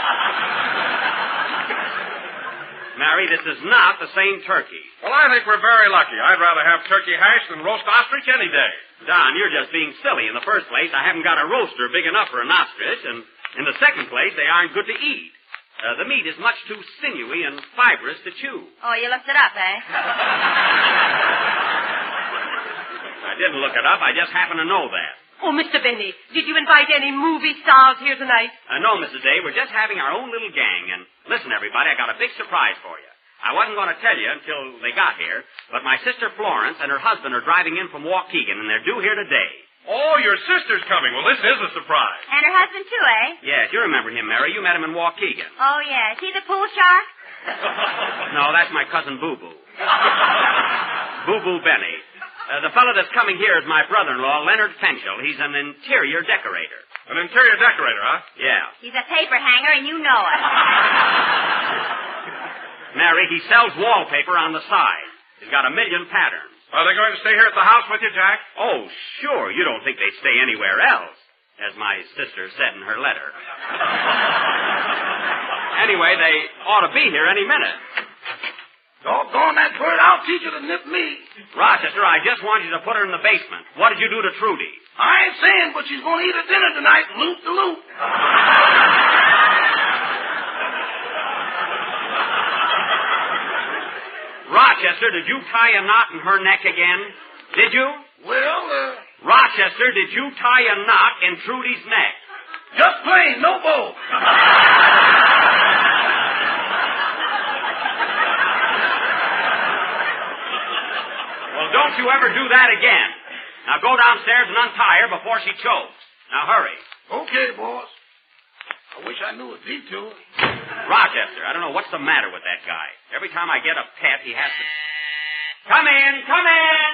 Mary, this is not the same turkey. Well, I think we're very lucky. I'd rather have turkey hash than roast ostrich any day. Don, you're just being silly. In the first place, I haven't got a roaster big enough for an ostrich, and in the second place, they aren't good to eat. The meat is much too sinewy and fibrous to chew. Oh, you looked it up, eh? I didn't look it up. I just happen to know that. Oh, Mr. Benny, did you invite any movie stars here tonight? No, Mrs. Day. We're just having our own little gang. And listen, everybody, I got a big surprise for you. I wasn't going to tell you until they got here, but my sister Florence and her husband are driving in from Waukegan, and they're due here today. Oh, your sister's coming. Well, this is a surprise. And her husband, too, eh? Yes, you remember him, Mary. You met him in Waukegan. Oh, yeah. Is he the pool shark? No, that's my cousin Boo Boo. Boo Boo Benny. The fellow that's coming here is my brother-in-law, Leonard Fenchel. He's an interior decorator. An interior decorator, huh? Yeah. He's a paper hanger, and you know it. Mary, he sells wallpaper on the side. He's got 1 million patterns. Are they going to stay here at the house with you, Jack? Oh, sure. You don't think they'd stay anywhere else, as my sister said in her letter. Anyway, they ought to be here any minute. Doggone that bird, I'll teach her to nip me. Rochester, I just want you to put her in the basement. What did you do to Trudy? I ain't saying, but she's going to eat her dinner tonight, loop to loop. Rochester, did you tie a knot in her neck again? Did you? Well, Rochester, did you tie a knot in Trudy's neck? Just plain, no bow. Well, don't you ever do that again. Now go downstairs and untie her before she chokes. Now hurry. Okay, boss. I wish I knew a detour. Rochester, I don't know what's the matter with that guy. Every time I get a pet, he has to... Come in, come in.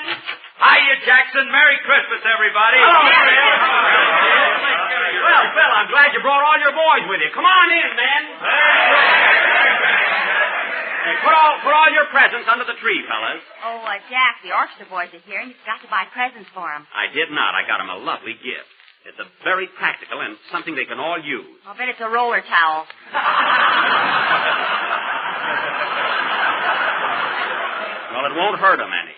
Hiya, Jackson. Merry Christmas, everybody. Hello, Phil. Well, Phil, I'm glad you brought all your boys with you. Come on in, men. Hey, put all your presents under the tree, fellas. Oh, Jack, the orchestra boys are here, and you've got to buy presents for them. I did not. I got them a lovely gift. It's a very practical and something they can all use. I'll bet it's a roller towel. Well, it won't hurt them any.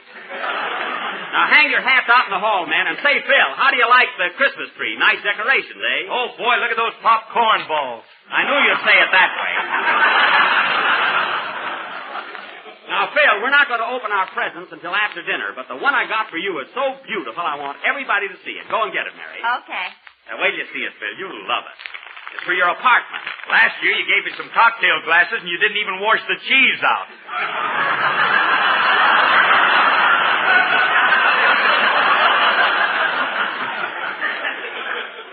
Now, hang your hats out in the hall, man, and say, Phil, how do you like the Christmas tree? Nice decorations, eh? Oh, boy, look at those popcorn balls. I knew you'd say it that way. Now, Phil, we're not going to open our presents until after dinner, but the one I got for you is so beautiful, I want everybody to see it. Go and get it, Mary. Okay. Now, wait till you see it, Phil. You'll love it. It's for your apartment. Last year you gave me some cocktail glasses and you didn't even wash the cheese out.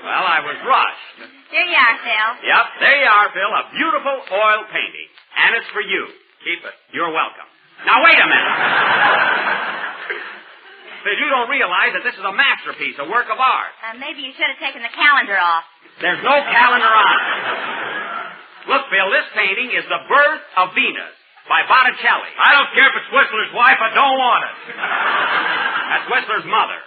Well, I was rushed. Here you are, Phil. Yep, there you are, Phil. A beautiful oil painting. And it's for you. Keep it. You're welcome. Now, wait a minute. Phil, you don't realize that this is a masterpiece, a work of art. Maybe you should have taken the calendar off. There's no calendar on it. Look, Phil, this painting is The Birth of Venus by Botticelli. I don't care if it's Whistler's wife. I don't want it. That's Whistler's mother.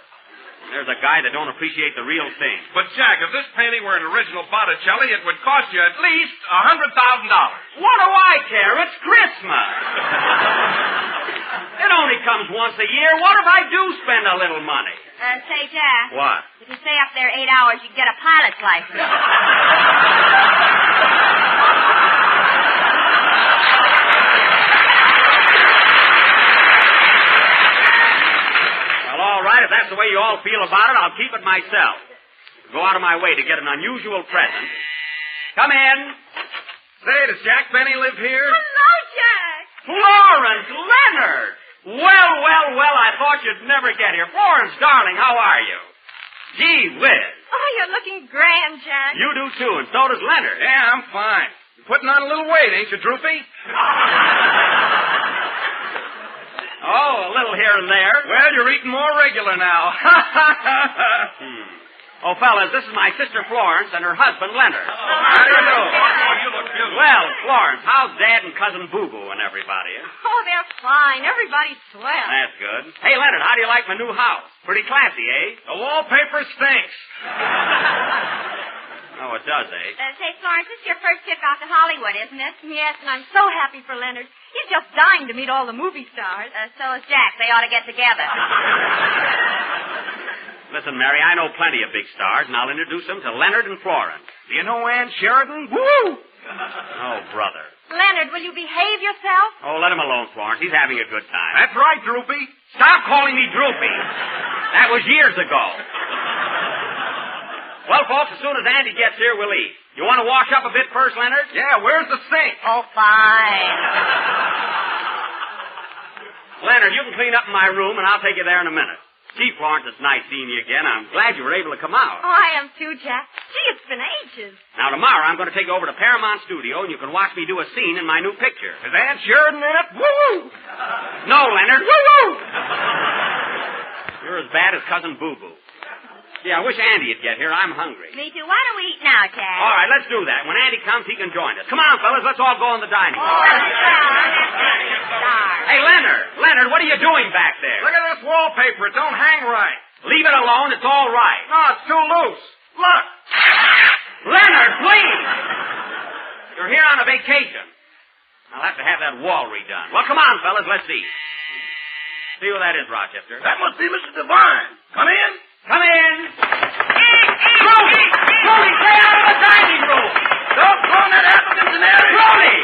There's a guy that don't appreciate the real thing. But, Jack, if this painting were an original Botticelli, it would cost you at least $100,000. What do I care? It's Christmas. It only comes once a year. What if I do spend a little money? Say, Jack. What? If you stay up there 8 hours, you can get a pilot's license. Well, all right. If that's the way you all feel about it, I'll keep it myself. Go out of my way to get an unusual present. Come in. Say, does Jack Benny live here? Hello, Jack. Florence Leonard. Well, I thought you'd never get here. Florence, darling, how are you? Gee whiz. Oh, you're looking grand, Jack. You do, too, and so does Leonard. Yeah, I'm fine. You're putting on a little weight, ain't you, Droopy? Oh, a little here and there. Well, you're eating more regular now. Oh, fellas, this is my sister Florence and her husband Leonard. How do you do? Oh, you look beautiful. Well, Florence, how's Dad and Cousin Boo Boo and everybody? Oh, they're fine. Everybody's swell. That's good. Hey, Leonard, how do you like my new house? Pretty classy, eh? The wallpaper stinks. Oh, it does, eh? Say, Florence, this is your first trip out to Hollywood, isn't it? Yes, and I'm so happy for Leonard. He's just dying to meet all the movie stars. So is Jack. They ought to get together. Listen, Mary, I know plenty of big stars, and I'll introduce them to Leonard and Florence. Do you know Ann Sheridan? Woo! Oh, brother. Leonard, will you behave yourself? Oh, let him alone, Florence. He's having a good time. That's right, Droopy. Stop calling me Droopy. That was years ago. Well, folks, as soon as Andy gets here, we'll eat. You want to wash up a bit first, Leonard? Yeah, where's the sink? Oh, fine. Leonard, you can clean up in my room, and I'll take you there in a minute. Gee, Florence, it's nice seeing you again. I'm glad you were able to come out. Oh, I am too, Jack. Gee, it's been ages. Now, tomorrow I'm going to take you over to Paramount Studio, and you can watch me do a scene in my new picture. Is Ann Sheridan in it? Woo-woo! No, Leonard. Woo-woo! You're as bad as Cousin Boo Boo. Yeah, I wish Andy'd get here. I'm hungry. Me too. Why don't we eat now, Jack? All right, let's do that. When Andy comes, he can join us. Come on, fellas. Let's all go in the dining room. Hey, Leonard, what are you doing back there? Look at this wallpaper. It don't hang right. Leave it alone. It's all right. No, it's too loose. Look. Leonard, please. You're here on a vacation. I'll have to have that wall redone. Well, come on, fellas. Let's eat. See who that is, Rochester. That must be Mr. Devine. Come in. Come in. Rudy, stay out of the dining room. Don't throw that apple in the air. Rudy!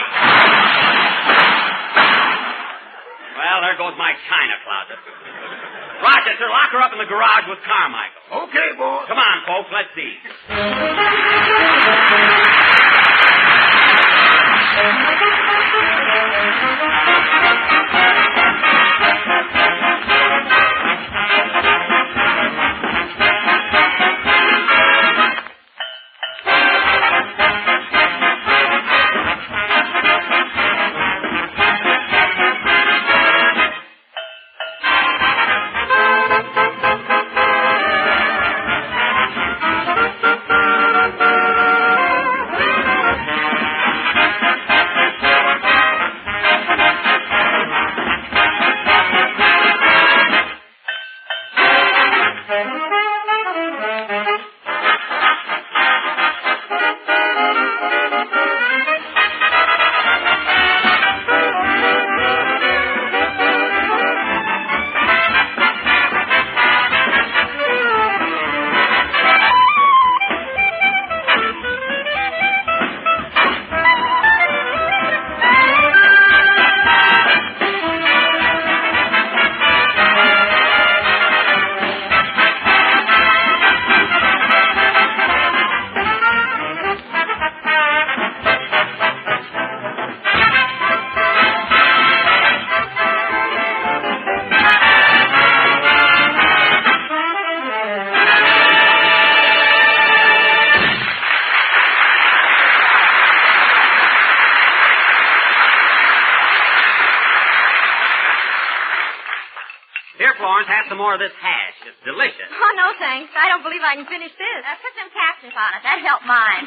Well, there goes my china closet. Rochester, lock her up in the garage with Carmichael. Okay, boy. Come on, folks, let's eat. Here, Florence, have some more of this hash. It's delicious. Oh, no, thanks. I don't believe I can finish this. Put some catsup on it. That helped mine.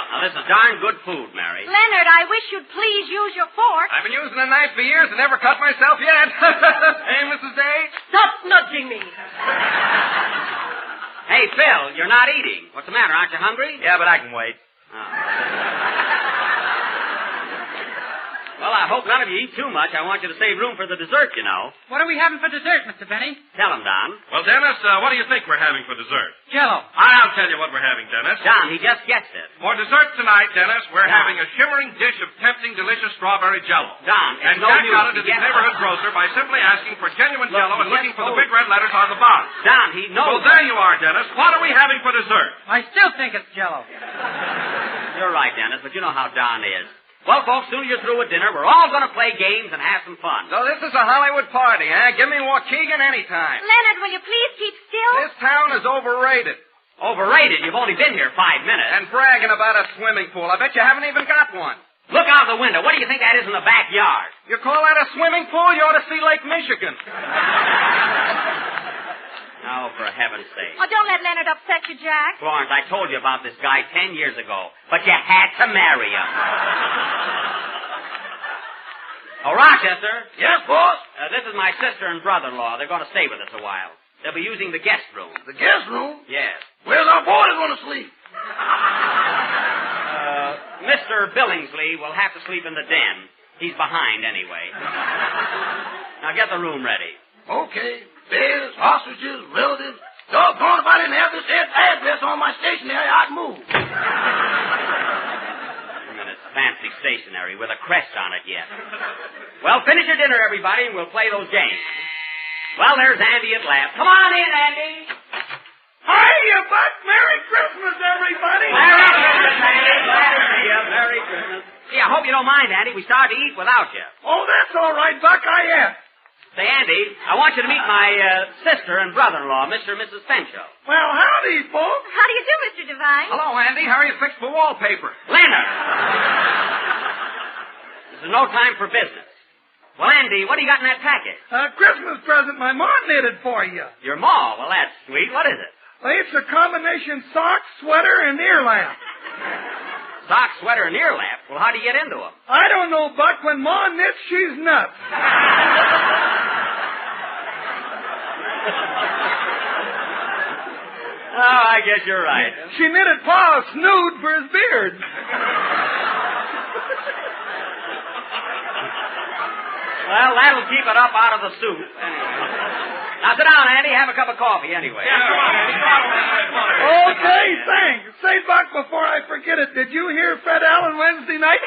Now, this is darn good food, Mary. Leonard, I wish you'd please use your fork. I've been using a knife for years and never cut myself yet. Hey, Mrs. Day. Stop nudging me. Hey, Phil, you're not eating. What's the matter? Aren't you hungry? Yeah, but I can wait. Well, I hope none of you eat too much. I want you to save room for the dessert, you know. What are we having for dessert, Mr. Benny? Tell him, Don. Well, Dennis, what do you think we're having for dessert? Jello. I'll tell you what we're having, Dennis. Don, he just guessed it. For dessert tonight, Dennis, we're Don. having a shimmering dish of tempting, delicious strawberry Jello. Don, And it's no Jack news. got it at his neighborhood grocer by simply asking for genuine Jello and looking for the big red letters on the box. Don, he knows. Well, there you are, Dennis. What are we having for dessert? I still think it's Jello. You're right, Dennis, but you know how Don is. Well, folks, soon as you're through with dinner, we're all going to play games and have some fun. So this is a Hollywood party, eh? Give me Waukegan anytime. Leonard, will you please keep still? This town is overrated. Overrated? You've only been here 5 minutes. And bragging about a swimming pool. I bet you haven't even got one. Look out the window. What do you think that is in the backyard? You call that a swimming pool? You ought to see Lake Michigan. Oh, for heaven's sake. Oh, don't let Leonard upset you, Jack. Florence, I told you about this guy 10 years ago, but you had to marry him. Oh, Rochester. Yes, boss? This is my sister and brother-in-law. They're going to stay with us a while. They'll be using the guest room. The guest room? Yes. Where's our boys going to sleep? Mr. Billingsley will have to sleep in the den. He's behind anyway. Now get the room ready. Okay. Bears, ostriches, relatives. Doggone, if I didn't have this address on my stationery, I'd move. And it's fancy stationery with a crest on it yet. Well, finish your dinner, everybody, and we'll play those games. Well, there's Andy at last. Come on in, Andy. Hiya, Buck. Merry Christmas, everybody. Merry Christmas, Andy. Glad to see you. Merry Christmas. Gee, I hope you don't mind, Andy. We started to eat without you. Oh, that's all right, Buck. I am. Say, Andy, I want you to meet my sister and brother-in-law, Mr. and Mrs. Fencho. Well, howdy, folks. How do you do, Mr. Devine? Hello, Andy. How are you fixed for wallpaper? Leonard! This is no time for business. Well, Andy, what do you got in that packet? A Christmas present my mom knitted for you. Your ma? Well, that's sweet. What is it? Well, it's a combination sock, sweater, and ear lamp. Sock, sweater, and ear lamp? Well, how do you get into them? I don't know, Buck. When Ma knits, she's nuts. Oh, I guess you're right. She knitted Pa snood for his beard. Well, that'll keep it up out of the soup. Anyway. Now, sit down, Andy. Have a cup of coffee, anyway. Okay, thanks. Say, Buck, before I forget it, did you hear Fred Allen Wednesday night?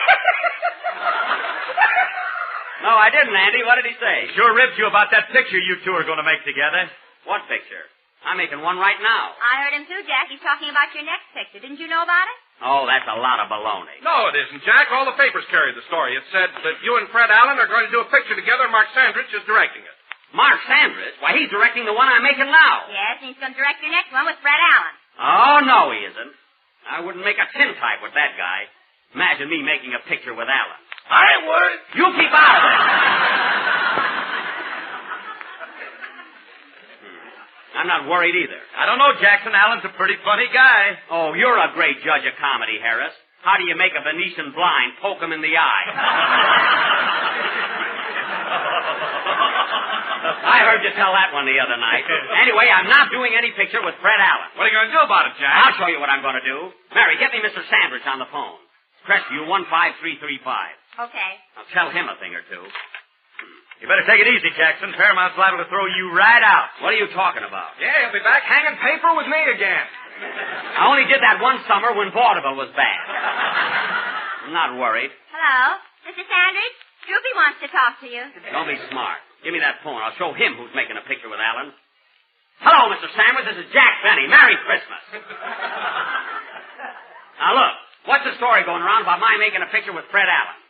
No, I didn't, Andy. What did he say? Sure ripped you about that picture you two are going to make together. What picture? I'm making one right now. I heard him too, Jack. He's talking about your next picture. Didn't you know about it? Oh, that's a lot of baloney. No, it isn't, Jack. All the papers carried the story. It said that you and Fred Allen are going to do a picture together, and Mark Sandrich is directing it. Mark Sandrich? Why, he's directing the one I'm making now. Yes, and he's going to direct your next one with Fred Allen. Oh, no, he isn't. I wouldn't make a tintype with that guy. Imagine me making a picture with Allen. I would. You keep out of it. I'm not worried either. I don't know, Jackson. Allen's a pretty funny guy. Oh, you're a great judge of comedy, Harris. How do you make a Venetian blind poke him in the eye? I heard you tell that one the other night. Anyway, I'm not doing any picture with Fred Allen. What are you going to do about it, Jack? I'll show you what I'm going to do. Mary, get me Mr. Sandrich on the phone. Crestview 15335. Okay. I'll tell him a thing or two. You better take it easy, Jackson. Paramount's liable to throw you right out. What are you talking about? Yeah, he'll be back hanging paper with me again. I only did that one summer when vaudeville was bad. I'm not worried. Hello? Mr. Sandrich? Droopy wants to talk to you. Don't be smart. Give me that phone. I'll show him who's making a picture with Allen. Hello, Mr. Sandwich. This is Jack Benny. Merry Christmas. Now, look. What's the story going around about my making a picture with Fred Allen?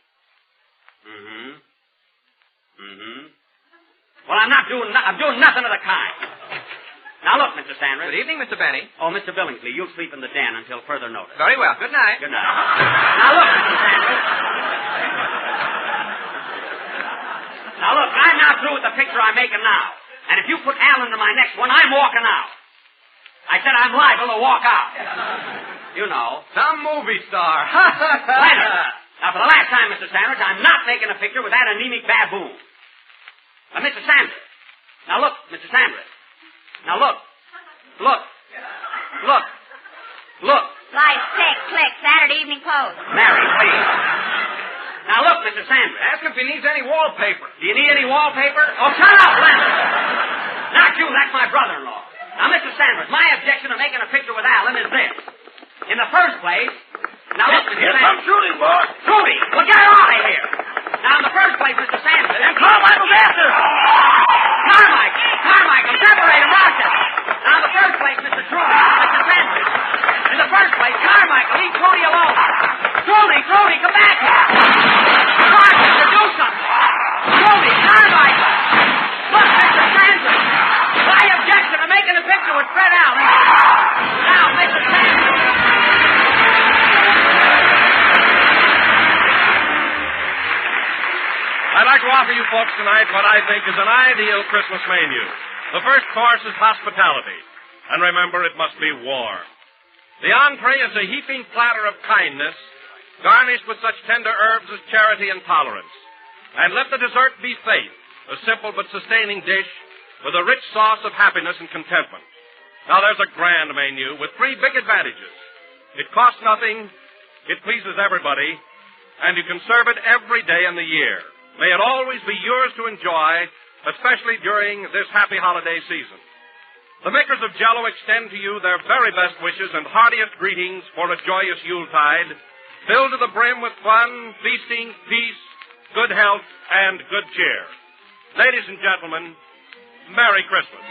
Well, I'm doing nothing of the kind. Now, look, Mr. Sandrich. Good evening, Mr. Benny. Oh, Mr. Billingsley, you'll sleep in the den until further notice. Very well. Good night. Good night. Now, look, Mr. Sandrich. Now, look, I'm not through with the picture I'm making now. And if you put Al into my next one, I'm walking out. I said I'm liable to walk out. You know. Some movie star. Leonard, now, for the last time, Mr. Sanders, I'm not making a picture with that anemic baboon. Mr. Sanders. Now, look, Mr. Sanders. Now, look. Look. Look. Look. Light, click, Saturday Evening Post. Mary, please. Now, look, Mr. Sanders. Ask if he needs any wallpaper. Do you need any wallpaper? Oh, shut up, Leonard. Not you. That's my brother-in-law. Now, Mr. Sanders, my objection to making a picture with Alan is this. In the first place... Now, look, Mr. Here's Sanders. some shooting, boy. Trudy, well, get her out of here. Now, in the first place, Mr. Sanders... And Carmichael's after. Carmichael, separate him, Rochester. Now, in the first place, Mr. Trudy, Mr. Sanders. In the first place, Carmichael, leave Trudy alone. Trudy, come back here. Rochester, do something. Trudy, Carmichael. Look, Mr. Sanders. My objection to making a picture with Fred Allen. Now, Mr. Sanders. I'd like to offer you folks tonight what I think is an ideal Christmas menu. The first course is hospitality. And remember, it must be warm. The entree is a heaping platter of kindness, garnished with such tender herbs as charity and tolerance. And let the dessert be faith, a simple but sustaining dish with a rich sauce of happiness and contentment. Now, there's a grand menu with 3 big advantages. It costs nothing, it pleases everybody, and you can serve it every day in the year. May it always be yours to enjoy, especially during this happy holiday season. The makers of Jell-O extend to you their very best wishes and heartiest greetings for a joyous Yuletide, filled to the brim with fun, feasting, peace, good health, and good cheer. Ladies and gentlemen, Merry Christmas.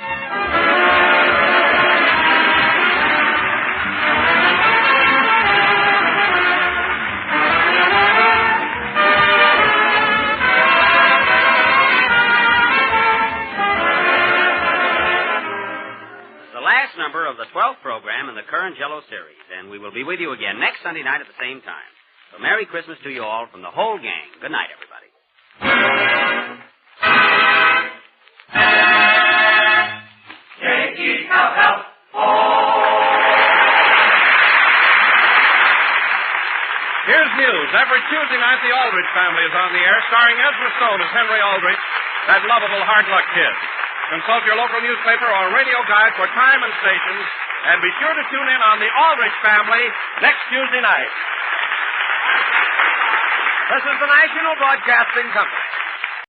Number of the 12th program in the current Jell-O series, and we will be with you again next Sunday night at the same time. So Merry Christmas to you all from the whole gang. Good night, everybody. Here's news. Every Tuesday night, the Aldrich family is on the air, starring Ezra Stone as Henry Aldrich, that lovable hard luck kid. Consult your local newspaper or radio guide for time and stations, and be sure to tune in on the Aldrich family next Tuesday night. This is the National Broadcasting Company.